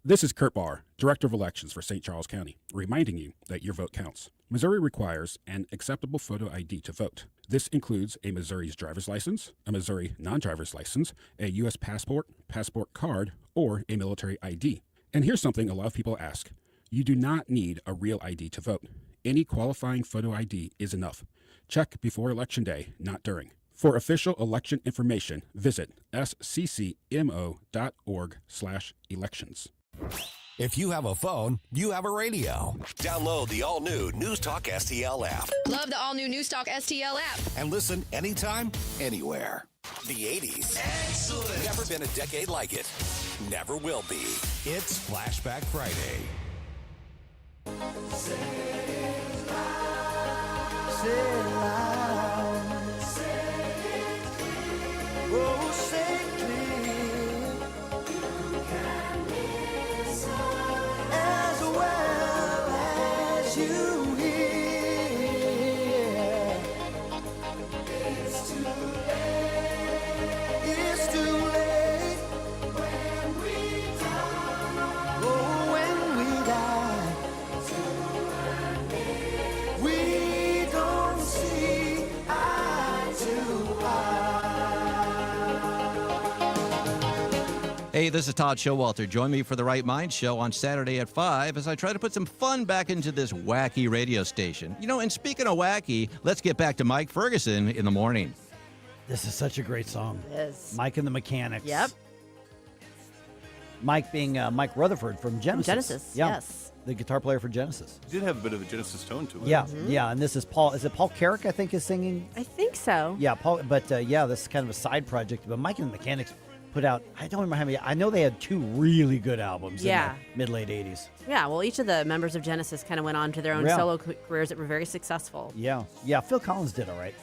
Speaker 24: This is Kurt Barr, Director of Elections for St. Charles County, reminding you that your vote counts. Missouri requires an acceptable photo ID to vote. This includes a Missouri's driver's license, a Missouri non-driver's license, a U.S. passport, passport card, or a military ID. And here's something a lot of people ask. You do not need a real ID to vote. Any qualifying photo ID is enough. Check before Election Day, not during. For official election information, visit sccmo.org/elections.
Speaker 1: If you have a phone, you have a radio. Download the all-new NewsTalk STL app
Speaker 2: Love the all-new NewsTalk STL app.
Speaker 1: and listen anytime, anywhere. The 80s. Excellent. Never been a decade like it. Never will be. It's Flashback Friday.
Speaker 9: Say it loud. Say it loud. Say it clear. Oh, say it clear. You can listen as well as you hear. It's too late. It's too late when we die. Oh, when we die. We don't see eye to eye.
Speaker 8: Hey, this is Todd Showalter. Join me for the Right Mind Show on Saturday at 5 as I try to put some fun back into this wacky radio station. You know, and speaking of wacky, let's get back to Mike Ferguson in the morning.
Speaker 3: This is such a great song.
Speaker 28: It is.
Speaker 3: Mike and the Mechanics.
Speaker 28: Yep.
Speaker 3: Mike being Mike Rutherford from Genesis.
Speaker 28: Genesis,
Speaker 3: Yeah.
Speaker 28: yes.
Speaker 3: The guitar player for Genesis.
Speaker 11: It did have a bit of a Genesis tone to it.
Speaker 3: Yeah, yeah, and this is Paul. Is it Paul Carrick? I think is singing.
Speaker 28: I think so.
Speaker 3: Yeah, Paul. But yeah, this is kind of a side project. But Mike and the Mechanics put out. I don't remember how many. I know they had 2 really good albums.
Speaker 28: Yeah.
Speaker 3: In the mid-late '80s.
Speaker 28: Yeah, well, each of the members of Genesis kind of went on to their own
Speaker 3: Yeah.
Speaker 28: solo careers that were very successful.
Speaker 3: Yeah, yeah. Phil Collins did all right.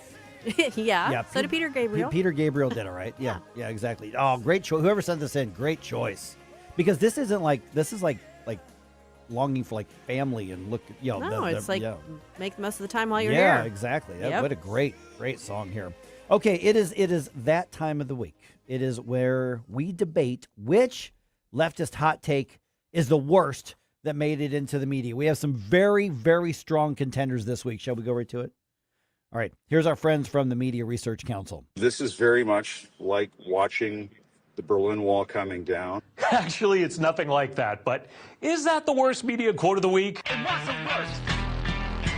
Speaker 28: yeah. So did Peter Gabriel.
Speaker 3: Peter Gabriel did all right. Yeah, yeah, exactly. Oh, great choice. Whoever sent this in, great choice. Because this isn't like this is like longing for like family and look. You know,
Speaker 28: No, it's like
Speaker 3: yeah.
Speaker 28: make the most of the time while you're
Speaker 3: Yeah,
Speaker 28: here.
Speaker 3: exactly.
Speaker 28: Yep.
Speaker 3: What a great song here. Okay, it is that time of the week. It is where we debate which leftist hot take is the worst that made it into the media. We have some very, very strong contenders this week. Shall we go right to it? All right, here's our friends from the Media Research Council.
Speaker 14: This is very much like watching the Berlin Wall coming down.
Speaker 16: Actually, it's nothing like that. But is that the worst media quote of the week?
Speaker 9: It wasn't worse.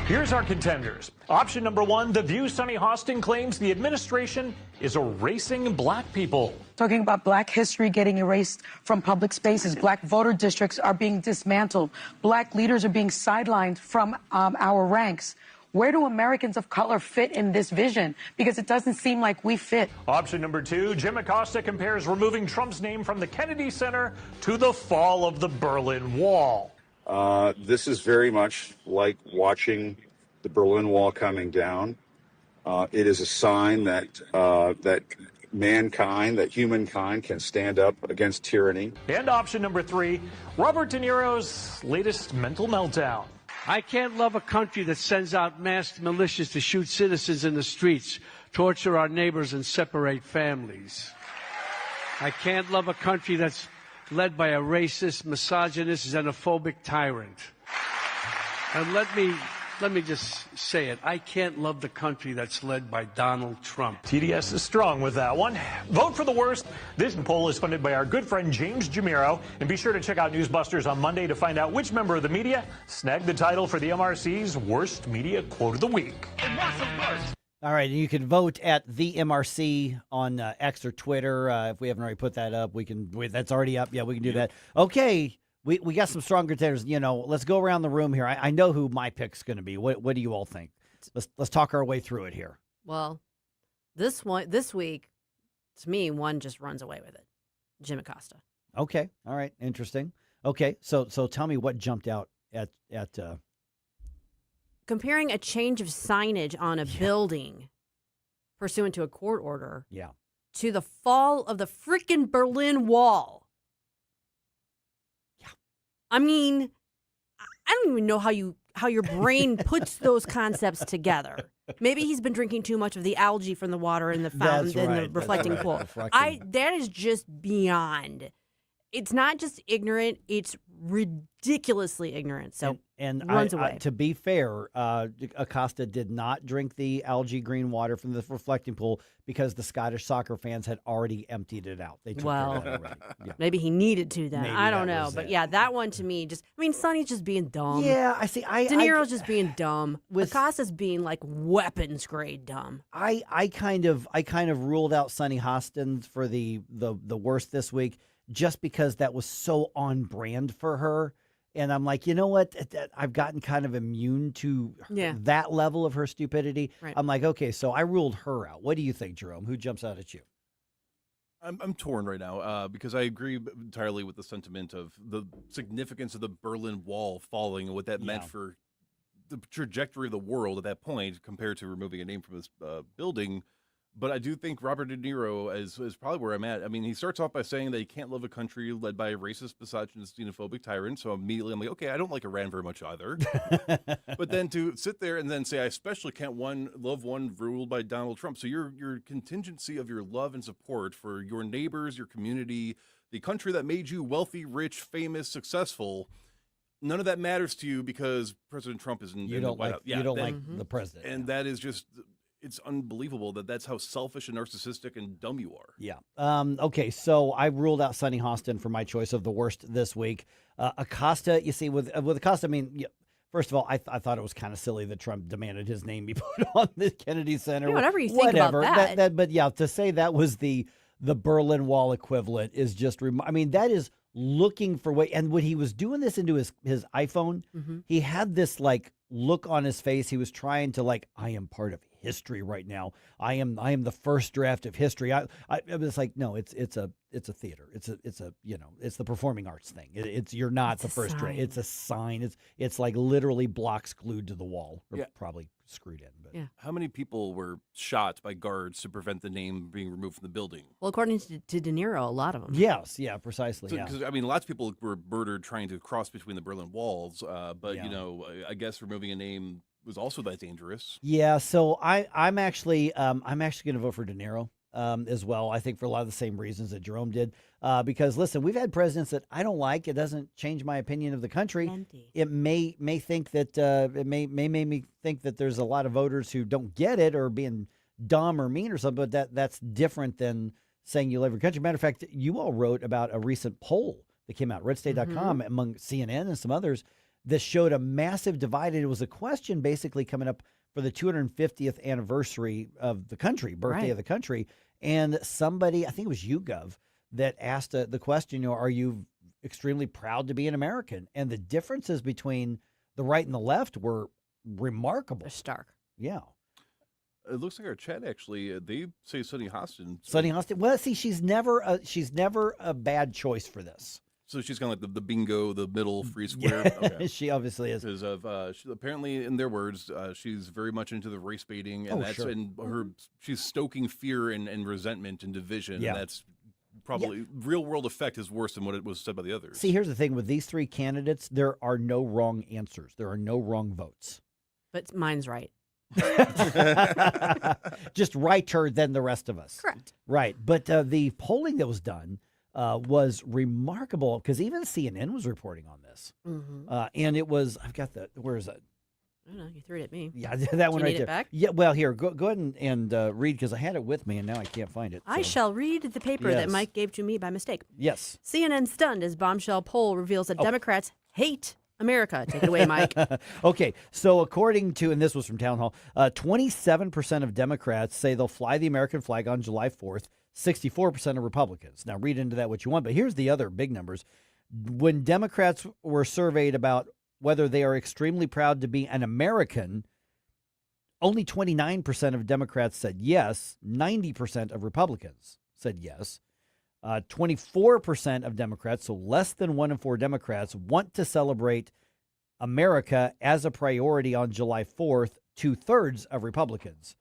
Speaker 16: Here's our contenders. Option number 1, The View's Sonny Hostin claims the administration is erasing black people.
Speaker 17: Talking about black history getting erased from public spaces. Black voter districts are being dismantled. Black leaders are being sidelined from our ranks. Where do Americans of color fit in this vision? Because it doesn't seem like we fit.
Speaker 16: Option number 2, Jim Acosta compares removing Trump's name from the Kennedy Center to the fall of the Berlin Wall.
Speaker 14: This is very much like watching the Berlin Wall coming down. It is a sign that mankind, that humankind can stand up against tyranny.
Speaker 16: And option number 3, Robert De Niro's latest mental meltdown.
Speaker 26: I can't love a country that sends out masked militias to shoot citizens in the streets, torture our neighbors, and separate families. I can't love a country that's led by a racist, misogynist, xenophobic tyrant. And let me just say it. I can't love the country that's led by Donald Trump.
Speaker 16: TDS is strong with that one. Vote for the worst. This poll is funded by our good friend James Jamiro. And be sure to check out Newsbusters on Monday to find out which member of the media snagged the title for the MRC's Worst Media Quote of the Week.
Speaker 9: It wasn't worse.
Speaker 3: All right, and you can vote at the MRC on X or Twitter. If we haven't already put that up, that's already up. Yeah, we can do that. Okay, we got some strong contenders. You know, let's go around the room here. I know who my pick's going to be. What do you all think? Let's talk our way through it here.
Speaker 28: Well, this week, to me, one just runs away with it. Jim Acosta.
Speaker 3: Okay, all right, interesting. Okay, so tell me what jumped out at
Speaker 28: Comparing a change of signage on a building pursuant to a court order to the fall of the freaking Berlin Wall. Yeah. I mean, I don't even know how your brain puts those concepts together. Maybe he's been drinking too much of the algae from the water in the fountain and the reflecting pool. That is just beyond. It's not just ignorant, it's ridiculously ignorant. So
Speaker 3: and
Speaker 28: runs away.
Speaker 3: To be fair, Acosta did not drink the algae green water from the reflecting pool because the Scottish soccer fans had already emptied it out. They took care of that already. Yeah.
Speaker 28: Maybe he needed to then.
Speaker 3: Maybe
Speaker 28: I don't
Speaker 3: that
Speaker 28: know.
Speaker 3: was
Speaker 28: But
Speaker 3: it.
Speaker 28: yeah, that one to me Sonny's just being dumb.
Speaker 3: Yeah, I see.
Speaker 28: De Niro's just being dumb. Acosta's being like weapons grade dumb.
Speaker 3: I kind of ruled out Sonny Hostin for the worst this week just because that was so on brand for her. And I'm like, you know what? I've gotten kind of immune to that level of her stupidity.
Speaker 28: Right.
Speaker 3: I'm like, okay, so I ruled her out. What do you think, Jerome? Who jumps out at you?
Speaker 11: I'm torn right now because I agree entirely with the sentiment of the significance of the Berlin Wall falling and what that meant for the trajectory of the world at that point compared to removing a name from this building. But I do think Robert De Niro is probably where I'm at. I mean, he starts off by saying that he can't love a country led by a racist, misogynist, xenophobic tyrant. So immediately I'm like, okay, I don't like Iran very much either. But then to sit there and then say, I especially can't love one ruled by Donald Trump. So your contingency of your love and support for your neighbors, your community, the country that made you wealthy, rich, famous, successful, none of that matters to you because President Trump is in the White House.
Speaker 3: You don't like the president.
Speaker 11: And that is just... It's unbelievable that's how selfish and narcissistic and dumb you are.
Speaker 3: Yeah. Okay, so I ruled out Sonny Hostin for my choice of the worst this week. Acosta, you see, with Acosta, I mean, first of all, I thought it was kind of silly that Trump demanded his name be put on the Kennedy Center.
Speaker 28: Yeah, whatever you think about that.
Speaker 3: But yeah, to say that was the Berlin Wall equivalent is just, I mean, that is looking for way. And when he was doing this into his iPhone, he had this like look on his face. He was trying to like, I am part of history right now. I am the first draft of history. I was like, no, it's a theater. It's the performing arts thing. You're not the first draft. It's a sign. It's like literally blocks glued to the wall, or probably screwed in. But
Speaker 11: how many people were shot by guards to prevent the name being removed from the building?
Speaker 28: Well, according to De Niro, a lot of them.
Speaker 3: Yes, yeah, precisely.
Speaker 11: So, 'cause, I mean, lots of people were murdered trying to cross between the Berlin Walls, but I guess removing a name was also that dangerous.
Speaker 3: Yeah, so I'm actually going to vote for De Niro as well. I think for a lot of the same reasons that Jerome did. Because listen, we've had presidents that I don't like. It doesn't change my opinion of the country. It may think that it may make me think that there's a lot of voters who don't get it or being dumb or mean or something. But that's different than saying you love your country. Matter of fact, you all wrote about a recent poll that came out, RedState.com, among CNN and some others, that showed a massive divide. It was a question basically coming up for the 250th anniversary of the country, birthday of the country. And somebody, I think it was YouGov, that asked the question, are you extremely proud to be an American? And the differences between the right and the left were remarkable.
Speaker 28: They're stark.
Speaker 3: Yeah.
Speaker 11: It looks like our chat actually, they say Sonny Hostin.
Speaker 3: Sonny Hostin. Well, see, she's never a bad choice for this.
Speaker 11: So she's kind of like the bingo, the middle free square.
Speaker 3: Yeah,
Speaker 11: okay.
Speaker 3: She obviously is.
Speaker 11: Because of apparently, in their words, she's very much into the race baiting, and she's stoking fear and resentment and division.
Speaker 3: Yeah.
Speaker 11: And that's probably real world effect is worse than what it was said by the others.
Speaker 3: See, here's the thing with these three candidates: there are no wrong answers. There are no wrong votes.
Speaker 28: But mine's right.
Speaker 3: Just righter than the rest of us.
Speaker 28: Correct.
Speaker 3: Right. But the polling that was done was remarkable because even CNN was reporting on this. And it was, where is it?
Speaker 28: I don't know. You threw it at me.
Speaker 3: Yeah, that one
Speaker 28: Do you
Speaker 3: right
Speaker 28: need
Speaker 3: there.
Speaker 28: it back?
Speaker 3: Yeah, well, here, go ahead and read because I had it with me and now I can't find it.
Speaker 28: I shall read the paper that Mike gave to me by mistake.
Speaker 3: Yes.
Speaker 28: CNN stunned as bombshell poll reveals that Democrats hate America. Take it away, Mike.
Speaker 3: Okay, so according to, and this was from Town Hall, 27% of Democrats say they'll fly the American flag on July 4th, 64% of Republicans. Now, read into that what you want, but here's the other big numbers. When Democrats were surveyed about whether they are extremely proud to be an American, only 29% of Democrats said yes, 90% of Republicans said yes. 24% of Democrats, so less than 1 in 4 Democrats, want to celebrate America as a priority on July 4th. 2/3 of Republicans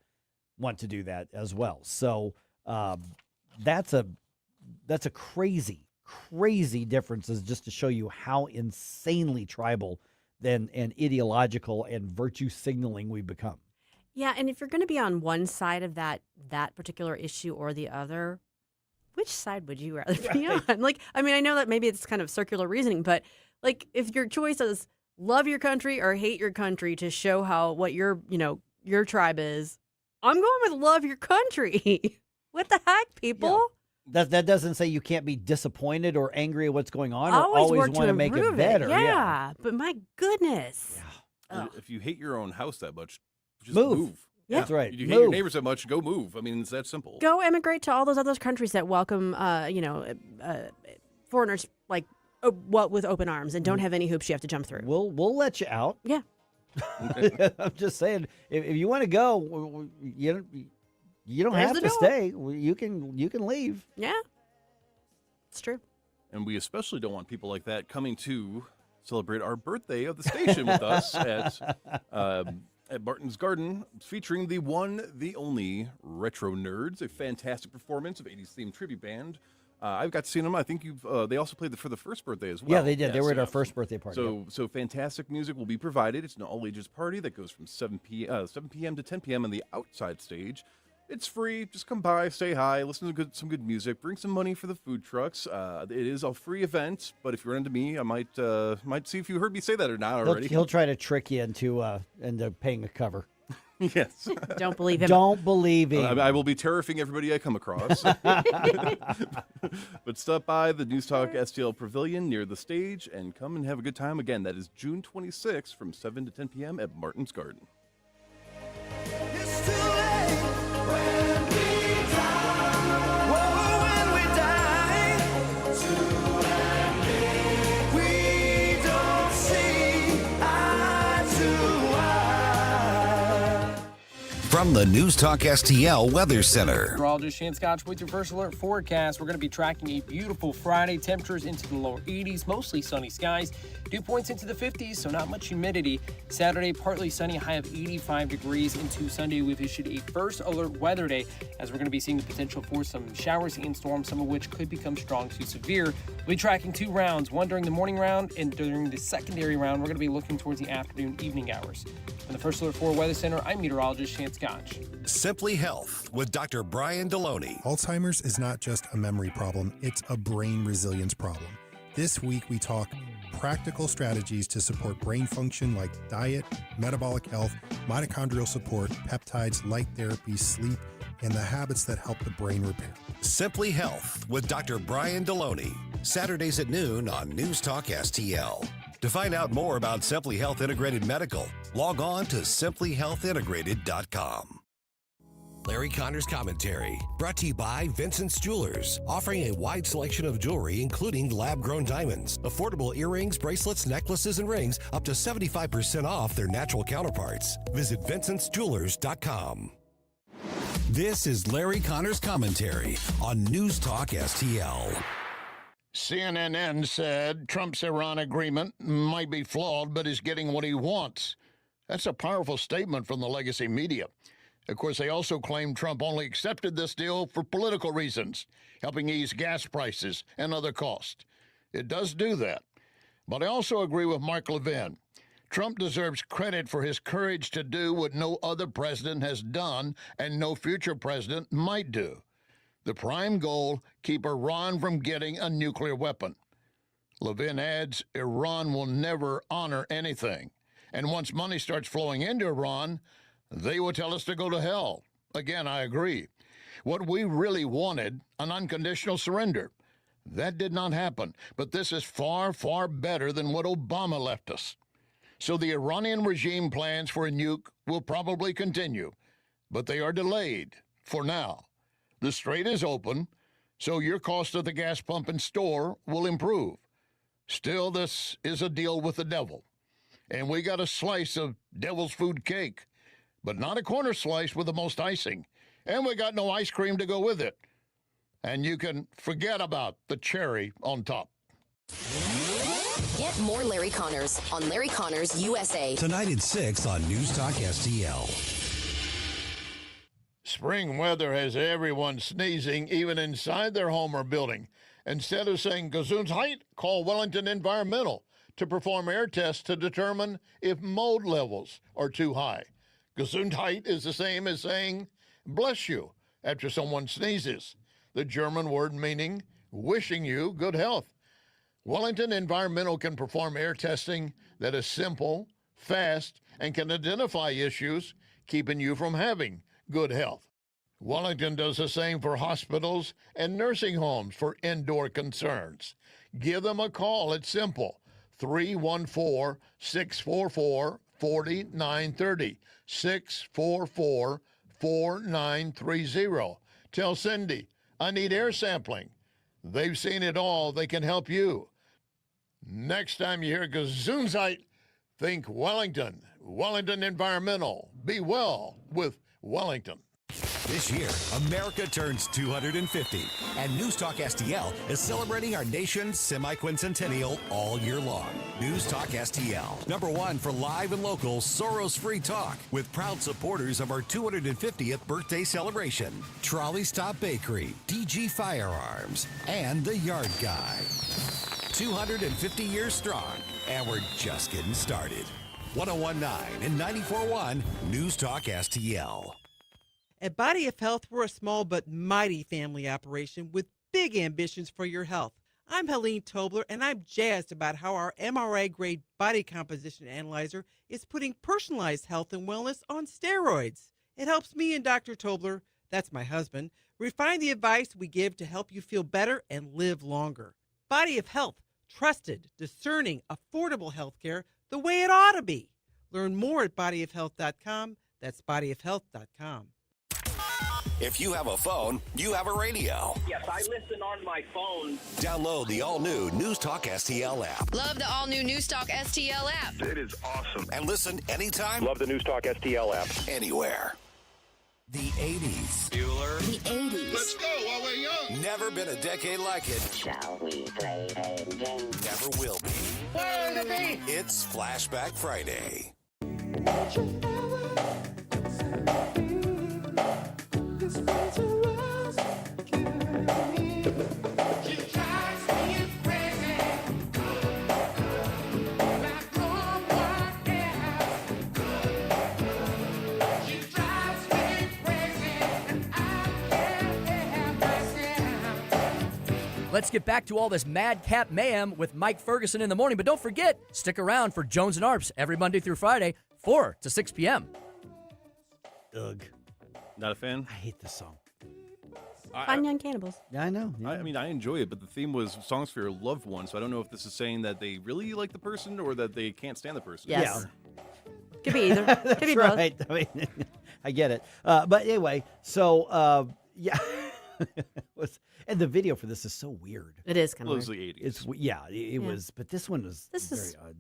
Speaker 3: want to do that as well. So that's a crazy differences just to show you how insanely tribal and ideological and virtue signaling we've become.
Speaker 28: Yeah, and if you're going to be on one side of that particular issue or the other, which side would you rather be on? Like, I mean, I know that maybe it's kind of circular reasoning, but Like, if your choice is love your country or hate your country to show what your tribe is, I'm going with love your country. What the heck, people?
Speaker 3: Yeah. That doesn't say you can't be disappointed or angry at what's going on, or
Speaker 28: Always
Speaker 3: always
Speaker 28: work
Speaker 3: want to
Speaker 28: to
Speaker 3: make it
Speaker 28: improve
Speaker 3: better.
Speaker 28: Yeah, but my goodness.
Speaker 11: If you hate your own house that much, just
Speaker 3: Move.
Speaker 11: move.
Speaker 28: Yeah.
Speaker 3: That's right.
Speaker 11: If you hate your neighbors that much, go move. I mean, it's that simple.
Speaker 28: Go emigrate to all those other countries that welcome, foreigners with open arms and don't have any hoops you have to jump through.
Speaker 3: We'll let you out.
Speaker 28: Yeah.
Speaker 3: I'm just saying, if you want to go, you don't
Speaker 28: There's
Speaker 3: have
Speaker 28: the
Speaker 3: to
Speaker 28: door.
Speaker 3: stay. You can leave.
Speaker 28: Yeah, it's true.
Speaker 11: And we especially don't want people like that coming to celebrate our birthday of the station with us at Martin's Garden, featuring the one, the only Retro Nerds, a fantastic performance of 80s themed tribute band. I've got to see them. I think they also played for the first birthday as well.
Speaker 3: Yeah, they did.
Speaker 11: Yes,
Speaker 3: They were at our first birthday party.
Speaker 11: So fantastic music will be provided. It's an all ages party that goes from 7 p.m. to 10 p.m. on the outside stage. It's free. Just come by, say hi, listen to some good music, bring some money for the food trucks. It is a free event, but if you run into me, I might see if you heard me say that or not already.
Speaker 3: He'll try to trick you into paying a cover.
Speaker 11: Yes.
Speaker 28: Don't believe him.
Speaker 3: Don't believe him.
Speaker 11: I will be terrifying everybody I come across. But stop by the NewsTalkSTL Pavilion near the stage and come and have a good time. Again, that is June 26th from 7 to 10 p.m. at Martin's Garden.
Speaker 1: From the NewsTalkSTL Weather Center.
Speaker 4: Meteorologist Shan Scotch with your first alert forecast. We're going to be tracking a beautiful Friday. Temperatures into the lower 80s, mostly sunny skies. Dew points into the 50s, so not much humidity. Saturday, partly sunny, high of 85 degrees. Into Sunday, we've issued a first alert weather day, as we're going to be seeing the potential for some showers and storms, some of which could become strong to severe. We'll be tracking 2 rounds, one during the morning round, and during the secondary round, we're going to be looking towards the afternoon, evening hours. From the First Alert 4 Weather Center, I'm meteorologist Shan Scotch.
Speaker 1: Simply Health with Dr. Brian Deloney.
Speaker 5: Alzheimer's is not just a memory problem, it's a brain resilience problem. This week we talk practical strategies to support brain function like diet, metabolic health, mitochondrial support, peptides, light therapy, sleep, and the habits that help the brain repair.
Speaker 1: Simply Health with Dr. Brian Deloney. Saturdays at noon on NewsTalk-STL. To find out more about Simply Health Integrated Medical, log on to simplyhealthintegrated.com. Larry Connor's Commentary, brought to you by Vincent's Jewelers, offering a wide selection of jewelry, including lab-grown diamonds, affordable earrings, bracelets, necklaces, and rings, up to 75% off their natural counterparts. Visit vincentsjewelers.com. This is Larry Connor's Commentary on News Talk STL.
Speaker 15: CNN said Trump's Iran agreement might be flawed, but is getting what he wants. That's a powerful statement from the legacy media. Of course, they also claim Trump only accepted this deal for political reasons, helping ease gas prices and other costs. It does do that. But I also agree with Mark Levin. Trump deserves credit for his courage to do what no other president has done and no future president might do. The prime goal, keep Iran from getting a nuclear weapon. Levin adds, Iran will never honor anything. And once money starts flowing into Iran, they will tell us to go to hell. Again, I agree. What we really wanted, an unconditional surrender. That did not happen. But this is far, far better than what Obama left us. So the Iranian regime plans for a nuke will probably continue, but they are delayed for now. The strait is open, so your cost at the gas pump and store will improve. Still, this is a deal with the devil. And we got a slice of devil's food cake, but not a corner slice with the most icing. And we got no ice cream to go with it. And you can forget about the cherry on top.
Speaker 21: Get more Larry Connors on Larry Connors USA.
Speaker 1: Tonight at 6 on News Talk STL.
Speaker 15: Spring weather has everyone sneezing, even inside their home or building. Instead of saying Gesundheit, call Wellington Environmental to perform air tests to determine if mold levels are too high. Gesundheit is the same as saying bless you after someone sneezes, the German word meaning wishing you good health. Wellington Environmental can perform air testing that is simple, fast, and can identify issues keeping you from having good health. Wellington does the same for hospitals and nursing homes for indoor concerns. Give them a call. It's simple. 314-644-4930. 644-4930. Tell Cindy, I need air sampling. They've seen it all. They can help you. Next time you hear Gesundheit, think Wellington. Wellington Environmental. Be well with Wellington.
Speaker 1: This year, America turns 250, and NewsTalkSTL is celebrating our nation's semi-quincentennial all year long. NewsTalkSTL, #1 for live and local Soros-free talk, with proud supporters of our 250th birthday celebration. Trolley Stop Bakery, DG Firearms, and The Yard Guy. 250 years strong, and we're just getting started. 101.9 and 94.1 NewsTalkSTL.
Speaker 6: At Body of Health, we're a small but mighty family operation with big ambitions for your health. I'm Helene Tobler, and I'm jazzed about how our MRI-grade body composition analyzer is putting personalized health and wellness on steroids. It helps me and Dr. Tobler, that's my husband, refine the advice we give to help you feel better and live longer. Body of Health, trusted, discerning, affordable health care the way it ought to be. Learn more at bodyofhealth.com. That's bodyofhealth.com.
Speaker 1: If you have a phone, you have a radio.
Speaker 7: Yes, I listen on my phone.
Speaker 1: Download the all-new NewsTalkSTL app.
Speaker 2: Love the all-new NewsTalkSTL app.
Speaker 7: It is awesome.
Speaker 1: And listen anytime.
Speaker 7: Love the NewsTalkSTL app.
Speaker 1: Anywhere. The 80s.
Speaker 7: Bueller.
Speaker 1: The 80s.
Speaker 15: Let's go while we're young.
Speaker 1: Never been a decade like it.
Speaker 13: Shall we play a game?
Speaker 1: Never will be.
Speaker 15: Where to be?
Speaker 1: It's Flashback Friday.
Speaker 18: Let's get back to all this madcap mayhem with Mike Ferguson in the morning. But don't forget, stick around for Jones and Arps every Monday through Friday, 4 to 6 p.m.
Speaker 3: Ugh.
Speaker 11: Not a fan?
Speaker 3: I hate this song.
Speaker 28: Fun Young Cannibals.
Speaker 3: Yeah, I know. Yeah.
Speaker 11: I mean, I enjoy it, but the theme was songs for your loved one, so I don't know if this is saying that they really like the person or that they can't stand the person.
Speaker 28: Yes.
Speaker 3: Yeah.
Speaker 28: Could be either. Could be both.
Speaker 3: Right. I mean, I get it. But anyway, so, yeah. And the video for this is so weird.
Speaker 28: It is kind of
Speaker 11: weird.
Speaker 3: The 80s. It was, but this one was very odd.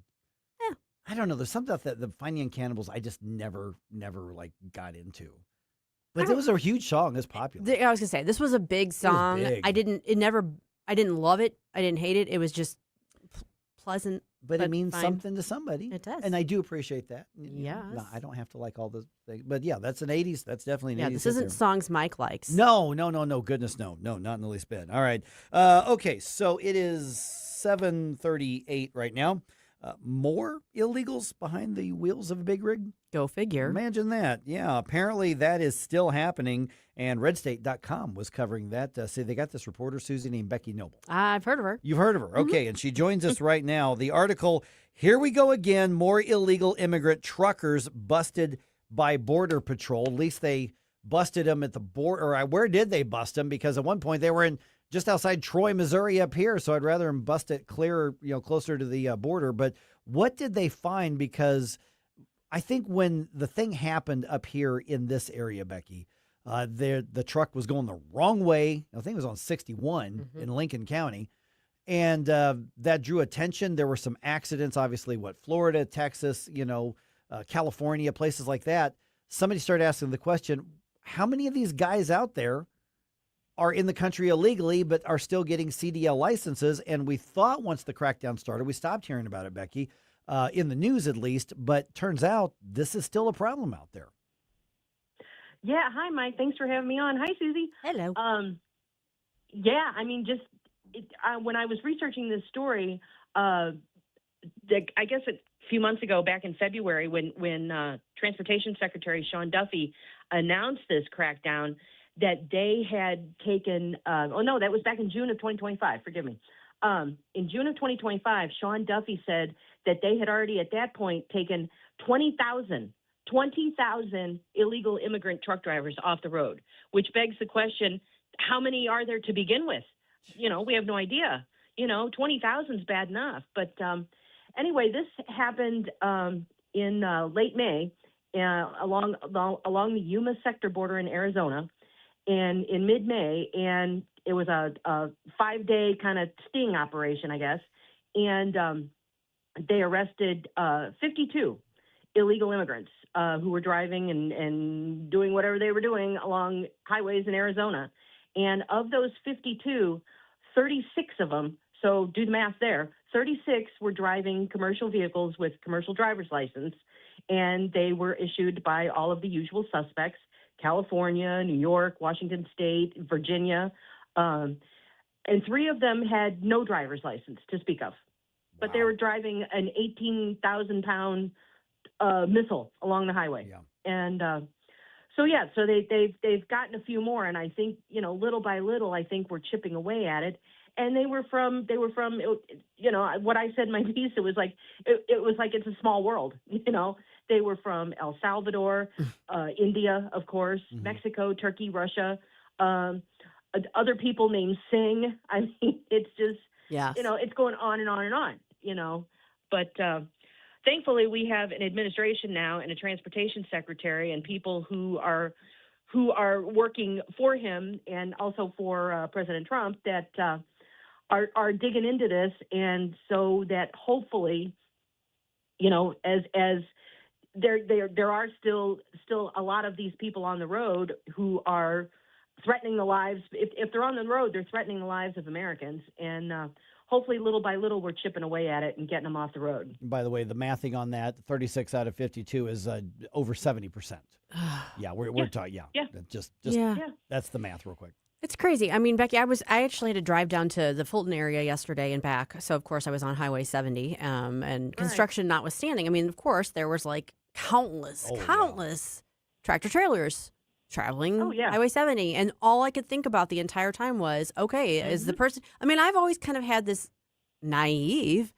Speaker 28: Yeah.
Speaker 3: I don't know. There's something about the Finding Cannibals I just never like got into. But it was a huge song. It's popular.
Speaker 28: I was gonna say this was a big song.
Speaker 3: Big.
Speaker 28: I didn't love it. I didn't hate it. It was just pleasant.
Speaker 3: But it means
Speaker 28: fine.
Speaker 3: something to somebody.
Speaker 28: It does.
Speaker 3: And I do appreciate that.
Speaker 28: Yes.
Speaker 3: No, I don't have to like all the things. But yeah, that's an 80s. That's definitely an 80s.
Speaker 28: Yeah, this isn't songs Mike likes.
Speaker 3: No. Goodness, no. No, not in the least bit. All right. Okay, so it is 7:38 right now. More illegals behind the wheels of a big rig?
Speaker 28: Go figure.
Speaker 3: Imagine that. Yeah, apparently that is still happening, and RedState.com was covering that. See, they got this reporter, Susie, named Becky Noble.
Speaker 28: I've heard of her.
Speaker 3: You've heard of her. Okay, and she joins us right now. The article, here we go again, more illegal immigrant truckers busted by Border Patrol. At least they busted them at the border. Or where did they bust them? Because at one point they were in just outside Troy, Missouri up here, so I'd rather them bust it clear, closer to the border. But what did they find? Because I think when the thing happened up here in this area, Becky, the truck was going the wrong way. I think it was on 61 in Lincoln County. And that drew attention. There were some accidents, obviously, Florida, Texas, California, places like that. Somebody started asking the question, how many of these guys out there are in the country illegally but are still getting CDL licenses? And we thought once the crackdown started, we stopped hearing about it, Becky, in the news at least, but turns out this is still a problem out there.
Speaker 19: Yeah. Hi, Mike. Thanks for having me on. Hi, Susie.
Speaker 28: Hello.
Speaker 19: Yeah, I mean, when I was researching this story, I guess a few months ago, back in February, when Transportation Secretary Sean Duffy announced this crackdown, that they had taken, that was back in June of 2025, forgive me. In June of 2025, Sean Duffy said that they had already at that point taken 20,000 illegal immigrant truck drivers off the road, which begs the question, how many are there to begin with? We have no idea. 20,000 is bad enough. But anyway, this happened in late May along the Yuma sector border in Arizona, and in mid-May, and it was a 5-day kind of sting operation, I guess, and they arrested 52 illegal immigrants who were driving and doing whatever they were doing along highways in Arizona. And of those 52, 36 of them, so do the math there, 36 were driving commercial vehicles with commercial driver's license, and they were issued by all of the usual suspects: California, New York, Washington State, Virginia. And 3 of them had no driver's license to speak of. But they were driving an 18,000-pound missile along the highway. Yeah. And so they've gotten a few more, and I think little by little, I think we're chipping away at it. And they were from what I said in my piece. It was like it's a small world. They were from El Salvador, India, of course, Mexico, Turkey, Russia, other people named Singh. I mean, it's just it's going on and on and on. But thankfully, we have an administration now and a transportation secretary and people who are working for him and also for President Trump that are digging into this, and so that hopefully, as there are still a lot of these people on the road who are threatening the lives. If they're on the road, they're threatening the lives of Americans, and hopefully, little by little, we're chipping away at it and getting them off the road.
Speaker 3: By the way, the mathing on that, 36 out of 52 is over 70%. Yeah, we're talking. Yeah, just that's the math, real quick.
Speaker 28: It's crazy. I mean, Becky, I actually had to drive down to the Fulton area yesterday and back. So of course I was on Highway 70, and construction notwithstanding. I mean, of course there was like countless tractor trailers traveling Highway 70, and all I could think about the entire time was, okay, is the person? I mean, I've always kind of had this naive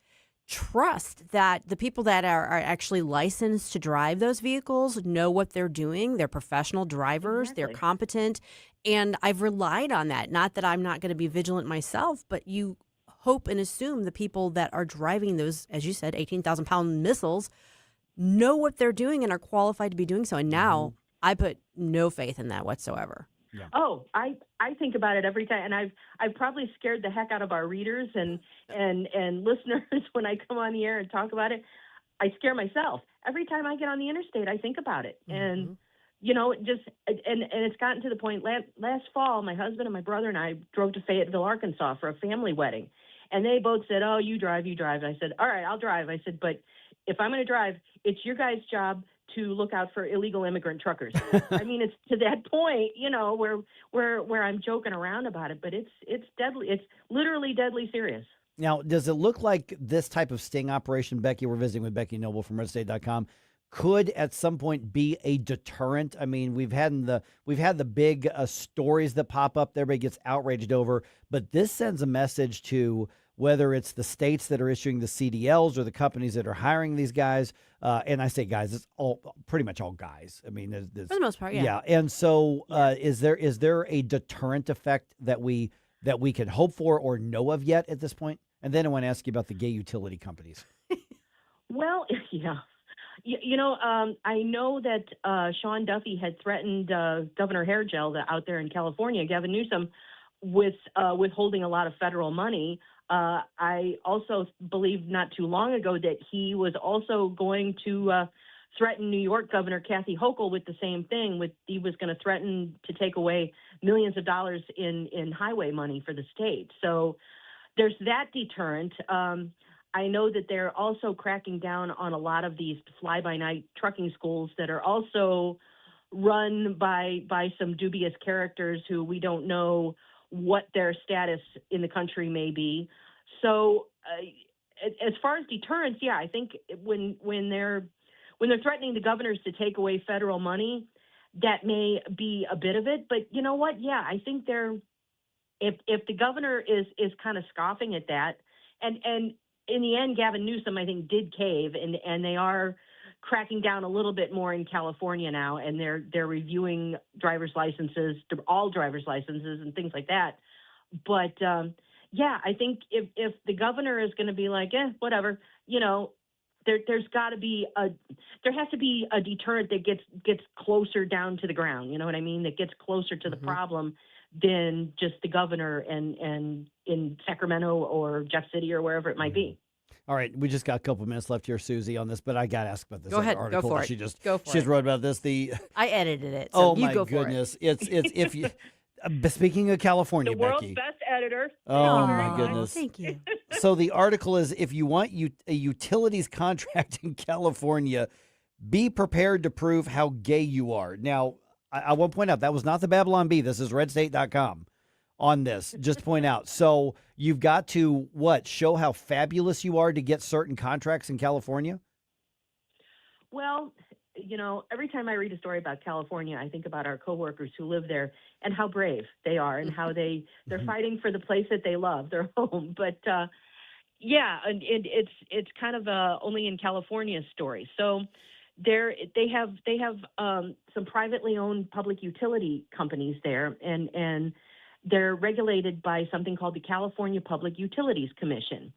Speaker 28: trust that the people that are actually licensed to drive those vehicles know what they're doing. They're professional drivers. They're competent. And I've relied on that. Not that I'm not going to be vigilant myself, but you hope and assume the people that are driving those, as you said, 18,000-pound missiles know what they're doing and are qualified to be doing so. And now I put no faith in that whatsoever.
Speaker 19: Yeah. Oh, I think about it every time, and I've probably scared the heck out of our readers and listeners when I come on the air and talk about it. I scare myself every time I get on the interstate. I think about it, and it's gotten to the point. Last fall, my husband and my brother and I drove to Fayetteville, Arkansas, for a family wedding, and they both said, "Oh, you drive." And I said, "All right, I'll drive." I said, "But if I'm going to drive, it's your guys' job to look out for illegal immigrant truckers." I mean, it's to that point, where I'm joking around about it, but it's deadly. It's literally deadly serious.
Speaker 3: Now, does it look like this type of sting operation, Becky, we're visiting with Becky Noble from RedState.com, could at some point be a deterrent? I mean, we've had the big stories that pop up that everybody gets outraged over, but this sends a message to whether it's the states that are issuing the CDLs or the companies that are hiring these guys. And I say guys, it's pretty much all guys. I mean, there's
Speaker 28: for the most part, yeah.
Speaker 3: Yeah. And so is there a deterrent effect that we can hope for or know of yet at this point? And then I want to ask you about the gay utility companies.
Speaker 19: Well, yeah. I know that Sean Duffy had threatened Governor Hairgel out there in California, Gavin Newsom, with withholding a lot of federal money. I also believe not too long ago that he was also going to threaten New York Governor Kathy Hochul with the same thing. He was going to threaten to take away millions of dollars in highway money for the state. So there's that deterrent. I know that they're also cracking down on a lot of these fly-by-night trucking schools that are also run by some dubious characters who we don't know what their status in the country may be. So as far as deterrence, yeah, I think when they're threatening the governors to take away federal money, that may be a bit of it. But you know what? Yeah, I think they're if the governor is kind of scoffing at that, and in the end, Gavin Newsom, I think, did cave, and they are cracking down a little bit more in California now, and they're reviewing driver's licenses, all driver's licenses, and things like that. But yeah, I think if the governor is going to be like, whatever, there's got to be there has to be a deterrent that gets closer down to the ground. You know what I mean? That gets closer to the problem than just the governor and in Sacramento or Jeff City or wherever it might be.
Speaker 3: All right, we just got a couple minutes left here, Susie, on this, but I got to ask about this
Speaker 28: Go ahead,
Speaker 3: article
Speaker 28: go for
Speaker 3: that
Speaker 28: it.
Speaker 3: she just
Speaker 28: Go for
Speaker 3: she
Speaker 28: it.
Speaker 3: wrote about this.
Speaker 28: I edited it, so you
Speaker 3: my
Speaker 28: go for
Speaker 3: goodness, it's if you. Speaking of California,
Speaker 19: The world's
Speaker 3: Becky.
Speaker 19: best editor.
Speaker 3: Oh my goodness!
Speaker 28: Thank you.
Speaker 3: So the article is: if you want a utilities contract in California, be prepared to prove how gay you are. Now, I will point out that was not the Babylon Bee. This is RedState.com on this. Just to point out. So you've got to show how fabulous you are to get certain contracts in California.
Speaker 19: Well, every time I read a story about California, I think about our coworkers who live there and how brave they are and how they're fighting for the place that they love, their home. But yeah, and it's kind of a only in California story. So they have some privately owned public utility companies there, and they're regulated by something called the California Public Utilities Commission.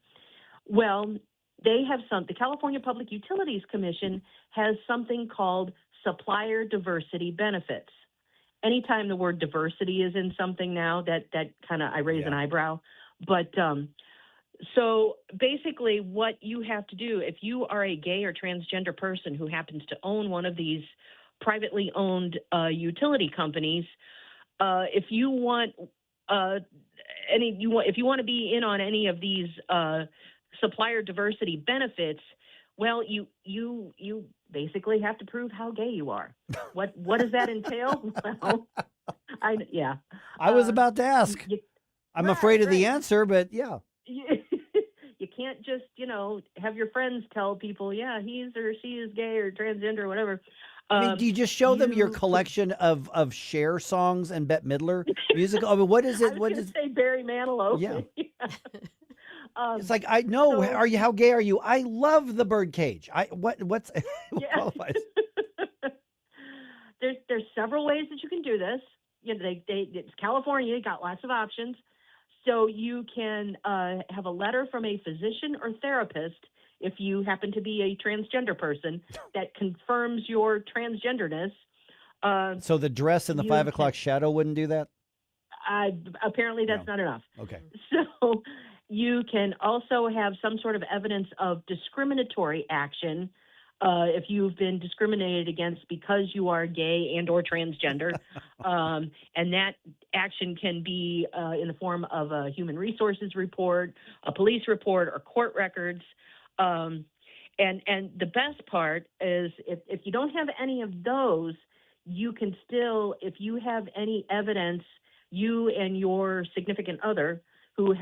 Speaker 19: Well, the California Public Utilities Commission has something called supplier diversity benefits. Anytime the word diversity is in something now, that kind of, I raise an eyebrow. But so basically what you have to do, if you are a gay or transgender person who happens to own one of these privately owned utility companies, if you want to be in on any of these supplier diversity benefits, well, you basically have to prove how gay you are. What does that entail? Well,
Speaker 3: I was about to ask. I'm afraid of the answer, but yeah.
Speaker 19: You can't just, have your friends tell people, yeah, he's or she is gay or transgender or whatever.
Speaker 3: I mean, do you just show them your collection of Cher songs and Bette Midler music? I mean, what is it?
Speaker 19: I was going to say Barry Manilow.
Speaker 3: Yeah. It's like, I know. So, how gay are you? I love the birdcage. What's
Speaker 19: yeah. There's several ways that you can do this. It's California. You got lots of options. So you can have a letter from a physician or therapist if you happen to be a transgender person that confirms your transgenderness.
Speaker 3: So the dress in the 5 o'clock shadow wouldn't do that?
Speaker 19: Apparently that's not enough.
Speaker 3: Okay.
Speaker 19: So you can also have some sort of evidence of discriminatory action if you've been discriminated against because you are gay and or transgender. And that action can be in the form of a human resources report, a police report, or court records. And the best part is if you don't have any of those, you can still, if you have any evidence, you and your significant other, who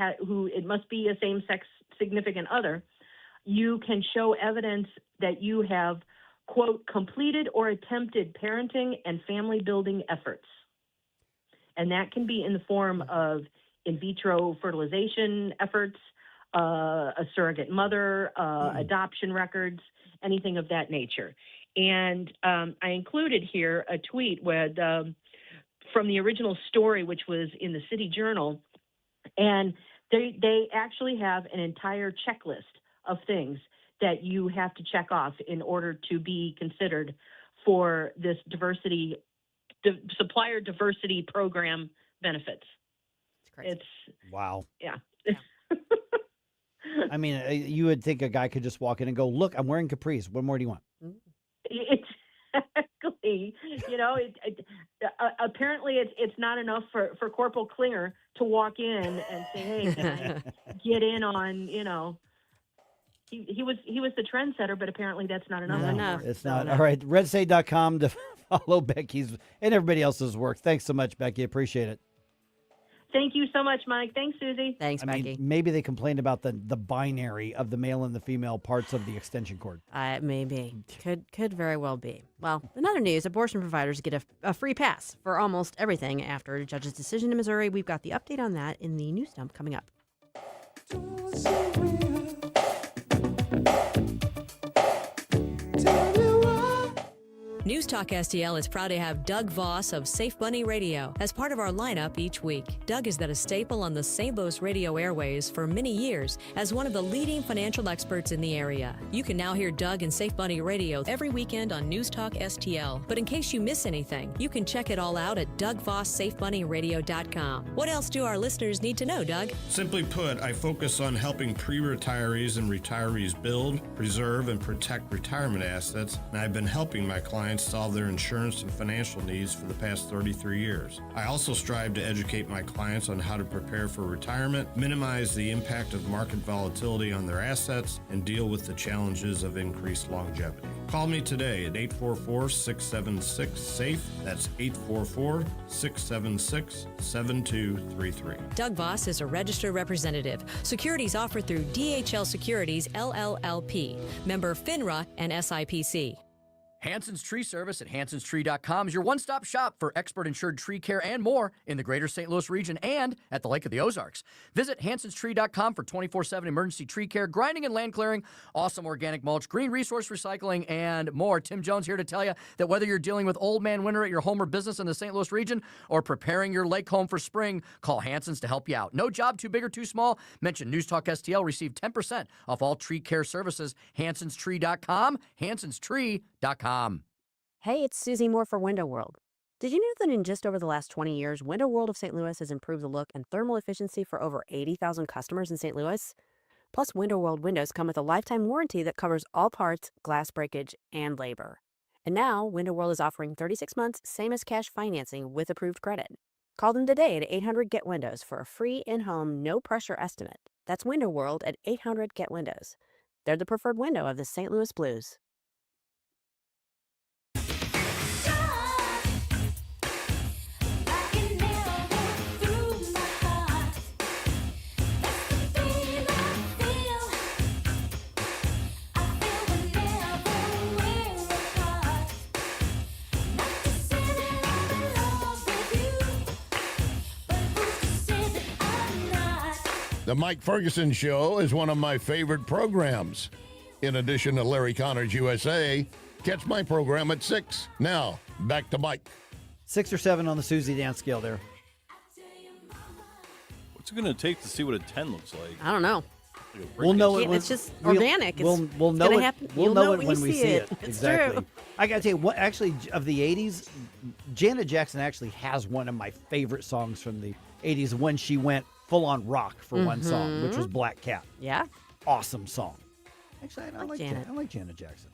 Speaker 19: it must be a same-sex significant other, you can show evidence that you have, quote, completed or attempted parenting and family building efforts. And that can be in the form of in vitro fertilization efforts, a surrogate mother, adoption records, anything of that nature. And I included here a tweet from the original story, which was in the City Journal. And they actually have an entire checklist of things that you have to check off in order to be considered for this supplier diversity program benefits.
Speaker 28: It's crazy.
Speaker 3: Wow.
Speaker 19: Yeah.
Speaker 3: I mean, you would think a guy could just walk in and go, look, I'm wearing capris. What more do you want?
Speaker 19: Exactly. Apparently it's not enough for Corporal Klinger to walk in and say, hey, can I get in on, he was the trendsetter, but apparently that's not enough.
Speaker 3: No, it's not. All right. RedState.com to follow Becky's and everybody else's work. Thanks so much, Becky. Appreciate it.
Speaker 19: Thank you so much, Mike. Thanks, Susie.
Speaker 28: Thanks,
Speaker 3: I
Speaker 28: Becky.
Speaker 3: mean, maybe they complained about the binary of the male and the female parts of the extension cord.
Speaker 28: Maybe. Could very well be. Well, in other news, abortion providers get a free pass for almost everything after a judge's decision in Missouri. We've got the update on that in the news dump coming up.
Speaker 10: News Talk STL is proud to have Doug Voss of Safe Bunny Radio as part of our lineup each week. Doug has been a staple on the St. Louis radio airways for many years as one of the leading financial experts in the area. You can now hear Doug and Safe Bunny Radio every weekend on News Talk STL. But in case you miss anything, you can check it all out at DougVossSafeBunnyRadio.com. What else do our listeners need to know, Doug?
Speaker 12: Simply put, I focus on helping pre-retirees and retirees build, preserve, and protect retirement assets, and I've been helping my clients solve their insurance and financial needs for the past 33 years. I also strive to educate my clients on how to prepare for retirement, minimize the impact of market volatility on their assets, and deal with the challenges of increased longevity. Call me today at 844-676-SAFE. That's 844-676-7233.
Speaker 10: Doug Voss is a registered representative. Securities offered through DHL Securities, LLLP. Member FINRA and SIPC.
Speaker 18: Hanson's Tree Service at hansonstree.com is your one-stop shop for expert insured tree care and more in the greater St. Louis region and at the Lake of the Ozarks. Visit hansonstree.com for 24/7 emergency tree care, grinding and land clearing, awesome organic mulch, green resource recycling, and more. Tim Jones here to tell you that whether you're dealing with old man winter at your home or business in the St. Louis region or preparing your lake home for spring, call Hanson's to help you out. No job too big or too small. Mention News Talk STL. Receive 10% off all tree care services. hansonstree.com, hansonstree.com.
Speaker 28: Hey, it's Susie Moore for Window World. Did you know that in just over the last 20 years, Window World of St. Louis has improved the look and thermal efficiency for over 80,000 customers in St. Louis? Plus, Window World windows come with a lifetime warranty that covers all parts, glass breakage, and labor. And now, Window World is offering 36 months, same as cash financing with approved credit. Call them today at 800-GET-WINDOWS for a free in-home, no-pressure estimate. That's Window World at 800-GET-WINDOWS. They're the preferred window of the St. Louis Blues.
Speaker 15: The Mike Ferguson Show is one of my favorite programs. In addition to Larry Connor's USA, catch my program at 6. Now, back to Mike.
Speaker 3: 6 or 7 on the Susie dance scale there.
Speaker 11: What's it going to take to see what a 10 looks like?
Speaker 28: I don't know.
Speaker 3: We'll know it when
Speaker 28: it's just organic.
Speaker 3: We'll know
Speaker 28: gonna
Speaker 3: it.
Speaker 28: happen.
Speaker 3: We'll
Speaker 28: You'll
Speaker 3: know it
Speaker 28: when
Speaker 3: when
Speaker 28: you
Speaker 3: we see it.
Speaker 28: It's
Speaker 3: Exactly.
Speaker 28: true.
Speaker 3: I got to tell you what. Actually, of the '80s, Janet Jackson actually has one of my favorite songs from the '80s when she went full on rock for one song, which was Black Cat.
Speaker 28: Yeah.
Speaker 3: Awesome song. Actually, I like
Speaker 28: Janet.
Speaker 3: I like Janet Jackson.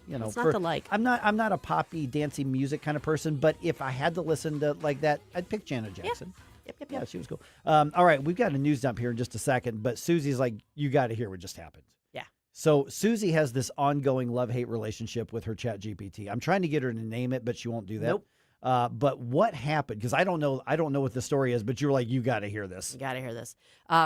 Speaker 3: You know,
Speaker 28: It's not the like.
Speaker 3: I'm not a poppy, dancey music kind of person, but if I had to listen to like that, I'd pick Janet Jackson.
Speaker 28: Yep.
Speaker 3: Yeah, she was cool. All right, we've got a news dump here in just a second, but Susie's like, you got to hear what just happened.
Speaker 28: Yeah.
Speaker 3: So Susie has this ongoing love-hate relationship with her ChatGPT. I'm trying to get her to name it, but she won't do that.
Speaker 28: Nope.
Speaker 3: But what happened? Because I don't know what the story is, but you were like, you got to hear this.
Speaker 28: You got to hear this.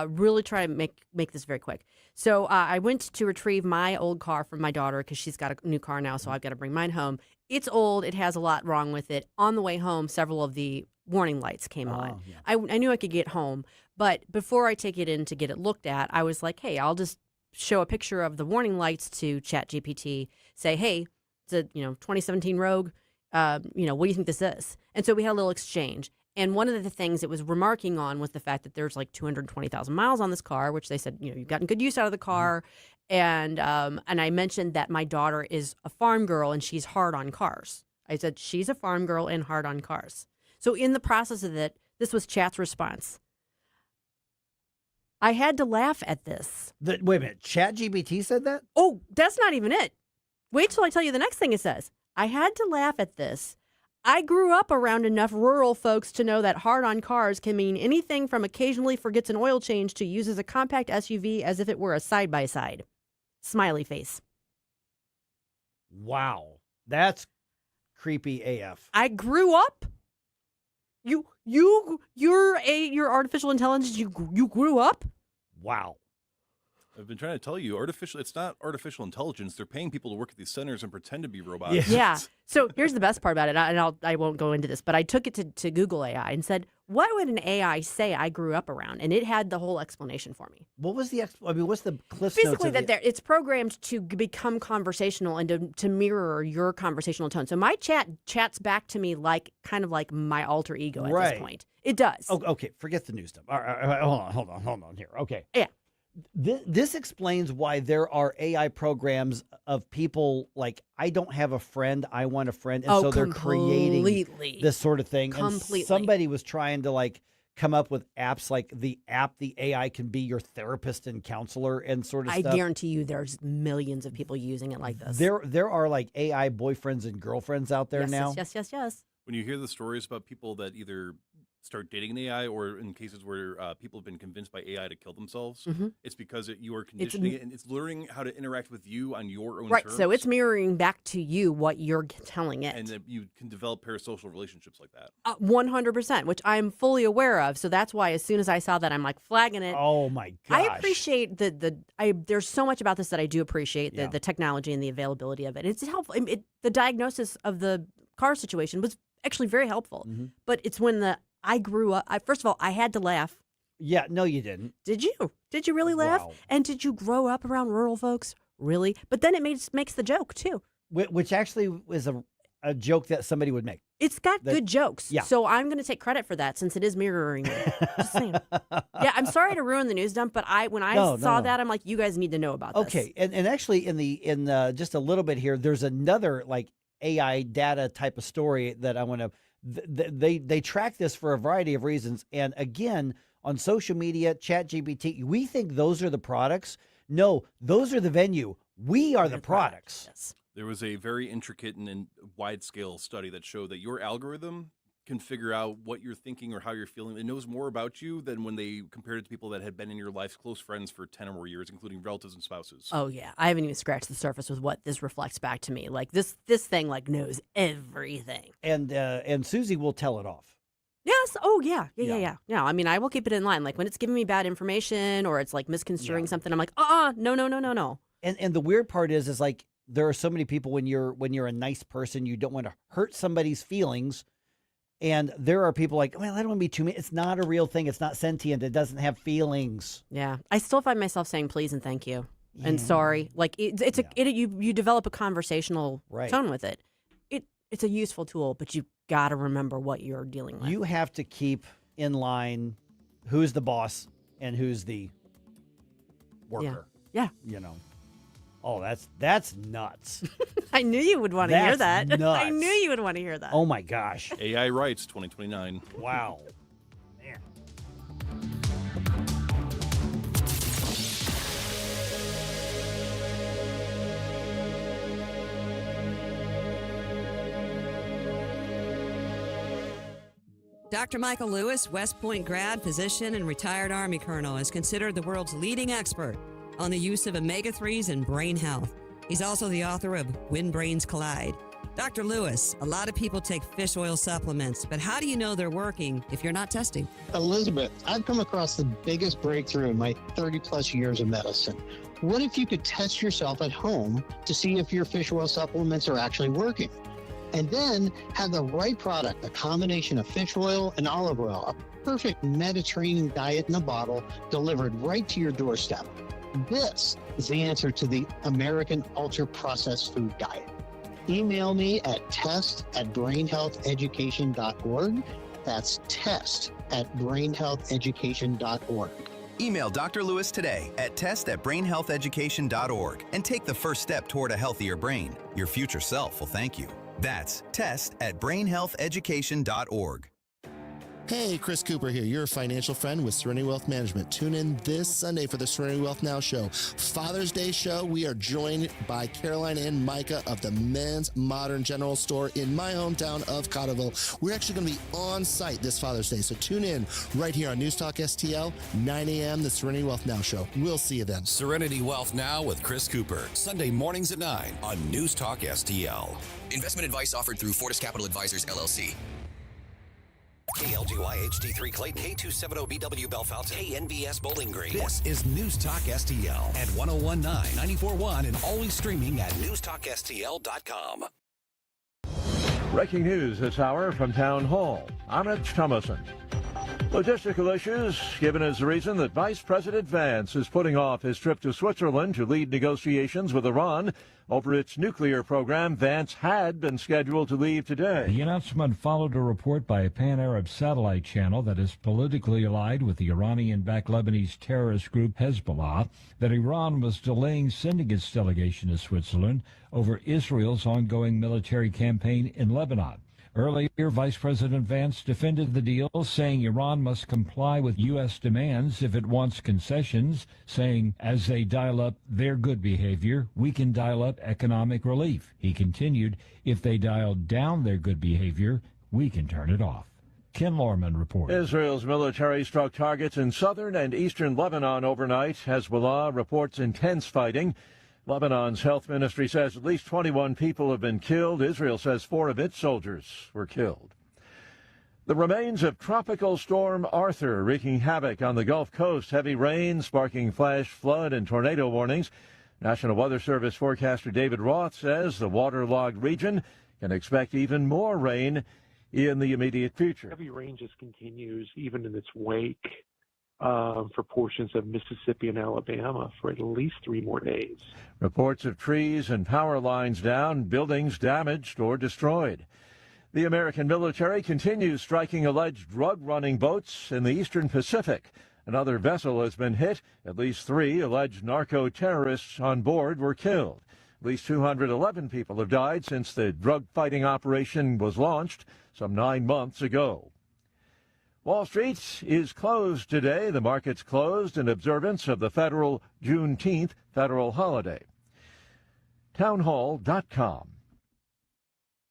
Speaker 28: Really try to make this very quick. So I went to retrieve my old car from my daughter because she's got a new car now, so I've got to bring mine home. It's old. It has a lot wrong with it. On the way home, several of the warning lights came on.
Speaker 3: Yeah.
Speaker 28: I knew I could get home, but before I take it in to get it looked at, I was like, hey, I'll just show a picture of the warning lights to ChatGPT, say, hey, it's a 2017 Rogue. What do you think this is? And so we had a little exchange. And one of the things it was remarking on was the fact that there's like 220,000 miles on this car, which they said, you've gotten good use out of the car. And I mentioned that my daughter is a farm girl and she's hard on cars. I said, she's a farm girl and hard on cars. So in the process of it, this was Chat's response. I had to laugh at this.
Speaker 3: Wait a minute. ChatGPT said that?
Speaker 28: Oh, that's not even it. Wait till I tell you the next thing it says. I had to laugh at this. I grew up around enough rural folks to know that hard on cars can mean anything from occasionally forgets an oil change to uses a compact SUV as if it were a side-by-side. Smiley face.
Speaker 3: Wow. That's creepy AF.
Speaker 28: I grew up. Your artificial intelligence, you grew up?
Speaker 3: Wow.
Speaker 11: I've been trying to tell you, it's not artificial intelligence. They're paying people to work at these centers and pretend to be robots.
Speaker 28: Yeah. So here's the best part about it, and I won't go into this, but I took it to Google AI and said, what would an AI say I grew up around? And it had the whole explanation for me.
Speaker 3: What was what's the cliff
Speaker 28: Basically,
Speaker 3: notes?
Speaker 28: It's programmed to become conversational and to mirror your conversational tone. So my chats back to me kind of like my alter ego at this point. It does.
Speaker 3: Oh, okay, forget the new stuff. All right, hold on here. Okay.
Speaker 28: Yeah.
Speaker 3: This explains why there are AI programs of people like, I don't have a friend, I want a friend. And so they're creating this sort of thing.
Speaker 28: Completely.
Speaker 3: And somebody was trying to come up with apps like the AI can be your therapist and counselor and sort of stuff.
Speaker 28: I guarantee you there's millions of people using it like this.
Speaker 3: There are like AI boyfriends and girlfriends out there now.
Speaker 28: Yes.
Speaker 11: When you hear the stories about people that either start dating an AI, or in cases where people have been convinced by AI to kill themselves, it's because you are conditioning it, and it's learning how to interact with you on your own terms.
Speaker 28: So it's mirroring back to you what you're telling it.
Speaker 11: And that you can develop parasocial relationships like that.
Speaker 28: 100%, which I'm fully aware of. So that's why as soon as I saw that, I'm like flagging it.
Speaker 3: Oh my gosh.
Speaker 28: I appreciate there's so much about this that I do appreciate, the technology and the availability of it. It's helpful. The diagnosis of the car situation was actually very helpful. But it's when I grew up. First of all, I had to laugh.
Speaker 3: Yeah, no, you didn't.
Speaker 28: Did you? Did you really laugh?
Speaker 3: Wow.
Speaker 28: And did you grow up around rural folks? Really? But then it makes the joke too.
Speaker 3: Which actually was a joke that somebody would make.
Speaker 28: It's got good jokes.
Speaker 3: Yeah.
Speaker 28: So I'm going to take credit for that since it is mirroring me. Just saying. Yeah, I'm sorry to ruin the news dump, but when I saw that, I'm like, you guys need to know about this.
Speaker 3: Okay, and actually in just a little bit here, there's another AI data type of story that I want to. They track this for a variety of reasons. And again, on social media, ChatGPT, we think those are the products. No, those are the venue. We are the products.
Speaker 28: Yes.
Speaker 11: There was a very intricate and wide-scale study that showed that your algorithm can figure out what you're thinking or how you're feeling. It knows more about you than when they compared it to people that had been in your life, close friends for 10 or more years, including relatives and spouses.
Speaker 28: Oh, yeah. I haven't even scratched the surface with what this reflects back to me. Like, this thing, knows everything.
Speaker 3: And Susie will tell it off.
Speaker 28: Yes. Oh, yeah. Yeah. I mean, I will keep it in line. Like, when it's giving me bad information or it's, misconstruing something, I'm like, no.
Speaker 3: And the weird part is there are so many people when you're a nice person, you don't want to hurt somebody's feelings. And there are people I don't want to be too mean. It's not a real thing. It's not sentient. It doesn't have feelings.
Speaker 28: Yeah. I still find myself saying please and thank you and sorry. You develop a conversational tone with it. It's a useful tool, but you got to remember what you're dealing with.
Speaker 3: You have to keep in line who's the boss and who's the worker.
Speaker 28: Yeah.
Speaker 3: Oh, that's nuts.
Speaker 28: I knew you would want to hear that.
Speaker 3: Nuts.
Speaker 28: I knew you would want to hear that.
Speaker 3: Oh my gosh.
Speaker 11: AI rights 2029.
Speaker 3: Wow. Man.
Speaker 8: Dr. Michael Lewis, West Point grad, physician, and retired Army colonel, is considered the world's leading expert on the use of omega-3s in brain health. He's also the author of When Brains Collide. Dr. Lewis, a lot of people take fish oil supplements, but how do you know they're working if you're not testing?
Speaker 17: Elizabeth, I've come across the biggest breakthrough in my 30-plus years of medicine. What if you could test yourself at home to see if your fish oil supplements are actually working? And then have the right product, a combination of fish oil and olive oil, a perfect Mediterranean diet in a bottle delivered right to your doorstep. This is the answer to the American ultra-processed food diet. Email me at test@brainhealtheducation.org. That's test@brainhealtheducation.org.
Speaker 20: Email Dr. Lewis today at test@brainhealtheducation.org and take the first step toward a healthier brain. Your future self will thank you. That's test@brainhealtheducation.org.
Speaker 22: Hey, Chris Cooper here, your financial friend with Serenity Wealth Management. Tune in this Sunday for the Serenity Wealth Now show. Father's Day show, we are joined by Caroline and Micah of the Men's Modern General Store in my hometown of Cotterville. We're actually going to be on site this Father's Day, so tune in right here on NewsTalk STL, 9 a.m., the Serenity Wealth Now show. We'll see you then.
Speaker 1: Serenity Wealth Now with Chris Cooper, Sunday mornings at 9 on NewsTalk STL.
Speaker 23: Investment advice offered through Fortis Capital Advisors, LLC.
Speaker 1: KLGY HD3 Clayton, K270BW Bellefonte, KNBS Bowling Green. This is News Talk STL at 1019, 94.1, and always streaming at NewsTalkSTL.com.
Speaker 9: Breaking news this hour from Town Hall. I'm Rich Thomason. Logistical issues given as the reason that Vice President Vance is putting off his trip to Switzerland to lead negotiations with Iran over its nuclear program. Vance had been scheduled to leave today.
Speaker 14: The announcement followed a report by a pan-Arab satellite channel that is politically allied with the Iranian-backed Lebanese terrorist group Hezbollah that Iran was delaying sending its delegation to Switzerland over Israel's ongoing military campaign in Lebanon. Earlier, Vice President Vance defended the deal, saying Iran must comply with U.S. demands if it wants concessions, saying as they dial up their good behavior, we can dial up economic relief. He continued, if they dial down their good behavior, we can turn it off. Ken Lorman reports.
Speaker 9: Israel's military struck targets in southern and eastern Lebanon overnight. Hezbollah reports intense fighting. Lebanon's health ministry says at least 21 people have been killed. Israel says 4 of its soldiers were killed. The remains of Tropical Storm Arthur wreaking havoc on the Gulf Coast. Heavy rain sparking flash flood and tornado warnings. National Weather Service forecaster David Roth says the waterlogged region can expect even more rain in the immediate future.
Speaker 16: Heavy rain just continues even in its wake for portions of Mississippi and Alabama for at least 3 more days.
Speaker 9: Reports of trees and power lines down, buildings damaged or destroyed. The American military continues striking alleged drug-running boats in the eastern Pacific. Another vessel has been hit. At least 3 alleged narco-terrorists on board were killed. At least 211 people have died since the drug-fighting operation was launched some 9 months ago. Wall Street is closed today. The market's closed in observance of the federal Juneteenth federal holiday. Townhall.com.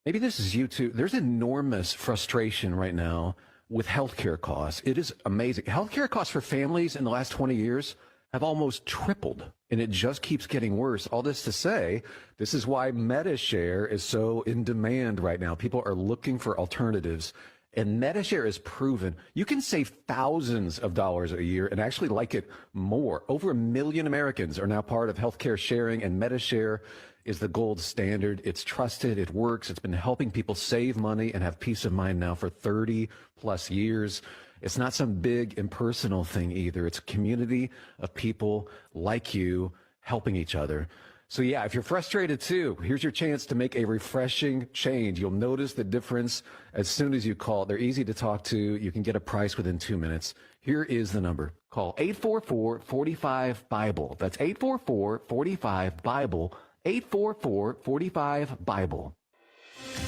Speaker 23: Maybe this is you too. There's enormous frustration right now with healthcare costs. It is amazing. Healthcare costs for families in the last 20 years have almost tripled, and it just keeps getting worse. All this to say, this is why MediShare is so in demand right now. People are looking for alternatives. And MediShare is proven you can save thousands of dollars a year and actually like it more. Over 1 million Americans are now part of healthcare sharing, and MediShare is the gold standard. It's trusted. It works. It's been helping people save money and have peace of mind now for 30 plus years. It's not some big impersonal thing either. It's a community of people like you helping each other. So yeah, if you're frustrated too, here's your chance to make a refreshing change. You'll notice the difference as soon as you call. They're easy to talk to. You can get a price within 2 minutes. Here is the number. Call 844-45-BIBLE. That's 844-45-BIBLE. 844-45-BIBLE.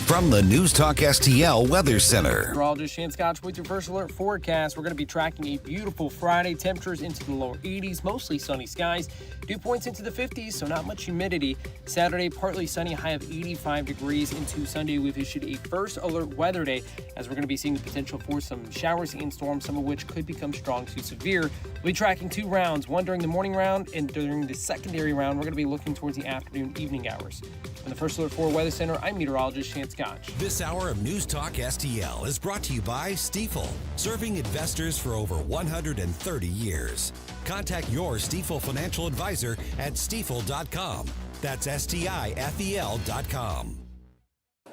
Speaker 1: From the News Talk STL Weather Center.
Speaker 4: Meteorologist Shan Scotch with your first alert forecast. We're going to be tracking a beautiful Friday. Temperatures into the lower 80s, mostly sunny skies. Dew points into the 50s, so not much humidity. Saturday, partly sunny, high of 85 degrees. Into Sunday, we've issued a first alert weather day, as we're going to be seeing the potential for some showers and storms, some of which could become strong to severe. We'll be tracking 2 rounds, one during the morning round, and during the secondary round, we're going to be looking towards the afternoon, evening hours. From the First Alert 4 Weather Center, I'm meteorologist Shan Scotch.
Speaker 1: This hour of News Talk STL is brought to you by Stifel, serving investors for over 130 years. Contact your Stifel financial advisor at stifel.com. That's STIFEL.com.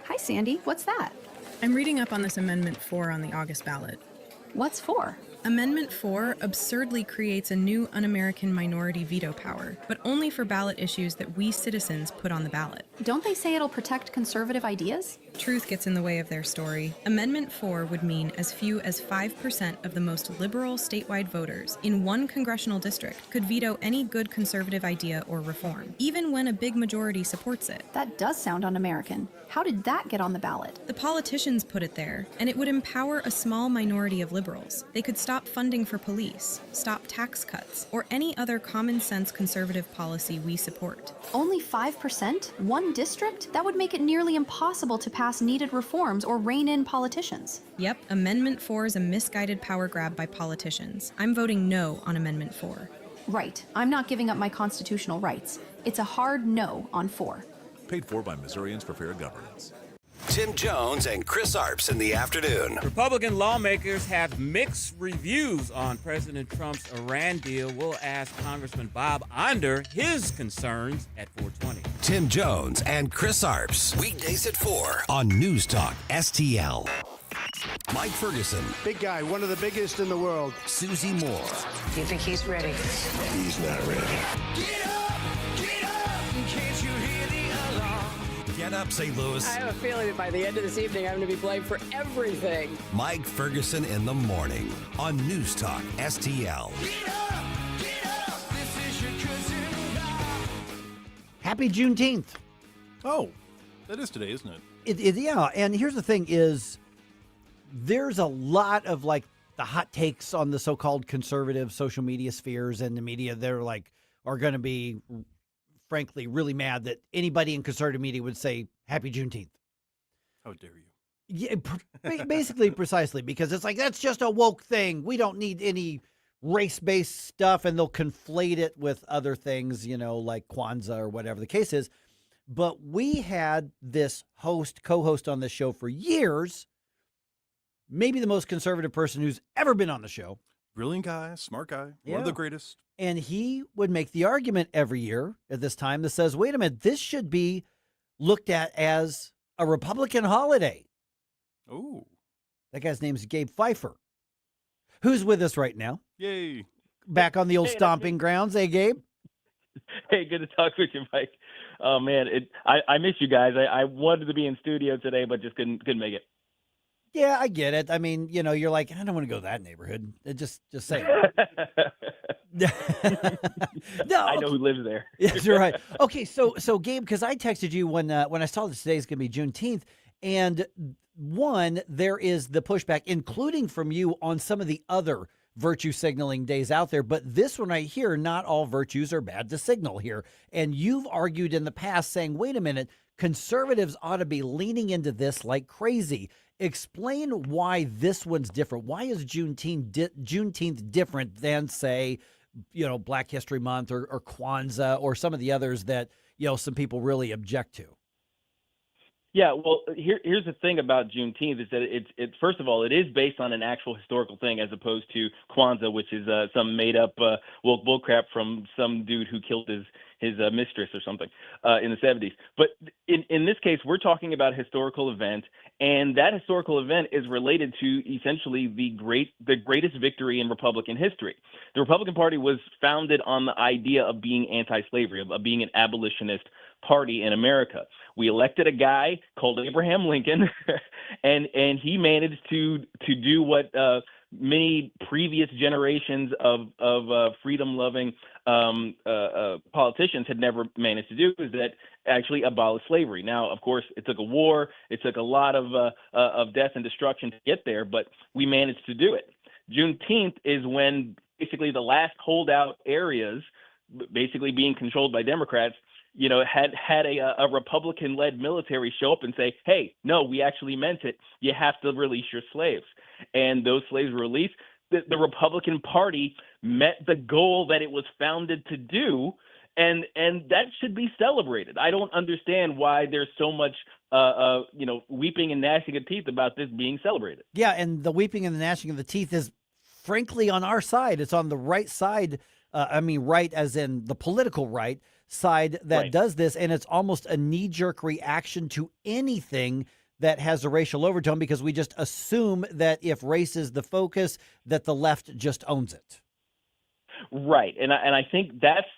Speaker 24: Hi, Sandy. What's that?
Speaker 25: I'm reading up on this Amendment 4 on the August ballot.
Speaker 24: What's 4?
Speaker 25: Amendment 4 absurdly creates a new un-American minority veto power, but only for ballot issues that we citizens put on the ballot.
Speaker 24: Don't they say it'll protect conservative ideas?
Speaker 25: Truth gets in the way of their story. Amendment 4 would mean as few as 5% of the most liberal statewide voters in one congressional district could veto any good conservative idea or reform, even when a big majority supports it.
Speaker 24: That does sound un-American. How did that get on the ballot?
Speaker 25: The politicians put it there, and it would empower a small minority of liberals. They could stop funding for police, stop tax cuts, or any other common sense conservative policy we support.
Speaker 24: Only 5%? One district? That would make it nearly impossible to pass needed reforms or rein in politicians.
Speaker 25: Yep, Amendment 4 is a misguided power grab by politicians. I'm voting no on Amendment 4.
Speaker 24: Right. I'm not giving up my constitutional rights. It's a hard no on 4.
Speaker 26: Paid for by Missourians for Fair Governance.
Speaker 1: Tim Jones and Chris Arps in the afternoon.
Speaker 2: Republican lawmakers have mixed reviews on President Trump's Iran deal. We'll ask Congressman Bob Onder his concerns at 4:20.
Speaker 1: Tim Jones and Chris Arps. Weekdays at 4 on News Talk STL. Mike Ferguson.
Speaker 5: Big guy, one of the biggest in the world.
Speaker 1: Susie Moore.
Speaker 6: Do you think he's ready?
Speaker 5: He's not ready.
Speaker 6: Can't you hear the alarm?
Speaker 1: Get up, St. Louis.
Speaker 6: I have a feeling that by the end of this evening, I'm going to be blamed for everything.
Speaker 1: Mike Ferguson in the morning on News Talk STL.
Speaker 6: This is your cousin Bob.
Speaker 3: Happy Juneteenth.
Speaker 11: Oh, that is today, isn't it?
Speaker 3: Yeah, and here's the thing is there's a lot of like the hot takes on the so-called conservative social media spheres and the media. They're like are going to be, frankly, really mad that anybody in conservative media would say Happy Juneteenth.
Speaker 11: How dare you?
Speaker 3: Yeah, basically, precisely, because it's like, that's just a woke thing. We don't need any race-based stuff, and they'll conflate it with other things, you know, like Kwanzaa or whatever the case is. But we had this co-host on this show for years, maybe the most conservative person who's ever been on the show.
Speaker 11: Brilliant guy, smart guy, one of the greatest.
Speaker 3: And he would make the argument every year at this time that says, wait a minute, this should be looked at as a Republican holiday.
Speaker 11: Oh.
Speaker 3: That guy's name is Gabe Pfifer, who's with us right now.
Speaker 11: Yay.
Speaker 3: Back on the old stomping grounds. Hey, Gabe.
Speaker 7: Hey, good to talk with you, Mike. Oh, man, I miss you guys. I wanted to be in studio today, but just couldn't make it.
Speaker 3: Yeah, I get it. I mean, you know, you're like, I don't want to go to that neighborhood. Just say it. No,
Speaker 7: I know who lives there.
Speaker 3: That's right. Okay, so Gabe, because I texted you when I saw that today's going to be Juneteenth, and one, there is the pushback, including from you on some of the other virtue signaling days out there, but this one right here, not all virtues are bad to signal here. And you've argued in the past saying, wait a minute, conservatives ought to be leaning into this like crazy. Explain why this one's different. Why is Juneteenth different than, say, you know, Black History Month or Kwanzaa or some of the others that, you know, some people really object to?
Speaker 7: Yeah, well, here's the thing about Juneteenth is that it's first of all, it is based on an actual historical thing as opposed to Kwanzaa, which is some made up woke bullcrap from some dude who killed his mistress or something in the 70s. But in this case, we're talking about a historical event, and that historical event is related to essentially the greatest victory in Republican history. The Republican Party was founded on the idea of being anti-slavery, of being an abolitionist party in America. We elected a guy called Abraham Lincoln, and he managed to do what many previous generations of freedom-loving politicians had never managed to do, is that actually abolish slavery. Now, of course, it took a war, it took a lot of death and destruction to get there, but we managed to do it. Juneteenth is when basically the last holdout areas, basically being controlled by Democrats, you know, had a Republican-led military show up and say, hey, no, we actually meant it. You have to release your slaves. And those slaves were released. The Republican Party met the goal that it was founded to do, and that should be celebrated. I don't understand why there's so much, weeping and gnashing of teeth about this being celebrated.
Speaker 3: Yeah, and the weeping and the gnashing of the teeth is, frankly, on our side. It's on the right side. Right as in the political right side that does this, and it's almost a knee-jerk reaction to anything that has a racial overtone because we just assume that if race is the focus, that the left just owns it. Right, and I think that's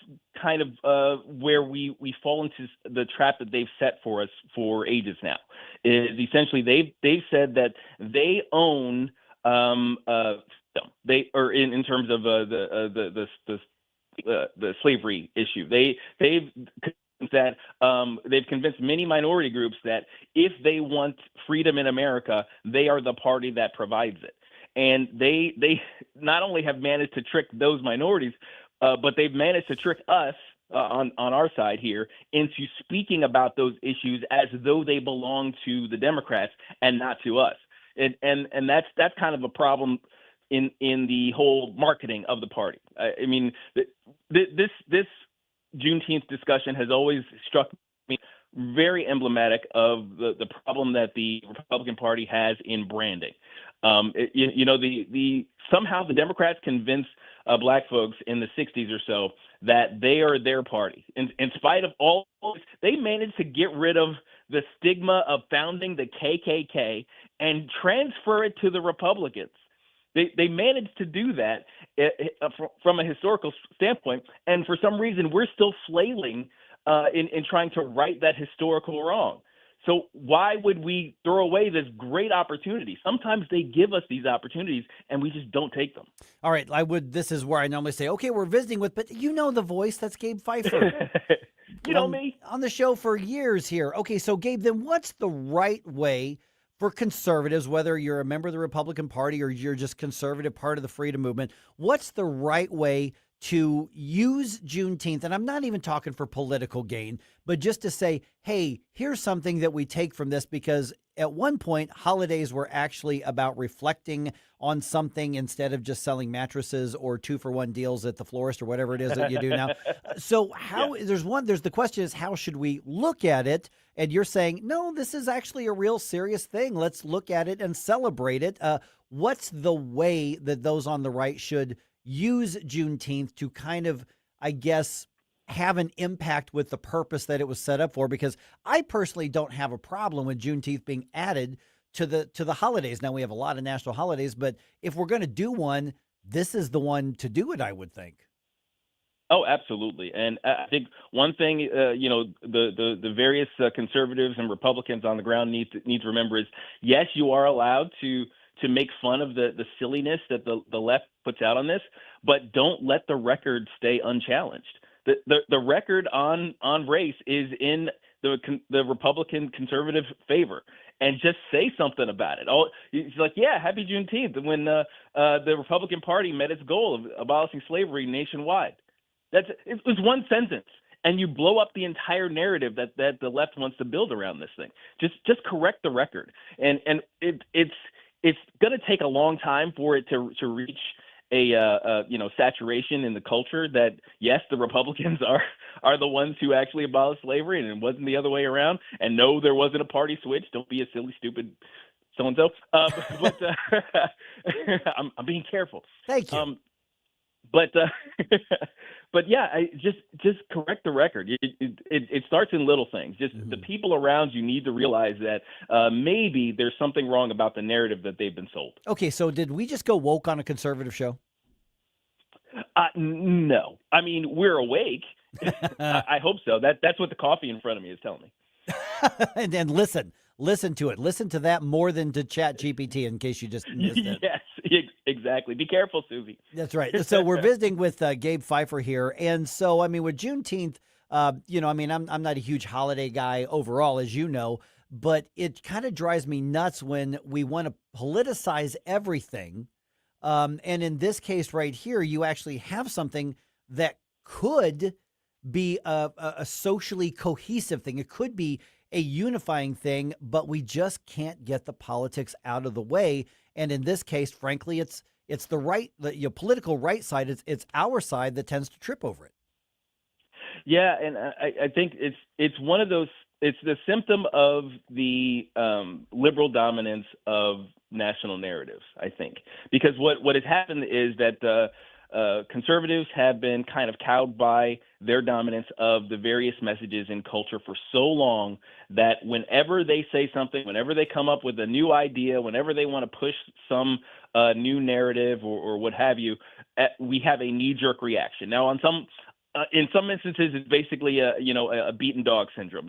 Speaker 3: kind of where we fall into the trap that they've set for us for ages now. Is essentially they've said that they own they or in terms of the slavery issue. They've convinced many minority groups that if they want freedom in America, they are the party that provides it. And they not only have managed to trick those minorities, but they've managed to trick us on our side here into speaking about those issues as though they belong to the Democrats and not to us. And that's kind of a problem in the whole marketing of the party. I mean, this Juneteenth discussion has always struck me
Speaker 7: very emblematic of the problem that the Republican Party has in branding. Somehow the Democrats convinced black folks in the 60s or so that they are their party. In spite of all this, they managed to get rid of the stigma of founding the KKK and transfer it to the Republicans. They managed to do that from a historical standpoint, and for some reason we're still flailing in trying to right that historical wrong. So why would we throw away this great opportunity? Sometimes they give us these opportunities and we just don't take them.
Speaker 3: All right, this is where I normally say, okay, we're visiting with, but you know the voice, that's Gabe Pfifer.
Speaker 7: You know me.
Speaker 3: On the show for years here. Okay, so Gabe, then what's the right way for conservatives, whether you're a member of the Republican Party or you're just conservative part of the freedom movement, what's the right way to use Juneteenth? And I'm not even talking for political gain, but just to say, hey, here's something that we take from this, because at one point, holidays were actually about reflecting on something instead of just selling mattresses or 2-for-1 deals at the florist or whatever it is that you do now. So there's the question is, how should we look at it? And you're saying, no, this is actually a real serious thing. Let's look at it and celebrate it. What's the way that those on the right should use Juneteenth to kind of, I guess, have an impact with the purpose that it was set up for? Because I personally don't have a problem with Juneteenth being added to the holidays. Now, we have a lot of national holidays, but if we're going to do one, this is the one to do it, I would think.
Speaker 7: Oh, absolutely. And I think one thing, the various conservatives and Republicans on the ground need to remember is, yes, you are allowed to make fun of the silliness that the left puts out on this, but don't let the record stay unchallenged. The record on race is in the Republican conservative favor, and just say something about it. It's like, yeah, happy Juneteenth, when the Republican Party met its goal of abolishing slavery nationwide. It was one sentence, and you blow up the entire narrative that the left wants to build around this thing. Just correct the record, and it's going to take a long time for it to reach a saturation in the culture that, yes, the Republicans are the ones who actually abolished slavery, and it wasn't the other way around. And no, there wasn't a party switch. Don't be a silly, stupid so-and-so. But I'm being careful.
Speaker 3: Thank you.
Speaker 7: But yeah, just correct the record. It starts in little things. Just the people around you need to realize that maybe there's something wrong about the narrative that they've been sold.
Speaker 3: Okay, so did we just go woke on a conservative show?
Speaker 7: No. I mean, we're awake. I hope so. That's what the coffee in front of me is telling me.
Speaker 3: And then listen to it. Listen to that more than to Chat GPT, in case you just missed it.
Speaker 7: Yes, exactly. Be careful, Susie.
Speaker 3: That's right. So we're visiting with Gabe Pfifer here. And so, I mean, with Juneteenth, I'm not a huge holiday guy overall, as you know, but it kind of drives me nuts when we want to politicize everything. And in this case right here, you actually have something that could be a socially cohesive thing. It could be a unifying thing, but we just can't get the politics out of the way. And in this case, frankly, it's the right, the political right side. It's our side that tends to trip over it.
Speaker 7: Yeah, and I think it's one of those. It's the symptom of the liberal dominance of national narratives, I think, because what has happened is that conservatives have been kind of cowed by their dominance of the various messages in culture for so long that whenever they say something, whenever they come up with a new idea, whenever they want to push some new narrative or what have you, we have a knee-jerk reaction. Now, in some instances, it's basically a beaten dog syndrome.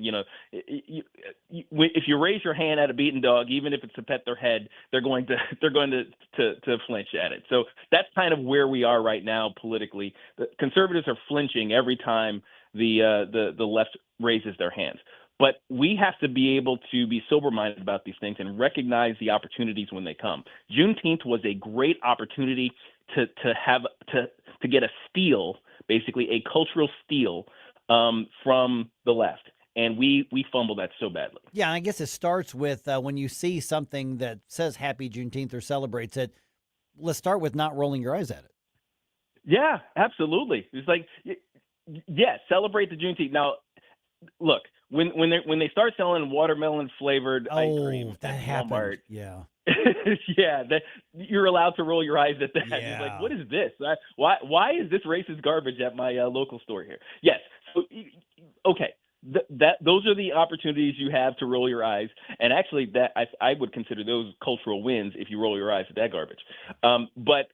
Speaker 7: If you raise your hand at a beaten dog, even if it's to pet their head, they're going to flinch at it. So that's kind of where we are right now politically. The conservatives are flinching every time the left raises their hands. But we have to be able to be sober-minded about these things and recognize the opportunities when they come. Juneteenth was a great opportunity to get a steal, basically a cultural steal from the left. And we fumble that so badly.
Speaker 3: Yeah, and I guess it starts with when you see something that says Happy Juneteenth or celebrates it, let's start with not rolling your eyes at it.
Speaker 7: Yeah, absolutely. It's like, yeah, celebrate the Juneteenth. Now, look, when they start selling watermelon flavored ice cream
Speaker 3: that
Speaker 7: at
Speaker 3: happened.
Speaker 7: Walmart,
Speaker 3: Yeah.
Speaker 7: yeah, that you're allowed to roll your eyes at that.
Speaker 3: Yeah.
Speaker 7: You're like, what is this? Why is this racist garbage at my local store here? Yes. So, okay. Those are the opportunities you have to roll your eyes, and actually, that I would consider those cultural wins if you roll your eyes at that garbage. But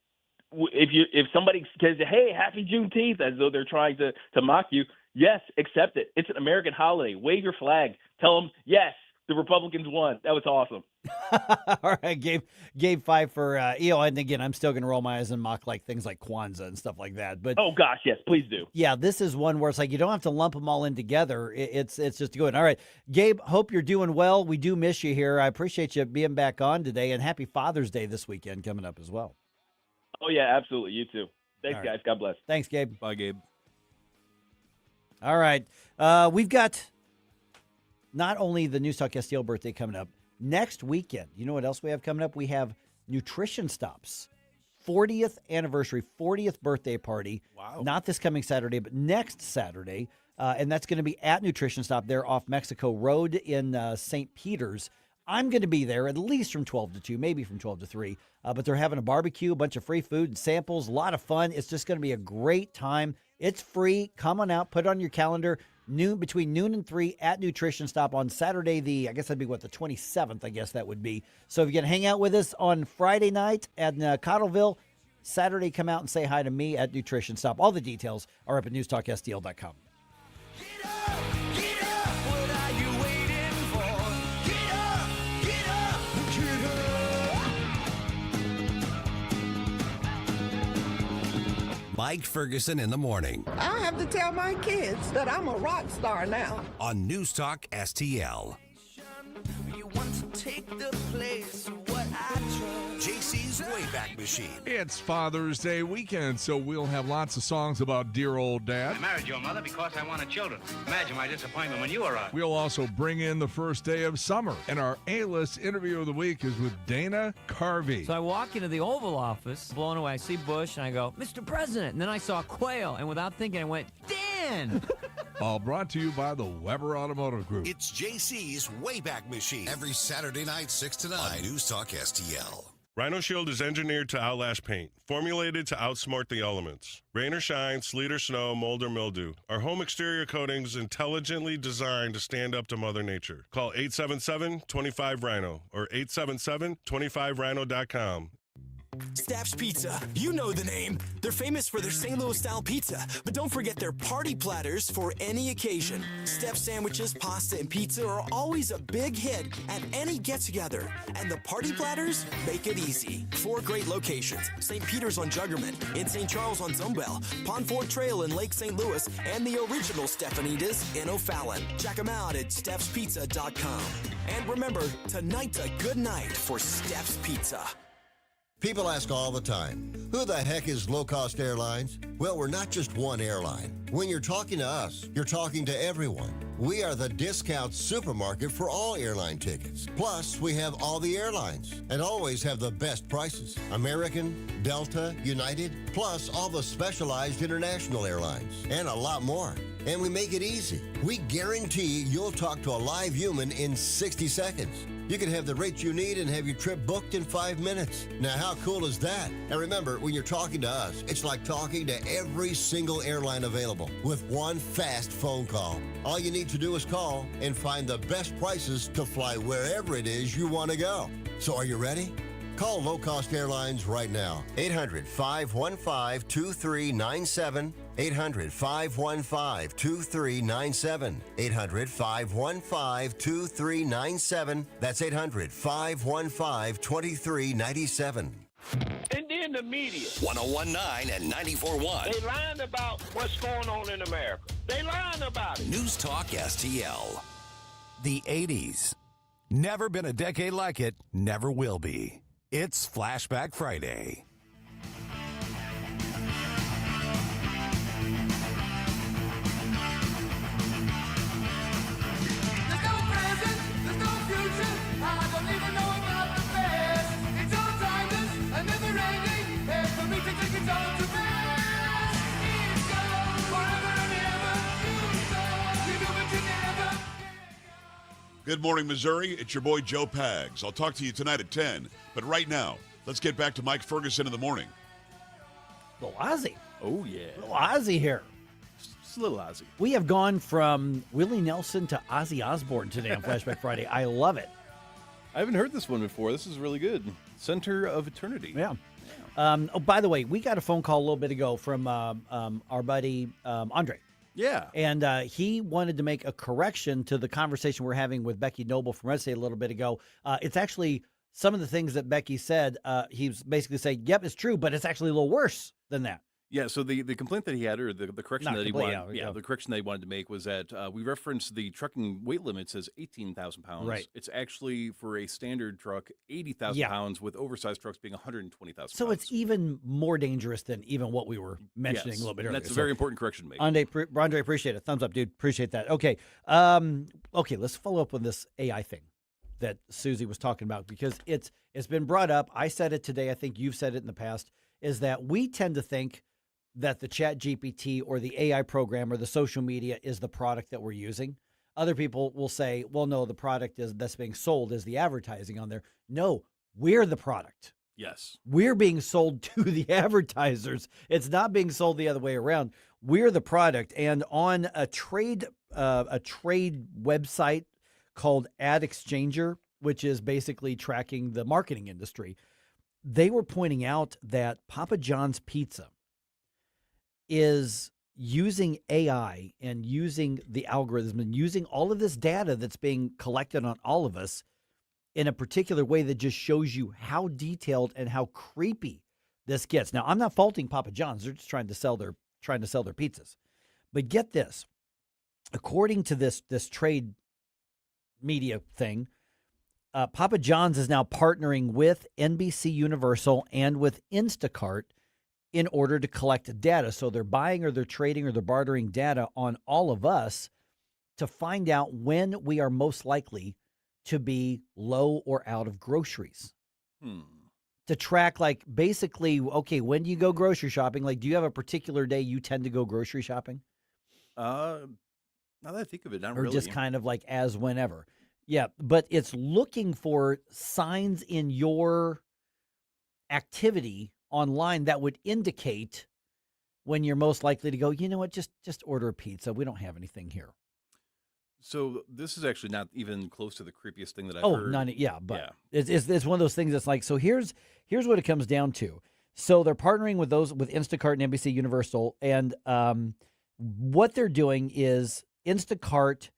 Speaker 7: if somebody says, "Hey, Happy Juneteenth," as though they're trying to mock you, yes, accept it. It's an American holiday. Wave your flag. Tell them, yes, the Republicans won. That was awesome.
Speaker 3: All right, Gabe Pfifer. And again, I'm still going to roll my eyes and mock things like Kwanzaa and stuff like that. But
Speaker 7: oh gosh, yes, please do.
Speaker 3: Yeah, this is one where it's like you don't have to lump them all in together. It's just good. All right, Gabe, hope you're doing well. We do miss you here. I appreciate you being back on today, and happy Father's Day this weekend coming up as well.
Speaker 7: Oh yeah, absolutely. You too. Thanks,
Speaker 3: right,
Speaker 7: guys. God bless.
Speaker 3: Thanks, Gabe.
Speaker 11: Bye, Gabe.
Speaker 3: All right, we've got not only the News Talk STL birthday coming up. Next weekend, you know what else we have coming up? We have Nutrition Stops, 40th anniversary, 40th birthday party.
Speaker 11: Wow.
Speaker 3: Not this coming Saturday, but next Saturday. And that's going to be at Nutrition Stop there off Mexico Road in St. Peter's. I'm going to be there at least from 12 to 2, maybe from 12 to 3. But they're having a barbecue, a bunch of free food and samples, a lot of fun. It's just going to be a great time. It's free. Come on out, put it on your calendar. Between noon and 3 at Nutrition Stop on Saturday, I guess that'd be the 27th, I guess that would be. So if you can hang out with us on Friday night at Cottleville, Saturday come out and say hi to me at Nutrition Stop. All the details are up at newstalkstl.com.
Speaker 1: Mike Ferguson in the morning.
Speaker 10: I have to tell my kids that I'm a rock star now.
Speaker 1: On News Talk STL.
Speaker 12: You want to take the place of what I trust.
Speaker 1: JC's Wayback Machine.
Speaker 13: It's Father's Day weekend, so we'll have lots of songs about dear old dad.
Speaker 18: I married your mother because I wanted children. Imagine my disappointment when you arrived.
Speaker 13: We'll also bring in the first day of summer. And our A-list interview of the week is with Dana Carvey.
Speaker 19: So I walk into the Oval Office, blown away. I see Bush, and I go, Mr. President. And then I saw Quayle, and without thinking, I went, Dan!
Speaker 13: All brought to you by the Weber Automotive Group.
Speaker 1: It's JC's Wayback Machine. Every Saturday night, 6 to 9 on News Talk STL.
Speaker 21: Rhino Shield is engineered to outlast paint, formulated to outsmart the elements. Rain or shine, sleet or snow, mold or mildew. Our home exterior coatings intelligently designed to stand up to Mother Nature. Call 877-25-RHINO or 877-25rhino.com.
Speaker 12: Staff's Pizza. You know the name. They're famous for their St. Louis style pizza, but don't forget their party platters for any occasion. Step sandwiches, pasta, and pizza are always a big hit at any get-together, and the party platters make it easy. 4 great locations: St. Peter's on Juggerman, in St. Charles on Zumbell, Pond Ford Trail in Lake St. Louis, and the original Stephanitas in O'Fallon. Check them out at steffspizza.com. And remember, tonight's a good night for Steph's Pizza.
Speaker 26: People ask all the time, who the heck is Low Cost Airlines? Well, we're not just one airline. When you're talking to us, you're talking to everyone. We are the discount supermarket for all airline tickets. Plus, we have all the airlines and always have the best prices. American, Delta, United, plus all the specialized international airlines and a lot more. And we make it easy. We guarantee you'll talk to a live human in 60 seconds. You can have the rates you need and have your trip booked in 5 minutes. Now, how cool is that? And remember, when you're talking to us, it's like talking to every single airline available with one fast phone call. All you need to do is call and find the best prices to fly wherever it is you want to go. So are you ready? Call Low Cost Airlines right now. 800-515-2397. 800-515-2397. 800-515-2397. That's 800-515-2397.
Speaker 27: And then the media.
Speaker 1: 1019 and 94.1.
Speaker 27: They lying about what's going on in America. They lying about it.
Speaker 1: News Talk STL. The 80s. Never been a decade like it. Never will be. It's Flashback Friday.
Speaker 8: Good morning, Missouri. It's your boy Joe Pags. I'll talk to you tonight at 10. But right now, let's get back to Mike Ferguson in the morning.
Speaker 3: Little Ozzy.
Speaker 11: Oh, yeah.
Speaker 3: Little Ozzy here.
Speaker 11: Just a little Ozzy.
Speaker 3: We have gone from Willie Nelson to Ozzy Osbourne today on Flashback Friday. I love it.
Speaker 11: I haven't heard this one before. This is really good. Center of Eternity.
Speaker 3: Yeah. By the way, we got a phone call a little bit ago from our buddy Andre.
Speaker 11: Yeah.
Speaker 3: And he wanted to make a correction to the conversation we're having with Becky Noble from RedState a little bit ago. It's actually some of the things that Becky said. He was basically saying, yep, it's true, but it's actually a little worse than that.
Speaker 11: Yeah, so the complaint that he had, or the correction that he wanted, the correction that he wanted to make was that we referenced the trucking weight limits as 18,000 pounds.
Speaker 3: Right.
Speaker 11: It's actually for a standard truck 80,000 pounds, with oversized trucks being 120,000 pounds.
Speaker 3: So it's even more dangerous than even what we were mentioning a little bit earlier.
Speaker 11: That's a very important correction to make.
Speaker 3: Andre, appreciate it. Thumbs up, dude. Appreciate that. Okay, let's follow up on this AI thing that Susie was talking about, because it's been brought up. I said it today. I think you've said it in the past. Is that we tend to think that the Chat GPT or the AI program or the social media is the product that we're using. Other people will say, well, no, the product that's being sold is the advertising on there. No, we're the product.
Speaker 11: Yes.
Speaker 3: We're being sold to the advertisers. It's not being sold the other way around. We're the product. And on a trade website called Ad Exchanger, which is basically tracking the marketing industry, they were pointing out that Papa John's Pizza is using AI and using the algorithm and using all of this data that's being collected on all of us in a particular way that just shows you how detailed and how creepy this gets. Now, I'm not faulting Papa John's. They're just trying to sell their pizzas. But get this. According to this trade media thing, Papa John's is now partnering with NBC Universal and with Instacart in order to collect data. So they're buying or they're trading or they're bartering data on all of us to find out when we are most likely to be low or out of groceries. To track, like, basically, okay, when do you go grocery shopping? Like, do you have a particular day you tend to go grocery shopping?
Speaker 11: Now that I think of it, not
Speaker 3: or
Speaker 11: really.
Speaker 3: Just kind of like as whenever. Yeah, but it's looking for signs in your activity online that would indicate when you're most likely to go, you know what, just order a pizza. We don't have anything here.
Speaker 11: So this is actually not even close to the creepiest thing that I've heard.
Speaker 3: But it's one of those things that's like, so here's what it comes down to. So they're partnering with Instacart and NBC Universal, and what they're doing is Instacart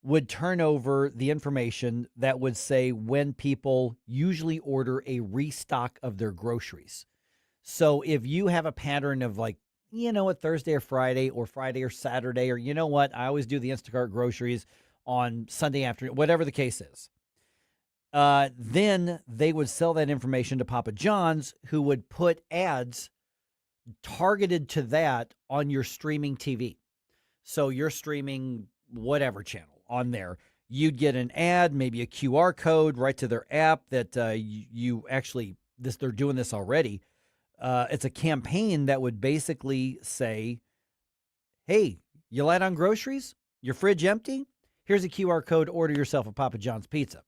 Speaker 3: would turn over the information that would say when people usually order a restock of their groceries. So if you have a pattern of, like, you know what, Thursday or Friday or Saturday, or you know what, I always do the Instacart groceries on Sunday afternoon, whatever the case is, then they would sell that information to Papa John's, who would put ads targeted to that on your streaming TV. So you're streaming whatever channel on there. You'd get an ad, maybe a QR code right to their app that you actually, they're doing this already. It's a campaign that would basically say, hey, you light on groceries? Your fridge empty? Here's a QR code. Order yourself a Papa John's pizza.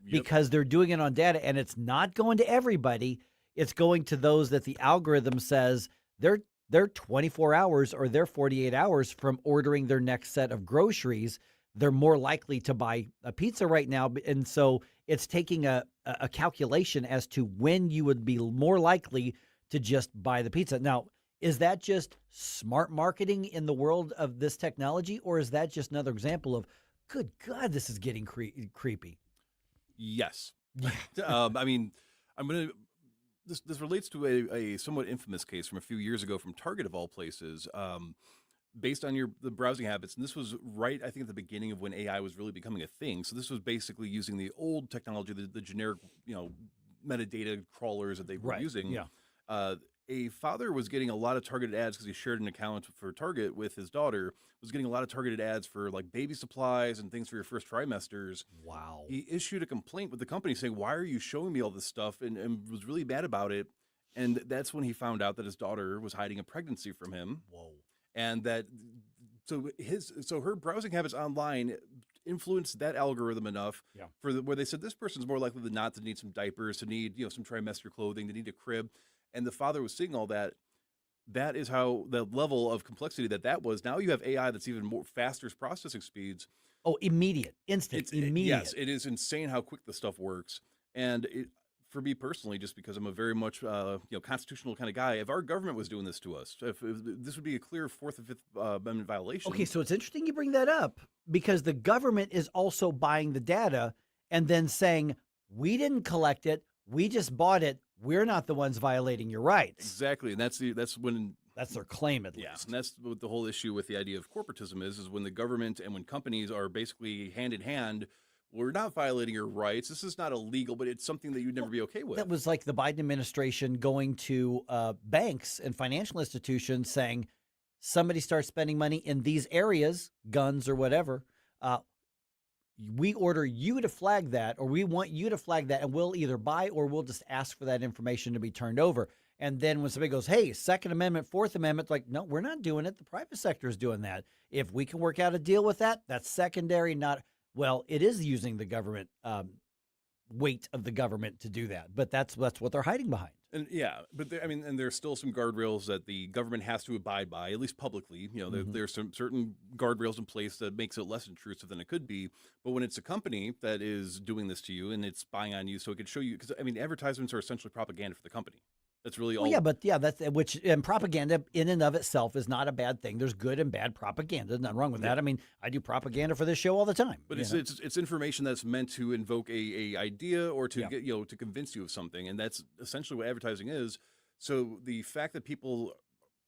Speaker 3: Yep. Because they're doing it on data, and it's not going to everybody. It's going to those that the algorithm says they're 24 hours or they're 48 hours from ordering their next set of groceries. They're more likely to buy a pizza right now. And so it's taking a calculation as to when you would be more likely to just buy the pizza. Now, is that just smart marketing in the world of this technology, or is that just another example of, good God, this is getting creepy?
Speaker 11: Yes. I mean, this relates to a somewhat infamous case from a few years ago from Target, of all places, based on the browsing habits. And this was right, I think, at the beginning of when AI was really becoming a thing. So this was basically using the old technology, the generic, metadata crawlers that they were using.
Speaker 3: Yeah.
Speaker 11: A father was getting a lot of targeted ads because he shared an account for Target with his daughter, was getting a lot of targeted ads for, like, baby supplies and things for your first trimesters.
Speaker 3: Wow.
Speaker 11: He issued a complaint with the company saying, why are you showing me all this stuff? And was really mad about it. And that's when he found out that his daughter was hiding a pregnancy from him.
Speaker 3: Whoa.
Speaker 11: And that, so her browsing habits online influenced that algorithm enough
Speaker 3: Yeah.
Speaker 11: where they said this person's more likely than not to need some diapers, to need some trimester clothing, to need a crib, and the father was seeing all that. That is how the level of complexity that was. Now you have AI that's even more faster processing speeds.
Speaker 3: Oh, immediate, instant, immediate.
Speaker 11: Yes, it is insane how quick this stuff works. And for me personally, just because I'm a very much constitutional kind of guy, if our government was doing this to us, if this would be a clear Fourth and Fifth Amendment violation.
Speaker 3: Okay, so it's interesting you bring that up because the government is also buying the data and then saying, we didn't collect it, we just bought it, we're not the ones violating your rights.
Speaker 11: Exactly, and that's
Speaker 3: their claim at least.
Speaker 11: Yeah, and that's what the whole issue with the idea of corporatism is when the government and when companies are basically hand in hand. We're not violating your rights. This is not illegal, but it's something that you'd never be okay with.
Speaker 3: That was like the Biden administration going to banks and financial institutions saying, somebody starts spending money in these areas, guns or whatever, we order you to flag that, or we want you to flag that, and we'll either buy or we'll just ask for that information to be turned over. And then when somebody goes, hey, Second Amendment, Fourth Amendment, like, no, we're not doing it. The private sector is doing that. If we can work out a deal with that, that's secondary, not... Well, it is using the government weight of the government to do that, but that's what they're hiding behind.
Speaker 11: And but and there's still some guardrails that the government has to abide by, at least publicly. There's some certain guardrails in place that makes it less intrusive than it could be. But when it's a company that is doing this to you and it's spying on you, so it could show you, because advertisements are essentially propaganda for the company. That's really all.
Speaker 3: And propaganda in and of itself is not a bad thing. There's good and bad propaganda. There's nothing wrong with that. I mean, I do propaganda for this show all the time.
Speaker 11: But it's information that's meant to invoke a idea or to get to convince you of something, and that's essentially what advertising is. So the fact that people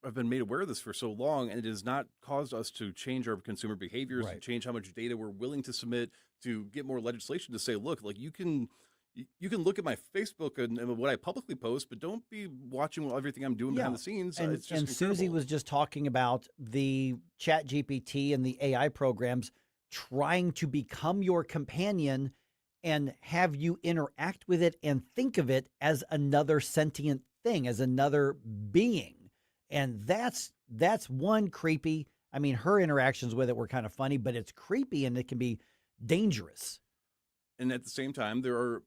Speaker 11: have been made aware of this for so long, and it has not caused us to change our consumer behaviors, to change how much data we're willing to submit, to get more legislation to say, look, like you can look at my Facebook and what I publicly post, but don't be watching everything I'm doing behind the scenes.
Speaker 3: And,
Speaker 11: it's just
Speaker 3: Susie was just talking about the Chat GPT and the AI programs trying to become your companion and have you interact with it and think of it as another sentient thing, as another being. And that's one creepy. I mean, her interactions with it were kind of funny, but it's creepy and it can be dangerous.
Speaker 11: And at the same time, there are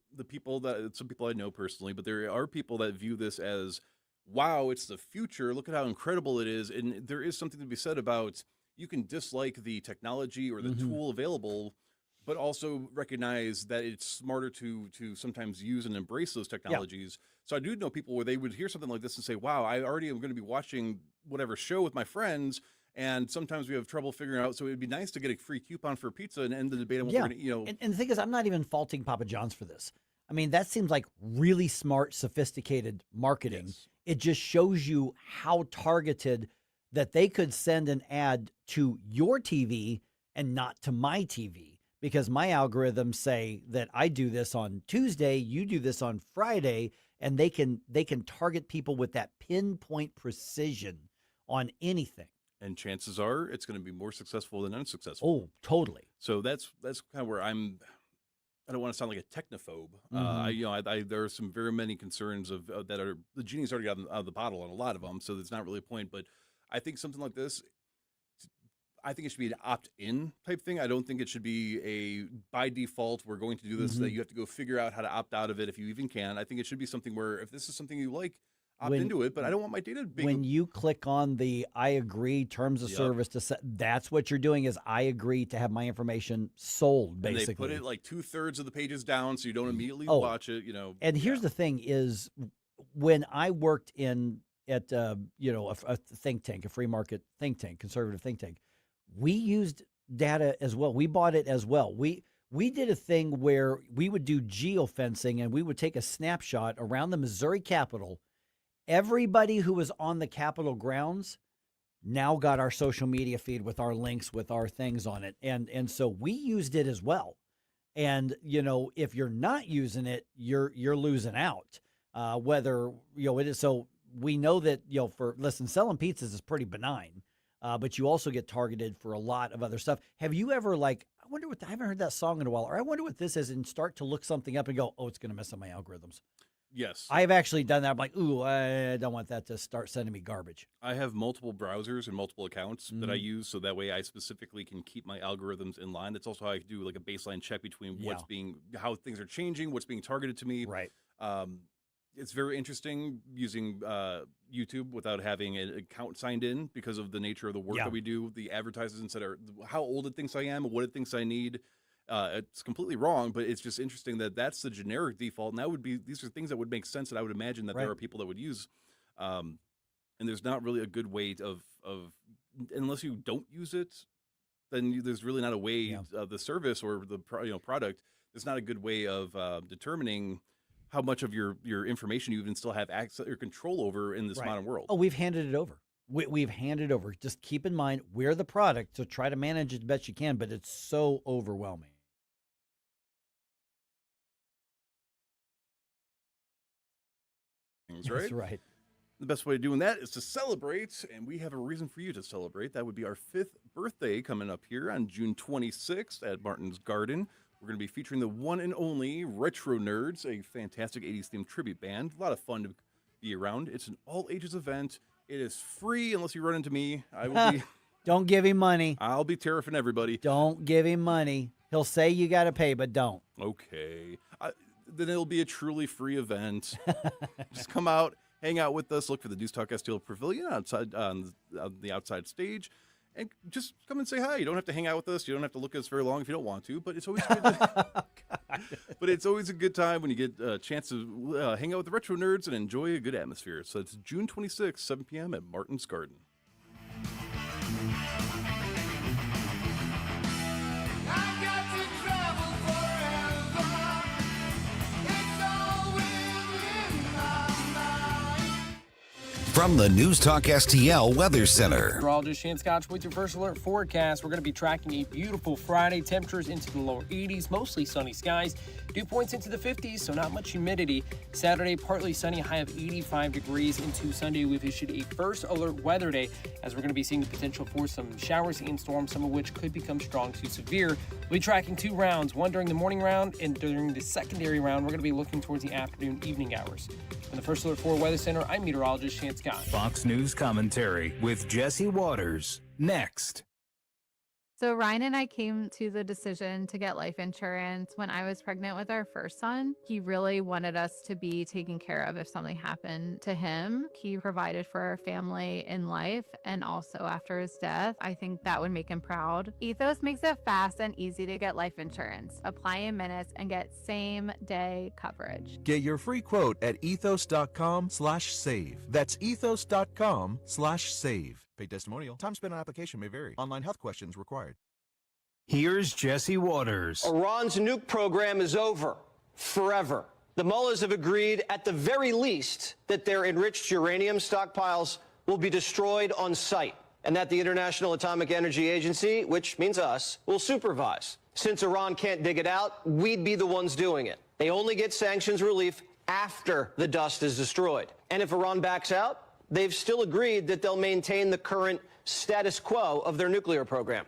Speaker 11: some people I know personally, but there are people that view this as, wow, it's the future. Look at how incredible it is. And there is something to be said about, you can dislike the technology or the tool available, but also recognize that it's smarter to sometimes use and embrace those technologies. So I do know people where they would hear something like this and say, wow, I already am going to be watching whatever show with my friends. And sometimes we have trouble figuring out. So it'd be nice to get a free coupon for pizza and end the debate on what we're going to,
Speaker 3: And the thing is, I'm not even faulting Papa John's for this. I mean, that seems like really smart, sophisticated marketing. Yes. It just shows you how targeted that they could send an ad to your TV and not to my TV, because my algorithms say that I do this on Tuesday, you do this on Friday, and they can target people with that pinpoint precision on anything.
Speaker 11: And chances are it's going to be more successful than unsuccessful.
Speaker 3: Oh, totally.
Speaker 11: So that's kind of where I don't want to sound like a technophobe. There are some very many concerns that are, the genie's already out of the bottle on a lot of them, so there's not really a point. But I think something like this, I think it should be an opt-in type thing. I don't think it should be a by default, we're going to do this, that you have to go figure out how to opt out of it if you even can. I think it should be something where if this is something you like, opt into it, but I don't want my data being...
Speaker 3: When you click on the I agree terms of service, that's what you're doing is I agree to have my information sold, basically.
Speaker 11: And they put it like 2/3 of the pages down so you don't immediately watch it,
Speaker 3: And here's the thing is, when I worked at a think tank, a free market think tank, conservative think tank, we used data as well. We bought it as well. We did a thing where we would do geofencing and we would take a snapshot around the Missouri Capitol. Everybody who was on the Capitol grounds now got our social media feed with our links, with our things on it. And so we used it as well. And, if you're not using it, you're losing out. Whether, it is. So we know that, selling pizzas is pretty benign, but you also get targeted for a lot of other stuff. Have you ever I haven't heard that song in a while, or I wonder what this is, and start to look something up and go, oh, it's going to mess up my algorithms.
Speaker 11: Yes.
Speaker 3: I've actually done that. I'm like, ooh, I don't want that to start sending me garbage.
Speaker 11: I have multiple browsers and multiple accounts that I use, so that way I specifically can keep my algorithms in line. That's also how I do like a baseline check between how things are changing, what's being targeted to me.
Speaker 3: Right.
Speaker 11: It's very interesting using YouTube without having an account signed in because of the nature of the work that we do. The advertisements that are how old it thinks I am, what it thinks I need. It's completely wrong, but it's just interesting that that's the generic default, and that would be these are things that would make sense that I would imagine that there are people that would use. And there's not really a good way of unless you don't use it, then there's really not a way of the service or the product. There's not a good way of determining how much of your information you even still have access or control over in this modern world.
Speaker 3: Oh, we've handed it over. We've handed over. Just keep in mind, we're the product, so try to manage it the best you can, but it's so overwhelming. That's right.
Speaker 11: The best way of doing that is to celebrate, and we have a reason for you to celebrate. That would be our 5th birthday coming up here on June 26th at Martin's Garden. We're going to be featuring the one and only Retro Nerds, a fantastic 80s themed tribute band. A lot of fun to be around. It's an all-ages event. It is free unless you run into me. I will be.
Speaker 3: Don't give him money.
Speaker 11: I'll be terrifying everybody.
Speaker 3: Don't give him money. He'll say you got to pay, but don't.
Speaker 11: Okay. Then it'll be a truly free event. Just come out, hang out with us, look for the NewsTalkSTL Pavilion outside on the outside stage, and just come and say hi. You don't have to hang out with us. You don't have to look at us very long if you don't want to, but it's always good. But it's always a good time when you get a chance to hang out with the Retro Nerds and enjoy a good atmosphere. So it's June 26th, 7 p.m. at Martin's Garden.
Speaker 1: From the NewsTalkSTL Weather Center.
Speaker 4: Meteorologist Shan Scotch with your first alert forecast. We're going to be tracking a beautiful Friday. Temperatures into the lower 80s, mostly sunny skies. Dew points into the 50s, so not much humidity. Saturday, partly sunny, high of 85 degrees. Into Sunday, we've issued a first alert weather day, as we're going to be seeing the potential for some showers and storms, some of which could become strong to severe. We'll be tracking 2 rounds, one during the morning round, and during the secondary round, we're going to be looking towards the afternoon, evening hours. From the First Alert 4 Weather Center, I'm meteorologist Shan Scott.
Speaker 9: Fox News commentary with Jesse Waters. Next.
Speaker 14: So Ryan and I came to the decision to get life insurance when I was pregnant with our first son. He really wanted us to be taken care of if something happened to him. He provided for our family in life and also after his death. I think that would make him proud. Ethos makes it fast and easy to get life insurance. Apply in minutes and get same-day coverage.
Speaker 15: Get your free quote at ethos.com/save. That's ethos.com/save. Paid testimonial. Time spent on application may vary. Online health questions required.
Speaker 9: Here's Jesse Waters.
Speaker 16: Iran's nuke program is over. Forever. The mullahs have agreed, at the very least, that their enriched uranium stockpiles will be destroyed on site, and that the International Atomic Energy Agency, which means us, will supervise. Since Iran can't dig it out, we'd be the ones doing it. They only get sanctions relief after the dust is destroyed. And if Iran backs out, they've still agreed that they'll maintain the current status quo of their nuclear program.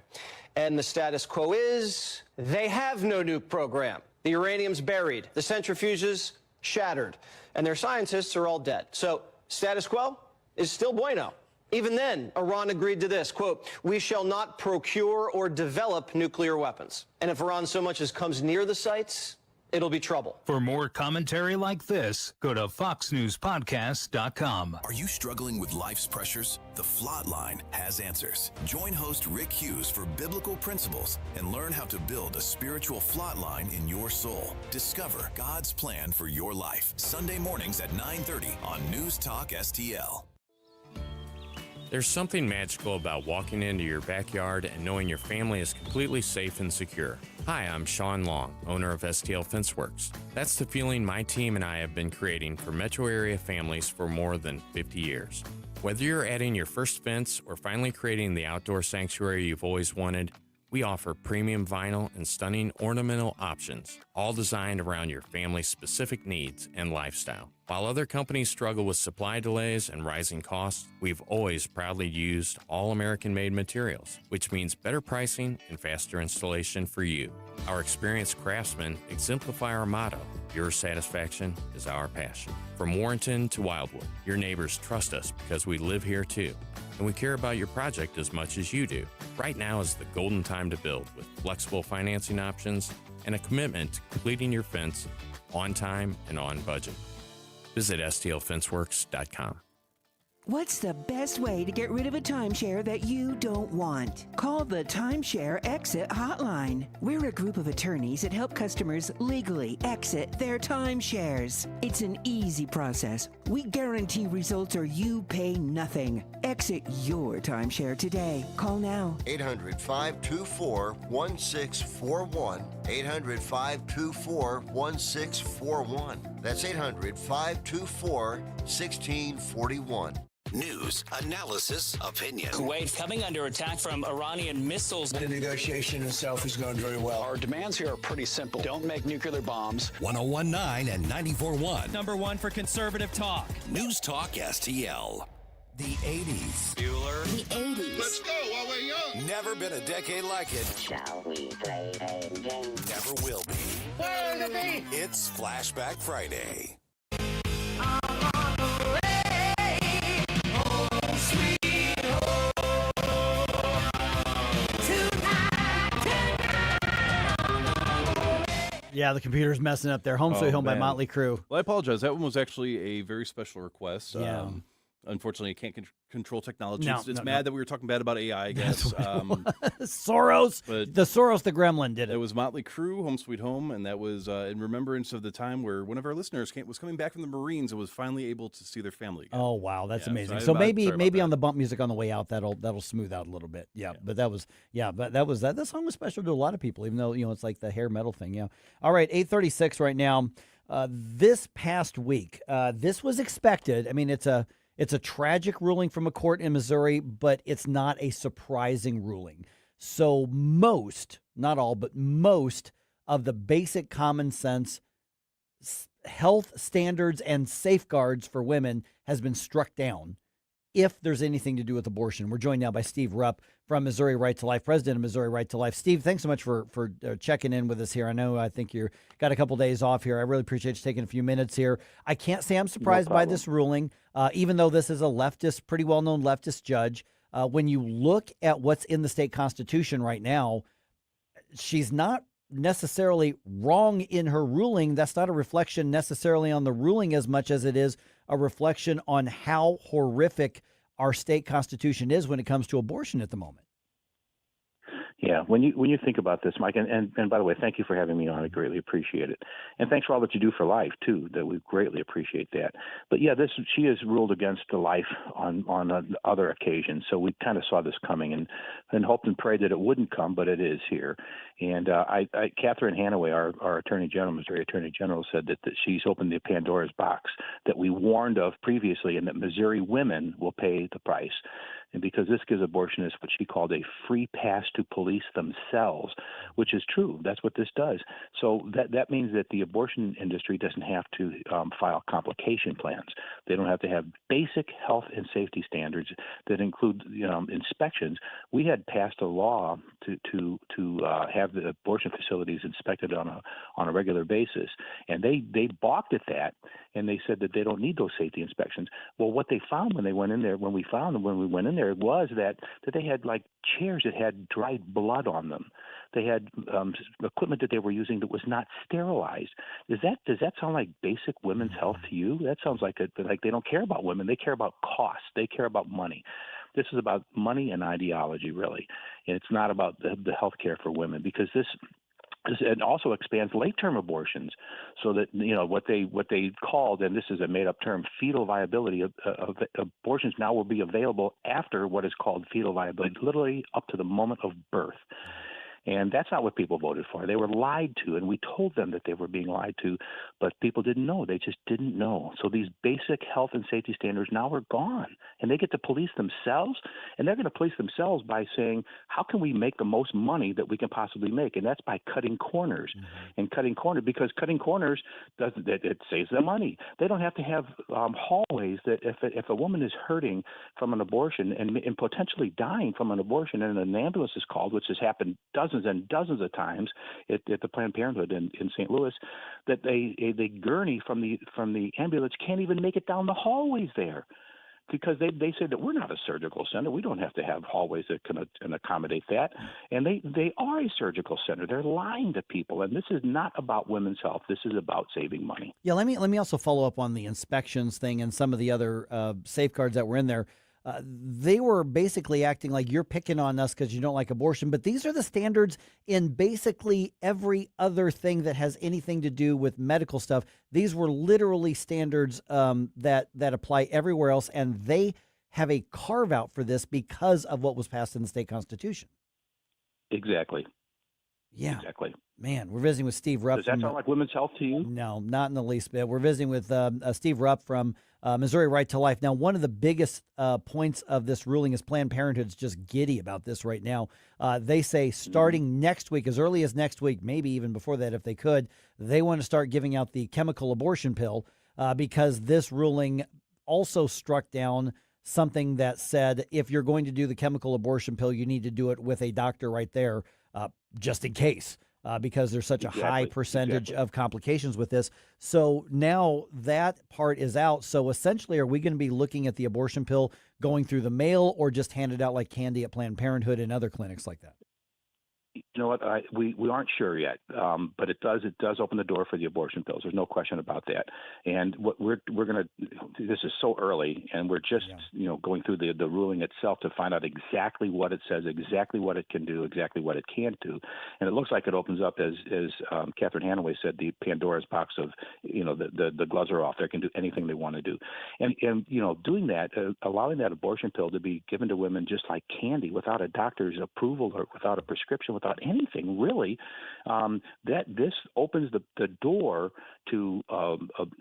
Speaker 16: And the status quo is they have no nuke program. The uranium's buried, the centrifuges shattered, and their scientists are all dead. So status quo is still bueno. Even then, Iran agreed to this, quote, "We shall not procure or develop nuclear weapons." And if Iran so much as comes near the sites, it'll be trouble.
Speaker 9: For more commentary like this, go to foxnewspodcast.com.
Speaker 17: Are you struggling with life's pressures? The Flatline has answers. Join host Rick Hughes for biblical principles and learn how to build a spiritual flatline in your soul. Discover God's plan for your life. Sunday mornings at 9:30 on News Talk STL.
Speaker 2: There's something magical about walking into your backyard and knowing your family is completely safe and secure. Hi, I'm Sean Long, owner of STL Fenceworks. That's the feeling my team and I have been creating for metro area families for more than 50 years. Whether you're adding your first fence or finally creating the outdoor sanctuary you've always wanted, We offer premium vinyl and stunning ornamental options, all designed around your family's specific needs and lifestyle. While other companies struggle with supply delays and rising costs, we've always proudly used all American-made materials, which means better pricing and faster installation for you. Our experienced craftsmen exemplify our motto, your satisfaction is our passion. From Warrenton to Wildwood, your neighbors trust us because we live here too, and we care about your project as much as you do. Right now is the golden time to build with flexible financing options and a commitment to completing your fence on time and on budget. Visit stlfenceworks.com.
Speaker 5: What's the best way to get rid of a timeshare that you don't want? Call the Timeshare Exit Hotline. We're a group of attorneys that help customers legally exit their timeshares. It's an easy process. We guarantee results or you pay nothing. Exit your timeshare today. Call now.
Speaker 26: 800-524-1641. 800-524-1641. That's 800-524-1641.
Speaker 1: News, analysis, opinion.
Speaker 6: Kuwait coming under attack from Iranian missiles.
Speaker 20: The negotiation itself is going very well.
Speaker 22: Our demands here are pretty simple. Don't make nuclear bombs.
Speaker 1: 101.9 and 94.1.
Speaker 6: Number one for conservative talk.
Speaker 1: News Talk STL. The 80s.
Speaker 6: Bueller.
Speaker 1: The 80s. Let's go while we're young. Never been a decade like it.
Speaker 23: Shall we play a game?
Speaker 1: Never will be.
Speaker 23: Where to be?
Speaker 1: It's Flashback Friday.
Speaker 3: Yeah, the computer's messing up there. Home Sweet Home by Motley Crue.
Speaker 11: Well, I apologize. That one was actually a very special request.
Speaker 3: Yeah.
Speaker 11: Unfortunately, I can't control technology.
Speaker 3: No,
Speaker 11: it's mad that we were talking bad about AI, I guess.
Speaker 3: Soros.
Speaker 11: But
Speaker 3: the Soros the gremlin did it.
Speaker 11: It was Motley Crue, Home Sweet Home, and that was in remembrance of the time where one of our listeners was coming back from the Marines and was finally able to see their family again.
Speaker 3: Oh, wow. That's amazing.
Speaker 11: So
Speaker 3: So maybe on the bump music on the way out, that'll smooth out a little bit. Yeah. But that was that song was special to a lot of people, even though, it's like the hair metal thing. Yeah. All right. 8:36 right now. This past week, this was expected. I mean, it's a tragic ruling from a court in Missouri, but it's not a surprising ruling. So most, not all, but most of the basic common sense health standards and safeguards for women has been struck down if there's anything to do with abortion. We're joined now by Steve Rupp from Missouri Right to Life, president of Missouri Right to Life. Steve, thanks so much for checking in with us here. I think you got a couple days off here. I really appreciate you taking a few minutes here. I can't say I'm surprised by this ruling, even though this is a leftist, pretty well-known leftist judge. When you look at what's in the state constitution right now, she's not necessarily wrong in her ruling. That's not a reflection necessarily on the ruling as much as it is a reflection on how horrific our state constitution is when it comes to abortion at the moment.
Speaker 24: Yeah, when you think about this, Mike, and by the way, thank you for having me on. I greatly appreciate it, and thanks for all that you do for life too. That we greatly appreciate that. But yeah, she has ruled against the life on other occasions, so we kind of saw this coming and hoped and prayed that it wouldn't come, but it is here. And Catherine Hanaway, our Attorney General, Missouri Attorney General, said that she's opened the Pandora's box that we warned of previously, and that Missouri women will pay the price. And because this gives abortionists what she called a free pass to police themselves, which is true. That's what this does. So that means that the abortion industry doesn't have to file complication plans. They don't have to have basic health and safety standards that include inspections. We had passed a law to have the abortion facilities inspected on a regular basis, and they balked at that, and they said that they don't need those safety inspections. Well, what they found when we went in there was that they had like chairs that had dried blood on them. They had equipment that they were using that was not sterilized. Does that sound like basic women's health to you? That sounds like they don't care about women. They care about cost. They care about money. This is about money and ideology, really, and it's not about the health care for women, because it also expands late-term abortions, so that what they called, and this is a made-up term, fetal viability of abortions now will be available after what is called fetal viability, literally up to the moment of birth. And that's not what people voted for. They were lied to, and we told them that they were being lied to, but people didn't know. They just didn't know. So these basic health and safety standards now are gone, and they get to police themselves, and they're going to police themselves by saying, how can we make the most money that we can possibly make? And that's by cutting corners. And cutting corners, because cutting corners, it saves them money. They don't have to have hallways that if a woman is hurting from an abortion and potentially dying from an abortion and an ambulance is called, which has happened dozens and dozens of times at the Planned Parenthood in St. Louis, that they gurney from the ambulance can't even make it down the hallways there, because they say that we're not a surgical center. We don't have to have hallways that can accommodate that. And they are a surgical center. They're lying to people. And this is not about women's health. This is about saving money.
Speaker 3: Yeah, let me also follow up on the inspections thing and some of the other safeguards that were in there. They were basically acting like you're picking on us because you don't like abortion, but these are the standards in basically every other thing that has anything to do with medical stuff. These were literally standards that apply everywhere else, and they have a carve out for this because of what was passed in the state constitution.
Speaker 24: Exactly.
Speaker 3: Yeah.
Speaker 24: Exactly.
Speaker 3: Man, we're visiting with Steve Rupp.
Speaker 24: Does that sound like women's health to you?
Speaker 3: No, not in the least bit. We're visiting with Steve Rupp from Missouri Right to Life. Now, one of the biggest points of this ruling is Planned Parenthood's just giddy about this right now. They say starting next week, as early as next week, maybe even before that if they could, they want to start giving out the chemical abortion pill because this ruling also struck down something that said if you're going to do the chemical abortion pill, you need to do it with a doctor right there, just in case. Because there's such a high percentage of complications with this. So now that part is out. So essentially, are we going to be looking at the abortion pill going through the mail or just handed out like candy at Planned Parenthood and other clinics like that?
Speaker 24: You know what? We aren't sure yet, but it does open the door for the abortion pills. There's no question about that. And what we're going to. This is so early, and we're just going through the ruling itself to find out exactly what it says, exactly what it can do, exactly what it can't do. And it looks like it opens up, as Catherine Hanaway said, the Pandora's box of the gloves are off. They can do anything they want to do, and doing that, allowing that abortion pill to be given to women just like candy without a doctor's approval or without a prescription, without anything really, that this opens the door to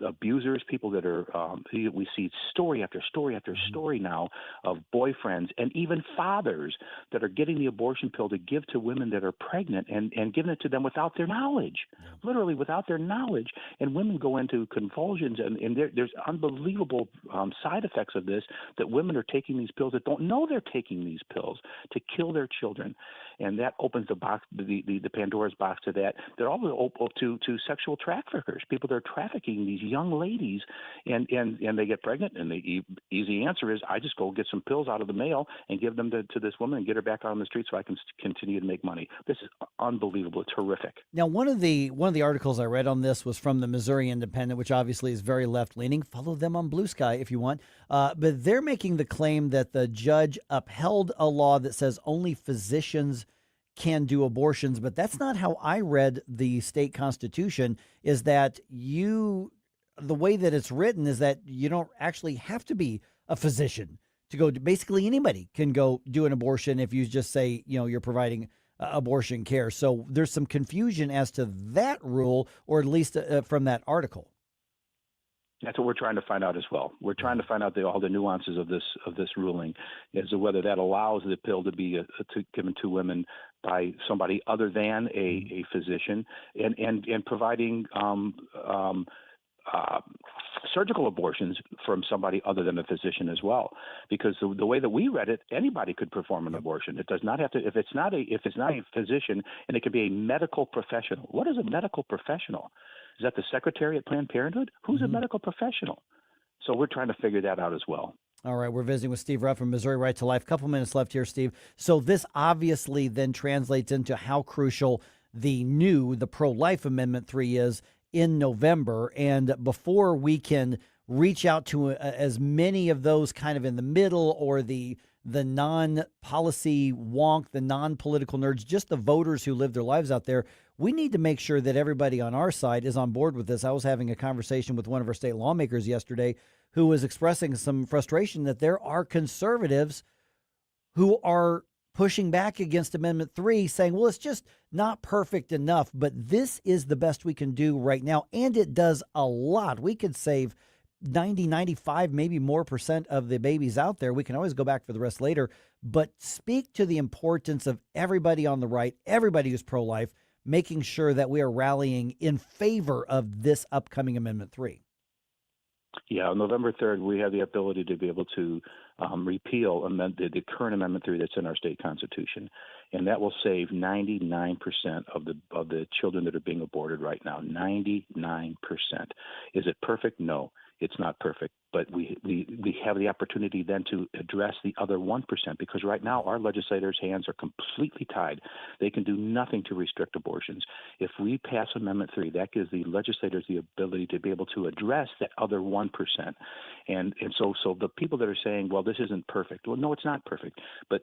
Speaker 24: abusers, people that are we see story after story after story now of boyfriends and even fathers that are getting the abortion pill to give to women that are pregnant and giving it to them without their knowledge, literally without their knowledge. And women go into convulsions, and there's unbelievable side effects of this, that women are taking these pills that don't know they're taking these pills to kill their children. And that opens the box, the Pandora's box to that. They're also open to sexual traffickers, people that are trafficking these young ladies, and they get pregnant. And the easy answer is, I just go get some pills out of the mail and give them to this woman and get her back out on the street so I can continue to make money. This is unbelievable. It's horrific.
Speaker 3: Now, one of the articles I read on this was from the Missouri Independent, which obviously is very left leaning. Follow them on Blue Sky if you want. But they're making the claim that the judge upheld a law that says only physicians can do abortions, but that's not how I read the state constitution. Is that the way that it's written is that you don't actually have to be a physician to go. Basically, anybody can go do an abortion if you just say you're providing abortion care. So there's some confusion as to that rule, or at least from that article.
Speaker 24: That's what we're trying to find out as well. We're trying to find out all the nuances of this ruling, as to whether that allows the pill to be given to women by somebody other than a physician, and providing surgical abortions from somebody other than a physician as well. Because the way that we read it, anybody could perform an abortion. It does not have to. If it's not a physician, and it could be a medical professional. What is a medical professional? Is that the secretary at Planned Parenthood? Who's a medical professional? So we're trying to figure that out as well.
Speaker 3: All right, we're visiting with Steve Rupp from Missouri Right to Life. Couple minutes left here, Steve. So this obviously then translates into how crucial the pro-life Amendment 3 is in November. And before we can reach out to as many of those kind of in the middle, or the non-policy wonk, the non-political nerds, just the voters who live their lives out there, we need to make sure that everybody on our side is on board with this. I was having a conversation with one of our state lawmakers yesterday who was expressing some frustration that there are conservatives who are pushing back against Amendment 3, saying, well, it's just not perfect enough, but this is the best we can do right now, and it does a lot. We could save 90, 95, maybe more % of the babies out there. We can always go back for the rest later, but speak to the importance of everybody on the right, everybody who's pro-life, making sure that we are rallying in favor of this upcoming Amendment 3.
Speaker 24: Yeah, on November 3rd, we have the ability to be able to repeal the current Amendment 3 that's in our state constitution, and that will save 99% of the children that are being aborted right now. 99%. Is it perfect? No, it's not perfect. But we have the opportunity then to address the other 1%, because right now our legislators' hands are completely tied. They can do nothing to restrict abortions. If we pass Amendment 3, that gives the legislators the ability to be able to address that other 1%. And so the people that are saying, well, this isn't perfect. Well, no, it's not perfect. But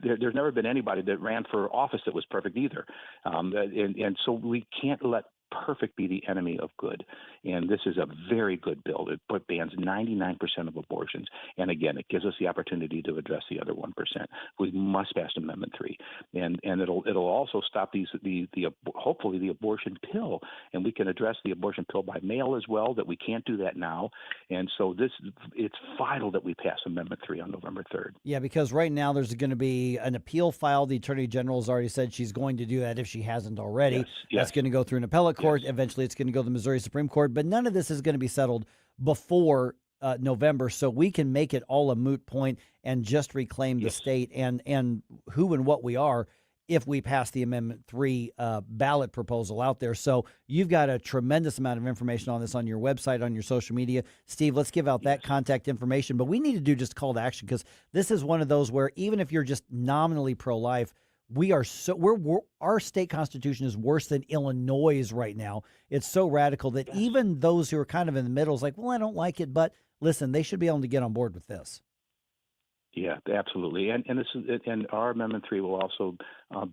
Speaker 24: there's never been anybody that ran for office that was perfect either. And so we can't let perfect be the enemy of good. And this is a very good bill. It bans 99% of abortions. And again, it gives us the opportunity to address the other 1%. We must pass Amendment 3. And it'll also stop hopefully the abortion pill. And we can address the abortion pill by mail as well, that we can't do that now. And so it's vital that we pass Amendment 3 on November 3rd.
Speaker 3: Yeah, because right now there's going to be an appeal filed. The Attorney General has already said she's going to do that if she hasn't already.
Speaker 24: Yes.
Speaker 3: That's going to go through an appellate court. Yes. Eventually it's going to go to the Missouri Supreme Court. But none of this is going to be settled before November, so we can make it all a moot point and just reclaim the state and who and what we are if we pass the Amendment 3 ballot proposal out there. So you've got a tremendous amount of information on this on your website, on your social media. Steve, let's give out that contact information. But we need to do just call to action, because this is one of those where even if you're just nominally pro-life, our state constitution is worse than Illinois' right now. It's so radical that even those who are kind of in the middle is like, well, I don't like it, but listen, they should be able to get on board with this.
Speaker 24: Yeah, absolutely. And our Amendment 3 will also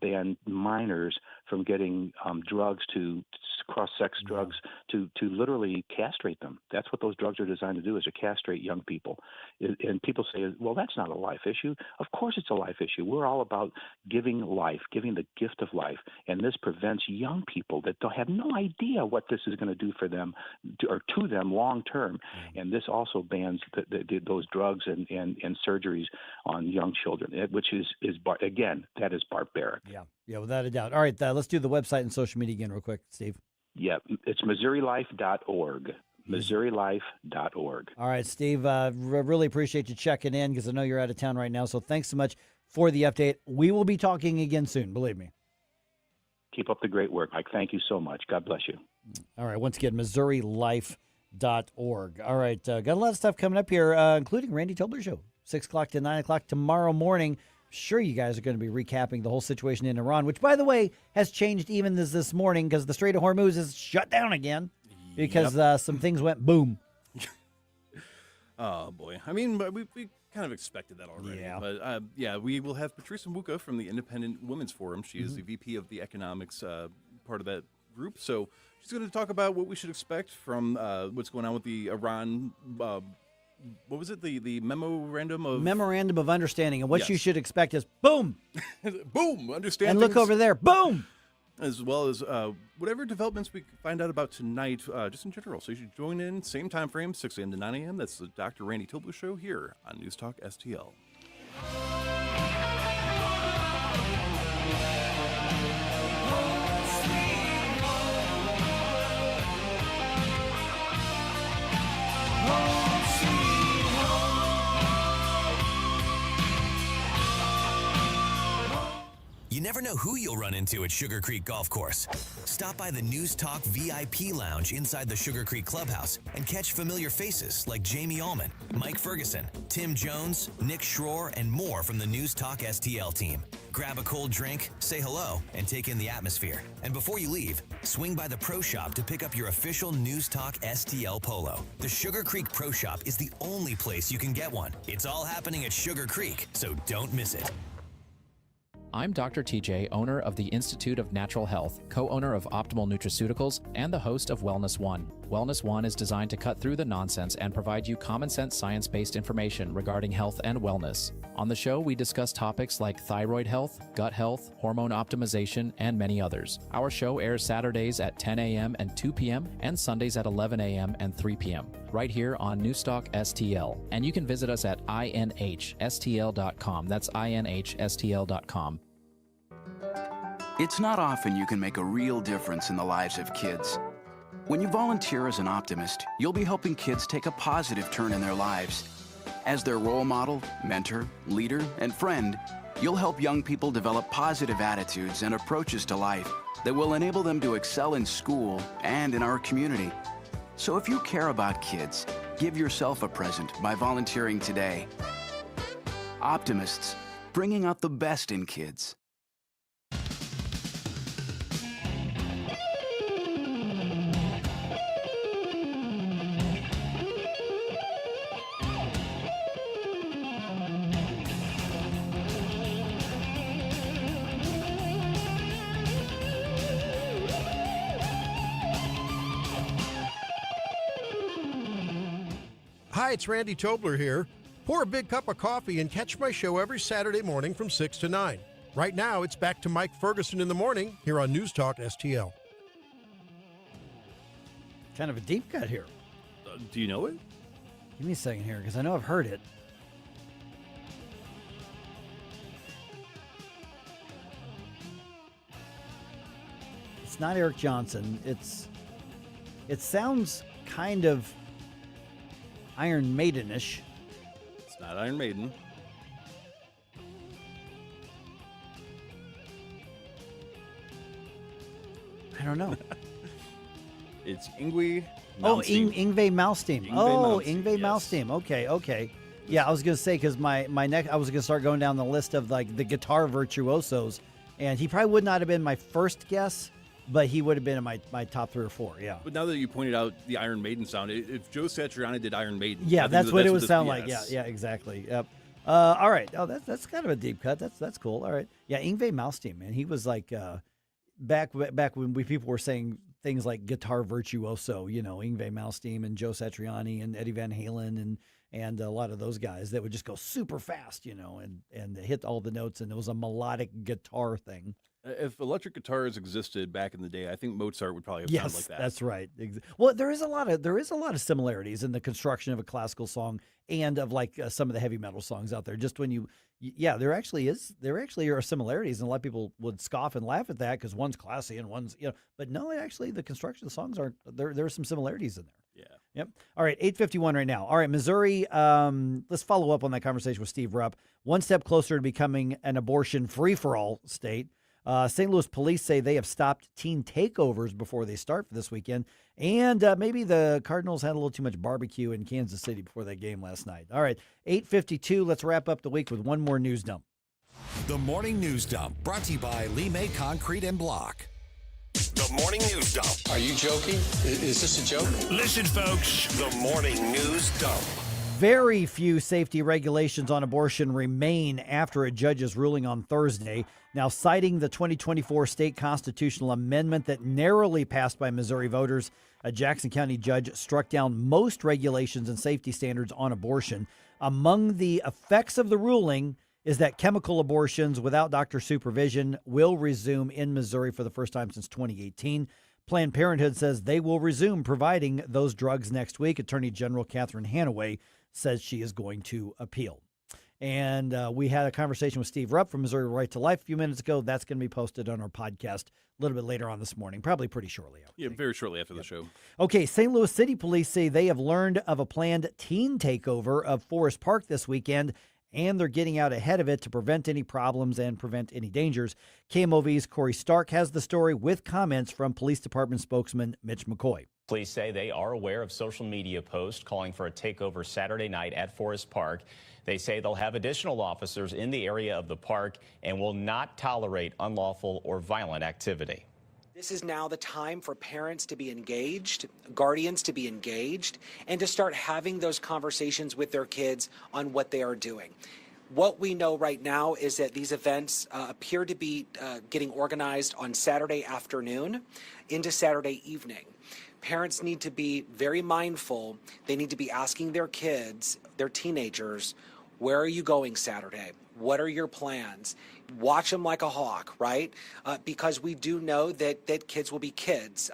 Speaker 24: ban minors from getting drugs to cross-sex drugs to literally castrate them. That's what those drugs are designed to do, is to castrate young people. And people say, well, that's not a life issue. Of course it's a life issue. We're all about giving life, giving the gift of life. And this prevents young people that don't have no idea what this is going to do for them or to them long term. And this also bans those drugs and surgeries on young children, which is again, that is barbaric.
Speaker 3: Yeah, without a doubt. All right, let's do the website and social media again real quick, Steve.
Speaker 24: Yeah, it's MissouriLife.org. MissouriLife.org.
Speaker 3: All right, Steve, really appreciate you checking in, because I know you're out of town right now. So thanks so much for the update. We will be talking again soon, believe me.
Speaker 24: Keep up the great work, Mike. Thank you so much. God bless you.
Speaker 3: All right, once again, MissouriLife.org. All right, got a lot of stuff coming up here, including Randy Tobler's show, 6 o'clock to 9 o'clock tomorrow morning. Sure, you guys are going to be recapping the whole situation in Iran, which, by the way, has changed even this morning, because the Strait of Hormuz is shut down again because some things went boom.
Speaker 11: Oh, boy. I mean, we kind of expected that already. Yeah. But, we will have Patrice Mbuka from the Independent Women's Forum. She is the VP of the economics part of that group. So she's going to talk about what we should expect from what's going on with the Iran what was it? The memorandum of
Speaker 3: understanding, and what you should expect is boom,
Speaker 11: boom, understanding,
Speaker 3: and look over there, boom,
Speaker 11: as well as whatever developments we find out about tonight, just in general. So you should join in, same time frame, 6 a.m. to 9 a.m. That's the Dr. Randy Tobler Show here on News Talk STL.
Speaker 7: You never know who you'll run into at Sugar Creek Golf Course. Stop by the News Talk VIP Lounge inside the Sugar Creek Clubhouse and catch familiar faces like Jamie Allman, Mike Ferguson, Tim Jones, Nick Schroer, and more from the News Talk STL team. Grab a cold drink, say hello, and take in the atmosphere. And before you leave, swing by the Pro Shop to pick up your official News Talk STL polo. The Sugar Creek Pro Shop is the only place you can get one. It's all happening at Sugar Creek, so don't miss it.
Speaker 10: I'm Dr. TJ, owner of the Institute of Natural Health, co-owner of Optimal Nutraceuticals, and the host of Wellness One. Wellness One is designed to cut through the nonsense and provide you common sense science-based information regarding health and wellness. On the show, we discuss topics like thyroid health, gut health, hormone optimization, and many others. Our show airs Saturdays at 10 a.m. and 2 p.m. and Sundays at 11 a.m. and 3 p.m. right here on NewsTalkSTL. And you can visit us at inhstl.com. That's inhstl.com.
Speaker 12: It's not often you can make a real difference in the lives of kids. When you volunteer as an optimist, you'll be helping kids take a positive turn in their lives. As their role model, mentor, leader, and friend, you'll help young people develop positive attitudes and approaches to life that will enable them to excel in school and in our community. So if you care about kids, give yourself a present by volunteering today. Optimists, bringing out the best in kids.
Speaker 13: Hi, it's Randy Tobler here. Pour a big cup of coffee and catch my show every Saturday morning from 6 to 9. Right now, it's back to Mike Ferguson in the morning here on News Talk STL.
Speaker 3: Kind of a deep cut here.
Speaker 11: Do you know it?
Speaker 3: Give me a second here, because I know I've heard it. It's not Eric Johnson. It sounds kind of Iron Maiden-ish.
Speaker 11: It's not Iron Maiden.
Speaker 3: I don't know.
Speaker 11: It's Yngwie Malmsteen.
Speaker 3: Oh, Yngwie Malmsteen. Yngwie Malmsteen. Okay. Yeah, I was gonna say because my neck, I was gonna start going down the list of like the guitar virtuosos, and he probably would not have been my first guess, but he would have been in my top 3 or 4. Yeah.
Speaker 11: But now that you pointed out the Iron Maiden sound, if Joe Satriani did Iron Maiden,
Speaker 3: yeah, that's what it would sound like. Yeah, exactly. Yep. All right. Oh, that's kind of a deep cut. That's cool. All right. Yeah, Yngwie Malmsteen, man, he was like back when people were saying things like guitar virtuoso, Yngwie Malmsteen and Joe Satriani and Eddie Van Halen and a lot of those guys that would just go super fast, and hit all the notes, and it was a melodic guitar thing.
Speaker 11: If electric guitars existed back in the day, I think Mozart would probably have sounded like that.
Speaker 3: Yes, that's right. Well, there is a lot of similarities in the construction of a classical song and of like some of the heavy metal songs out there. Just when there actually are similarities, and a lot of people would scoff and laugh at that because one's classy and one's but no, actually the construction of the songs aren't. There are some similarities in there.
Speaker 11: Yeah.
Speaker 3: Yep. All right, 8:51 right now. All right, Missouri. Let's follow up on that conversation with Steve Rupp. One step closer to becoming an abortion free-for-all state. St. Louis police say they have stopped teen takeovers before they start for this weekend. And maybe the Cardinals had a little too much barbecue in Kansas City before that game last night. All right, 8:52. Let's wrap up the week with one more news dump.
Speaker 1: The Morning News Dump, brought to you by Lee May Concrete and Block. The Morning News Dump.
Speaker 20: Are you joking? Is this a joke?
Speaker 1: Listen, folks, the Morning News Dump.
Speaker 3: Very few safety regulations on abortion remain after a judge's ruling on Thursday. Now, citing the 2024 state constitutional amendment that narrowly passed by Missouri voters, a Jackson County judge struck down most regulations and safety standards on abortion. Among the effects of the ruling is that chemical abortions without doctor supervision will resume in Missouri for the first time since 2018. Planned Parenthood says they will resume providing those drugs next week. Attorney General Catherine Hanaway says she is going to appeal. And we had a conversation with Steve Rupp from Missouri Right to Life a few minutes ago. That's going to be posted on our podcast a little bit later on this morning, probably pretty shortly.
Speaker 11: Yeah, very shortly after the show.
Speaker 3: Okay, St. Louis City Police say they have learned of a planned teen takeover of Forest Park this weekend, and they're getting out ahead of it to prevent any problems and prevent any dangers. KMOV's Corey Stark has the story with comments from Police Department spokesman Mitch McCoy.
Speaker 18: Police say they are aware of social media posts calling for a takeover Saturday night at Forest Park. They say they'll have additional officers in the area of the park and will not tolerate unlawful or violent activity.
Speaker 19: This is now the time for parents to be engaged, guardians to be engaged, and to start having those conversations with their kids on what they are doing. What we know right now is that these events appear to be getting organized on Saturday afternoon into Saturday evening. Parents need to be very mindful. They need to be asking their kids, their teenagers, where are you going Saturday? What are your plans? Watch them like a hawk, right? Because we do know that kids will be kids.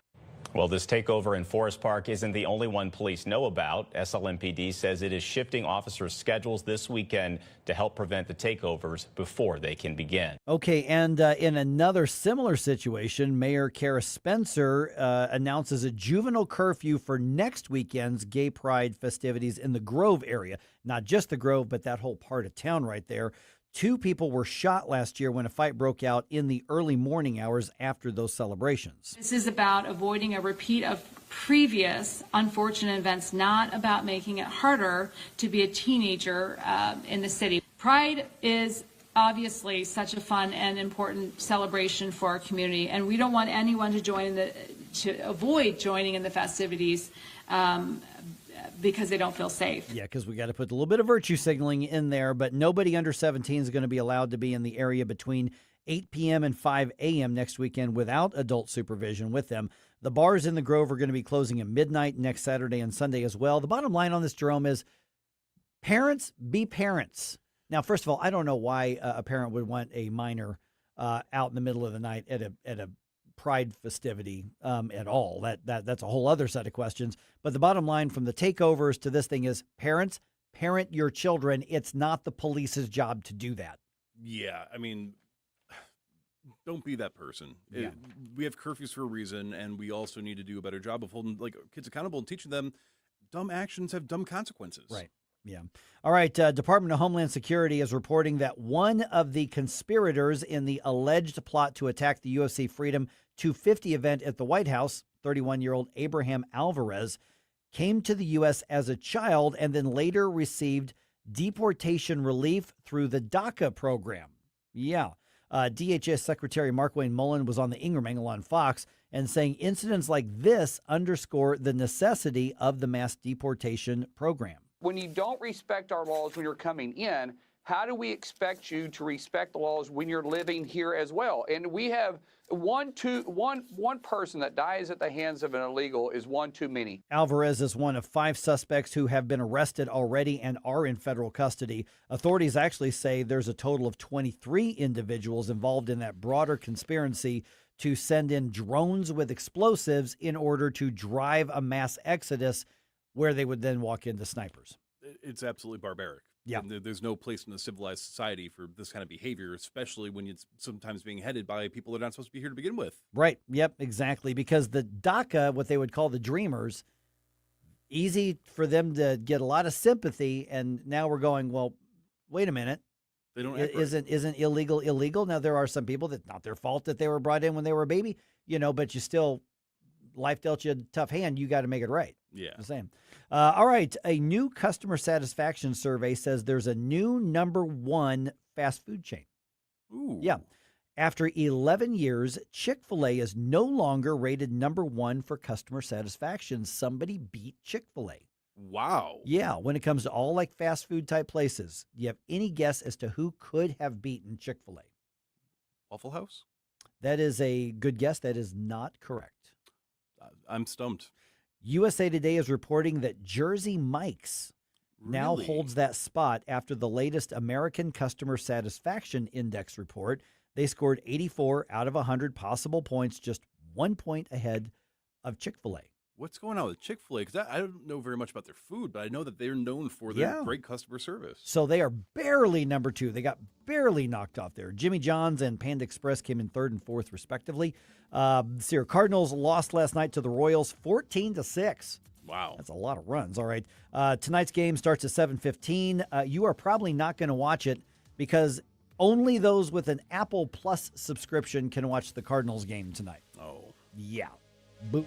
Speaker 18: Well, this takeover in Forest Park isn't the only one police know about. SLMPD says it is shifting officers' schedules this weekend to help prevent the takeovers before they can begin.
Speaker 3: Okay, and in another similar situation, Mayor Kara Spencer announces a juvenile curfew for next weekend's Gay Pride festivities in the Grove area. Not just the Grove, but that whole part of town right there. 2 people were shot last year when a fight broke out in the early morning hours after those celebrations.
Speaker 4: This is about avoiding a repeat of previous unfortunate events, not about making it harder to be a teenager in the city. Pride is obviously such a fun and important celebration for our community, and we don't want anyone to avoid joining in the festivities because they don't feel safe.
Speaker 3: Yeah, because we got to put a little bit of virtue signaling in there, but nobody under 17 is going to be allowed to be in the area between 8 p.m. and 5 a.m. next weekend without adult supervision with them. The bars in the Grove are going to be closing at midnight next Saturday and Sunday as well. The bottom line on this, Jerome, is parents be parents. Now, first of all, I don't know why a parent would want a minor out in the middle of the night at a Pride festivity at all. That's a whole other set of questions. But the bottom line from the takeovers to this thing is parents, parent your children. It's not the police's job to do that.
Speaker 11: Yeah, I mean, don't be that person.
Speaker 3: Yeah.
Speaker 11: We have curfews for a reason, and we also need to do a better job of holding kids accountable and teaching them dumb actions have dumb consequences.
Speaker 3: Right. Yeah. All right. Department of Homeland Security is reporting that one of the conspirators in the alleged plot to attack the UFC Freedom 250 event at the White House, 31-year-old Abraham Alvarez, came to the U.S. as a child and then later received deportation relief through the DACA program. Yeah. DHS Secretary Mark Wayne Mullen was on the Ingram Angle on Fox and saying incidents like this underscore the necessity of the mass deportation program.
Speaker 8: When you don't respect our laws when you're coming in, how do we expect you to respect the laws when you're living here as well? And we have one person that dies at the hands of an illegal is one too many.
Speaker 3: Alvarez is one of 5 suspects who have been arrested already and are in federal custody. Authorities actually say there's a total of 23 individuals involved in that broader conspiracy to send in drones with explosives in order to drive a mass exodus where they would then walk into snipers.
Speaker 11: It's absolutely barbaric.
Speaker 3: Yeah.
Speaker 11: And there's no place in a civilized society for this kind of behavior, especially when it's sometimes being headed by people that are not supposed to be here to begin with.
Speaker 3: Right. Yep, exactly. Because the DACA, what they would call the Dreamers, easy for them to get a lot of sympathy. And now we're going, well, wait a minute.
Speaker 11: They don't
Speaker 3: isn't illegal? Now, there are some people that not their fault that they were brought in when they were a baby, but you still, life dealt you a tough hand. You got to make it right.
Speaker 11: Yeah.
Speaker 3: The same. All right. A new customer satisfaction survey says there's a new #1 fast food chain.
Speaker 11: Ooh.
Speaker 3: Yeah. After 11 years, Chick-fil-A is no longer rated #1 for customer satisfaction. Somebody beat Chick-fil-A.
Speaker 11: Wow.
Speaker 3: Yeah. When it comes to all like fast food type places, do you have any guess as to who could have beaten Chick-fil-A?
Speaker 11: Waffle House?
Speaker 3: That is a good guess. That is not correct.
Speaker 11: I'm stumped.
Speaker 3: USA Today is reporting that Jersey Mike's now
Speaker 11: Really?
Speaker 3: holds that spot after the latest American Customer Satisfaction Index report. They scored 84 out of 100 possible points, just 1 point ahead of Chick-fil-A.
Speaker 11: What's going on with Chick-fil-A? Because I don't know very much about their food, but I know that they're known for their great customer service.
Speaker 3: So they are barely #2. They got barely knocked off there. Jimmy John's and Panda Express came in 3rd and 4th, respectively. Sierra Cardinals lost last night to the Royals 14-6.
Speaker 11: Wow.
Speaker 3: That's a lot of runs. All right. Tonight's game starts at 7:15. You are probably not going to watch it because only those with an Apple Plus subscription can watch the Cardinals game tonight.
Speaker 11: Oh.
Speaker 3: Yeah. Boop.